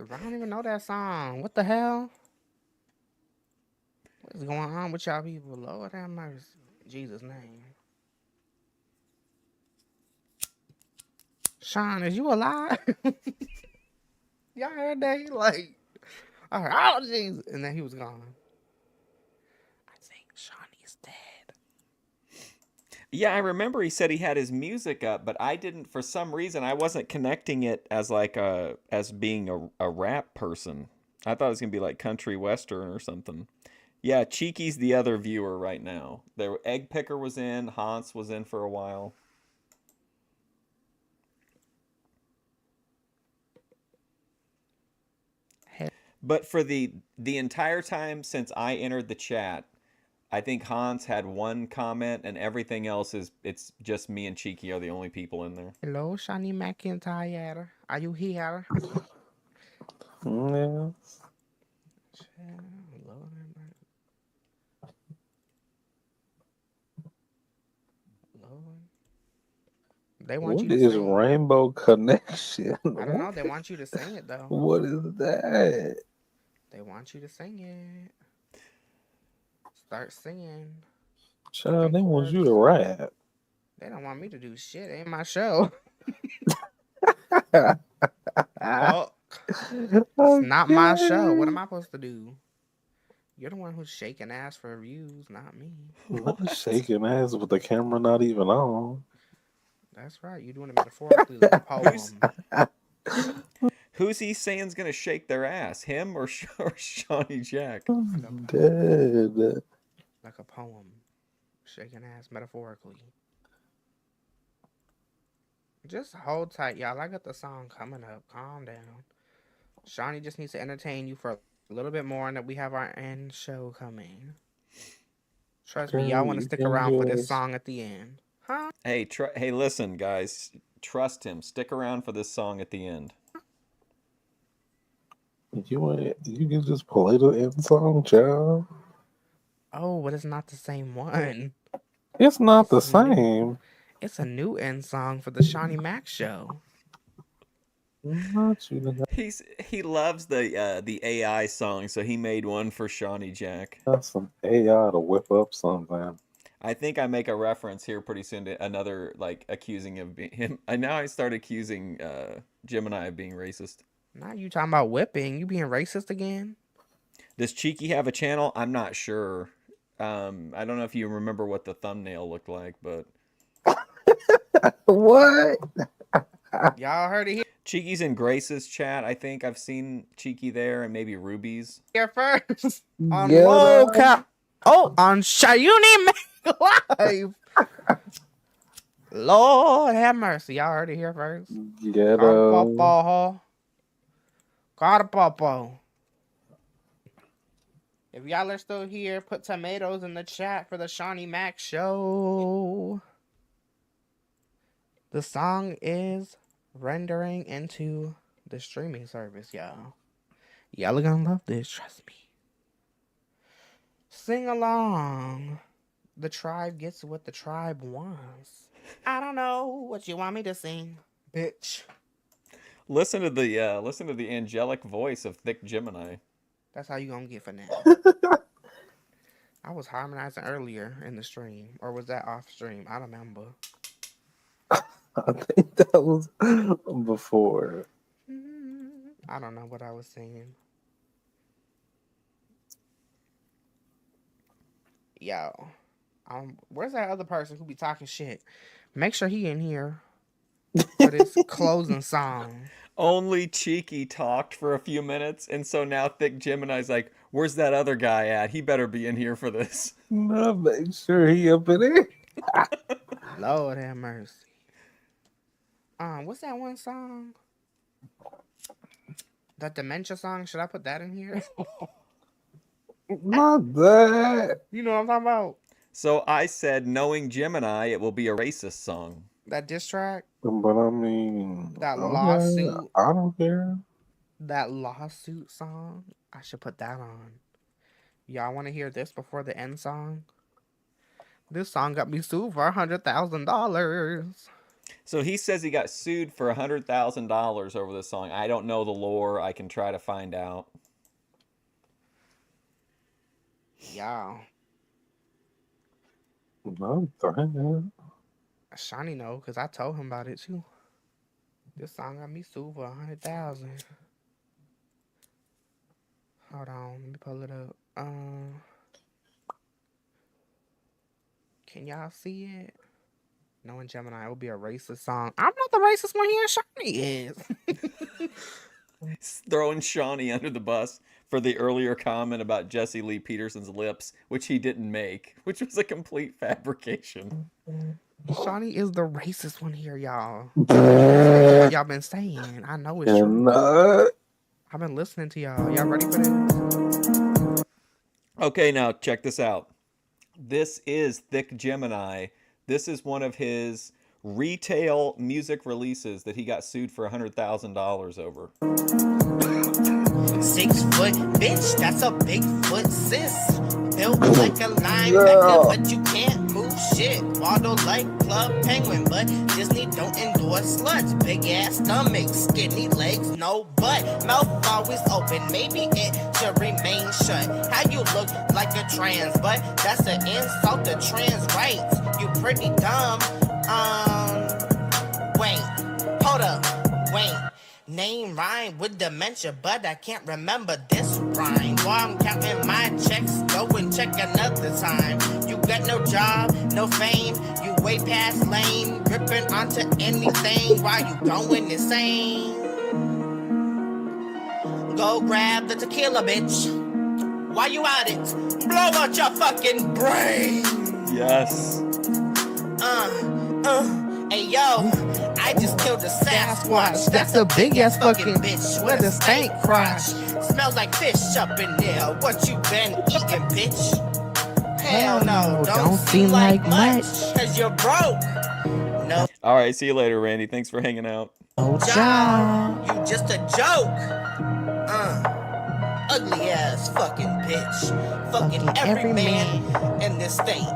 I don't even know that song. What the hell? What is going on with y'all people? Lord have mercy. In Jesus' name. Sean, is you alive? Y'all heard that? He like, I heard, oh, Jesus. And then he was gone. I think Shawnee's dead. Yeah, I remember he said he had his music up, but I didn't, for some reason, I wasn't connecting it as like as being a rap person. I thought it was going to be like country western or something. Yeah, Cheeky's the other viewer right now. There, Egg Picker was in, Hans was in for a while. But for the entire time since I entered the chat, I think Hans had one comment, and everything else it's just me and Cheeky are the only people in there. Hello, Shawnee McIntyre. Are you here? Yes. They want What you to is sing. Rainbow Connection? I don't know. They want you to sing it though. What is that? They want you to sing it. Start singing. Child, they want you to rap. They don't want me to do shit. It ain't my show. Fuck. It's not my show. What am I supposed to do? You're the one who's shaking ass for views, not me. Not shaking ass with the camera not even on. That's right. You're doing it metaphorically like a poem. Who's he saying's gonna shake their ass? Him or Shawnee Jack? Dead. Like a poem. Shaking ass metaphorically. Just hold tight, y'all. I got the song coming up. Calm down. Shawnee just needs to entertain you for a little bit more, and that we have our end show coming. Trust me, y'all want to stick around for this song at the end. Huh? Hey, listen, guys. Trust him. Stick around for this song at the end. You can just play the end song, child. Oh, but it's not the same one. It's not the same. It's a new end song for the Shawnee Mac show. He loves the AI song, so he made one for Shawnee Jack. That's some AI to whip up something. I think I make a reference here pretty soon to another accusing of him. And now I start accusing Gemini of being racist. Now you talking about whipping? You being racist again? Does Cheeky have a channel? I'm not sure. I don't know if you remember what the thumbnail looked like, but what? Y'all heard it here. Cheeky's in Grace's chat. I think I've seen Cheeky there, and maybe Ruby's. Here first on Local. Oh, on Shayuni Make Live. Lord have mercy. Y'all heard it here first. Ghetto. Carpapo. If y'all are still here, put tomatoes in the chat for the Shawnee Mac show. The song is rendering into the streaming service, y'all. Y'all are gonna love this, trust me. Sing along. The tribe gets what the tribe wants. I don't know what you want me to sing, bitch. Listen to the angelic voice of Thick Gemini. That's how you gonna get for now. I was harmonizing earlier in the stream, or was that off stream? I don't remember. I think that was before. I don't know what I was singing. Yo, where's that other person who be talking shit? Make sure he in here for this closing song. Only Cheeky talked for a few minutes, and so now Thick Gemini's like, where's that other guy at? He better be in here for this. No, make sure he up in there. Lord have mercy. What's that one song? That dementia song? Should I put that in here? Not that. You know what I'm talking about? So I said, knowing Gemini, it will be a racist song. That diss track? But I mean, that lawsuit. I don't care. That lawsuit song. I should put that on. Y'all want to hear this before the end song? This song got me sued for $100,000. So he says he got sued for $100,000 over this song. I don't know the lore. I can try to find out. Y'all. No, Shawnee know, because I told him about it too. This song got me sued for $100,000. Hold on, let me pull it up. Can y'all see it? Knowing Gemini, it will be a racist song. I'm not the racist one here. Shawnee is. He's throwing Shawnee under the bus for the earlier comment about Jesse Lee Peterson's lips, which he didn't make, which was a complete fabrication. Shawnee is the racist one here, y'all. What y'all been saying. I know it's true. I've been listening to y'all. Y'all ready for this? Okay, now check this out. This is Thick Gemini. This is one of his retail music releases that he got sued for $100,000 over. 6 foot bitch, that's a big foot sis. Built like a linebacker, but you can't move shit. Waddle like Club Penguin, but Disney don't endorse sluts. Big ass stomach, skinny legs, no butt. Mouth always open, maybe it should remain shut. How you look like a trans, but that's an insult to trans rights. You pretty dumb. Wait, hold up, wait. Name rhyme with dementia, but I can't remember this rhyme. While I'm counting my checks, go and check another time. You got no job, no fame, you way past lame. Gripping onto anything while you going insane. Go grab the tequila, bitch. While you at it, blow out your fucking brain. Yes. Hey yo, I just killed a Sasquatch. That's a big ass fucking bitch with a stank crotch. Smells like fish up in there. What you been eating, bitch? Hell no, don't seem like much. Cause you're broke. No. All right, see you later, Randy. Thanks for hanging out. Job. You just a joke. Ugly ass fucking bitch. Fucking every man in the States.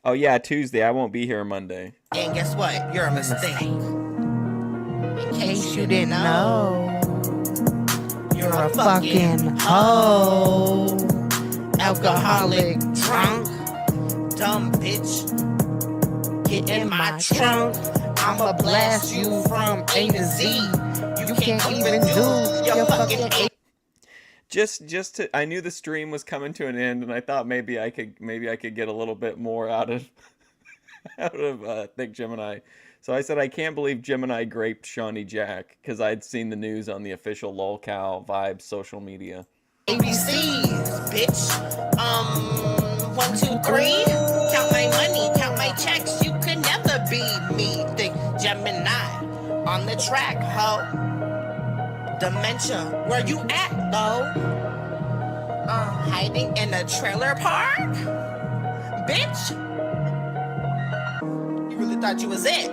Oh yeah, Tuesday. I won't be here Monday. And guess what? You're a mistake. In case you didn't know, you're a fucking hoe. Alcoholic, drunk, dumb bitch. Get in my trunk. I'ma blast you from A to Z. You can't even do your fucking A. Just to, I knew the stream was coming to an end, and I thought maybe I could get a little bit more out of Thick Gemini. So I said I can't believe Gemini graped Shawnee Jack because I'd seen the news on the official LolCow Vibes social media. ABCs, bitch. 1, 2, 3. Count my money, count my checks. You could never be me. Thick Gemini on the track, ho. Dementia, where you at, though? Hiding in a trailer park? Bitch? You really thought you was it?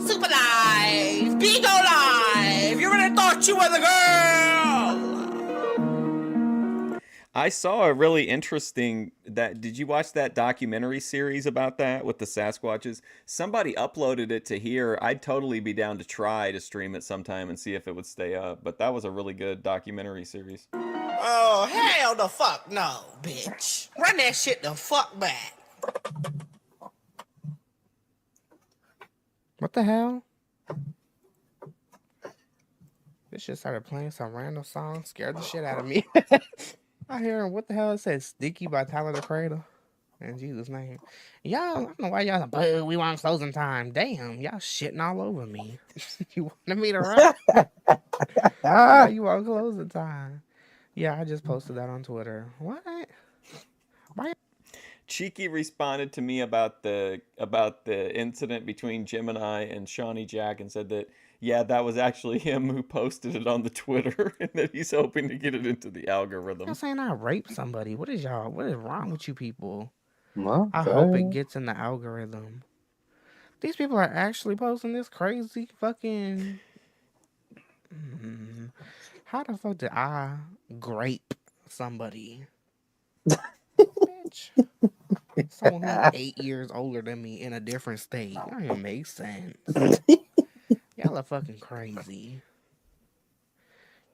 Super Live! Bigo Live! You really thought you were the girl! I saw a really interesting did you watch that documentary series about that with the Sasquatches? Somebody uploaded it to here. I'd totally be down to try to stream it sometime and see if it would stay up, but that was a really good documentary series. Oh, hell the fuck no, bitch. Run that shit the fuck back. What the hell? This shit started playing some random song, scared the shit out of me. I hear what the hell it says, Sticky by Tyler the Creator. In Jesus' name. Y'all, I don't know why y'all like, boo, we want closing time. Damn, y'all shitting all over me. You wanted me to run? Yeah, you want closing time. Yeah, I just posted that on Twitter. What? Why? Cheeky responded to me about the incident between Gemini and Shawnee Jack and said that, yeah, that was actually him who posted it on the Twitter and that he's hoping to get it into the algorithm. I'm saying I raped somebody. What is wrong with you people? No, I hope it gets in the algorithm. These people are actually posting this crazy fucking... How the fuck did I grape somebody? Bitch. Someone who's 8 years older than me in a different state. That don't even make sense. Y'all are fucking crazy.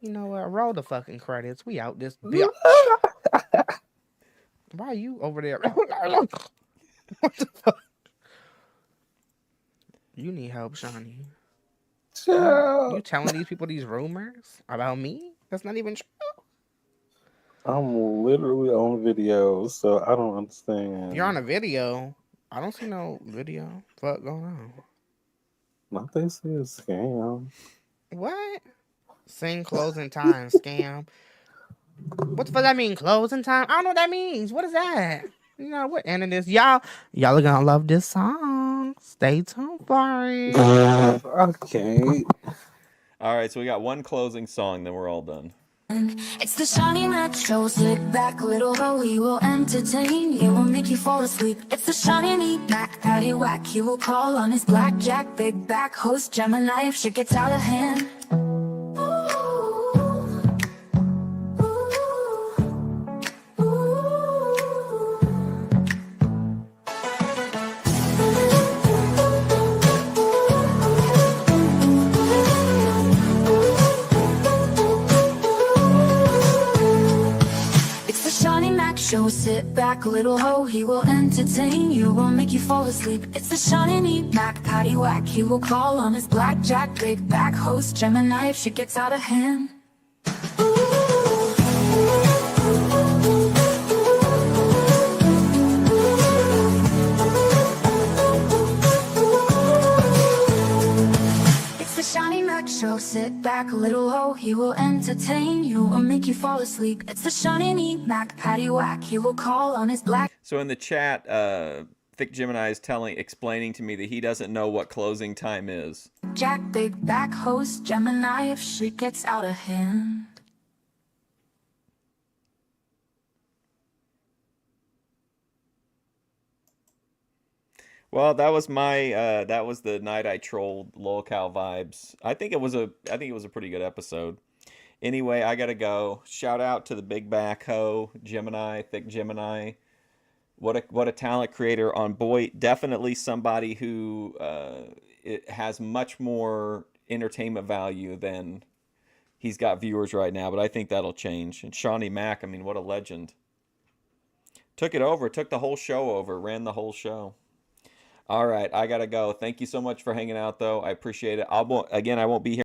You know what? Roll the fucking credits. We out this bitch. Why are you over there? What the fuck? You need help, Shawnee. You telling these people these rumors about me? That's not even true. I'm literally on video, so I don't understand. You're on a video. I don't see no video. Fuck going on? Not they say it's a scam. What? Sing closing time scam. What the fuck that mean? Closing time? I don't know what that means. What is that? You know what? Ending this, y'all are gonna love this song. Stay tuned for it. Okay. All right, so we got one closing song, then we're all done. It's the Shawnee Mac Show. Sit back, little ho, he will entertain. He will make you fall asleep. It's the Shawnee Mac Patty Whack. He will call on his blackjack, big back host Gemini if shit gets out of hand. Show, sit back, little ho, he will entertain you, will make you fall asleep. It's the Shawnee Mac Patty Whack. He will call on his blackjack, big back host Gemini if shit gets out of hand. It's the Shawnee Mac Show. Sit back, little ho, he will entertain you, will make you fall asleep. It's the Shawnee Mac Patty Whack. He will call on his black. So in the chat, Thick Gemini is explaining to me that he doesn't know what closing time is. Jack, big back host Gemini if shit gets out of hand. Well, that was that was the night I trolled Lolcow Vibes. I think it was a pretty good episode. Anyway, I gotta go. Shout out to the big back ho Gemini, Thick Gemini. What a talent creator on boy. Definitely somebody who it has much more entertainment value than he's got viewers right now. But I think that'll change. And Shawnee Mac, I mean, what a legend. Took it over. Took the whole show over. Ran the whole show. All right, I gotta go. Thank you so much for hanging out, though. I appreciate it. I won't be here.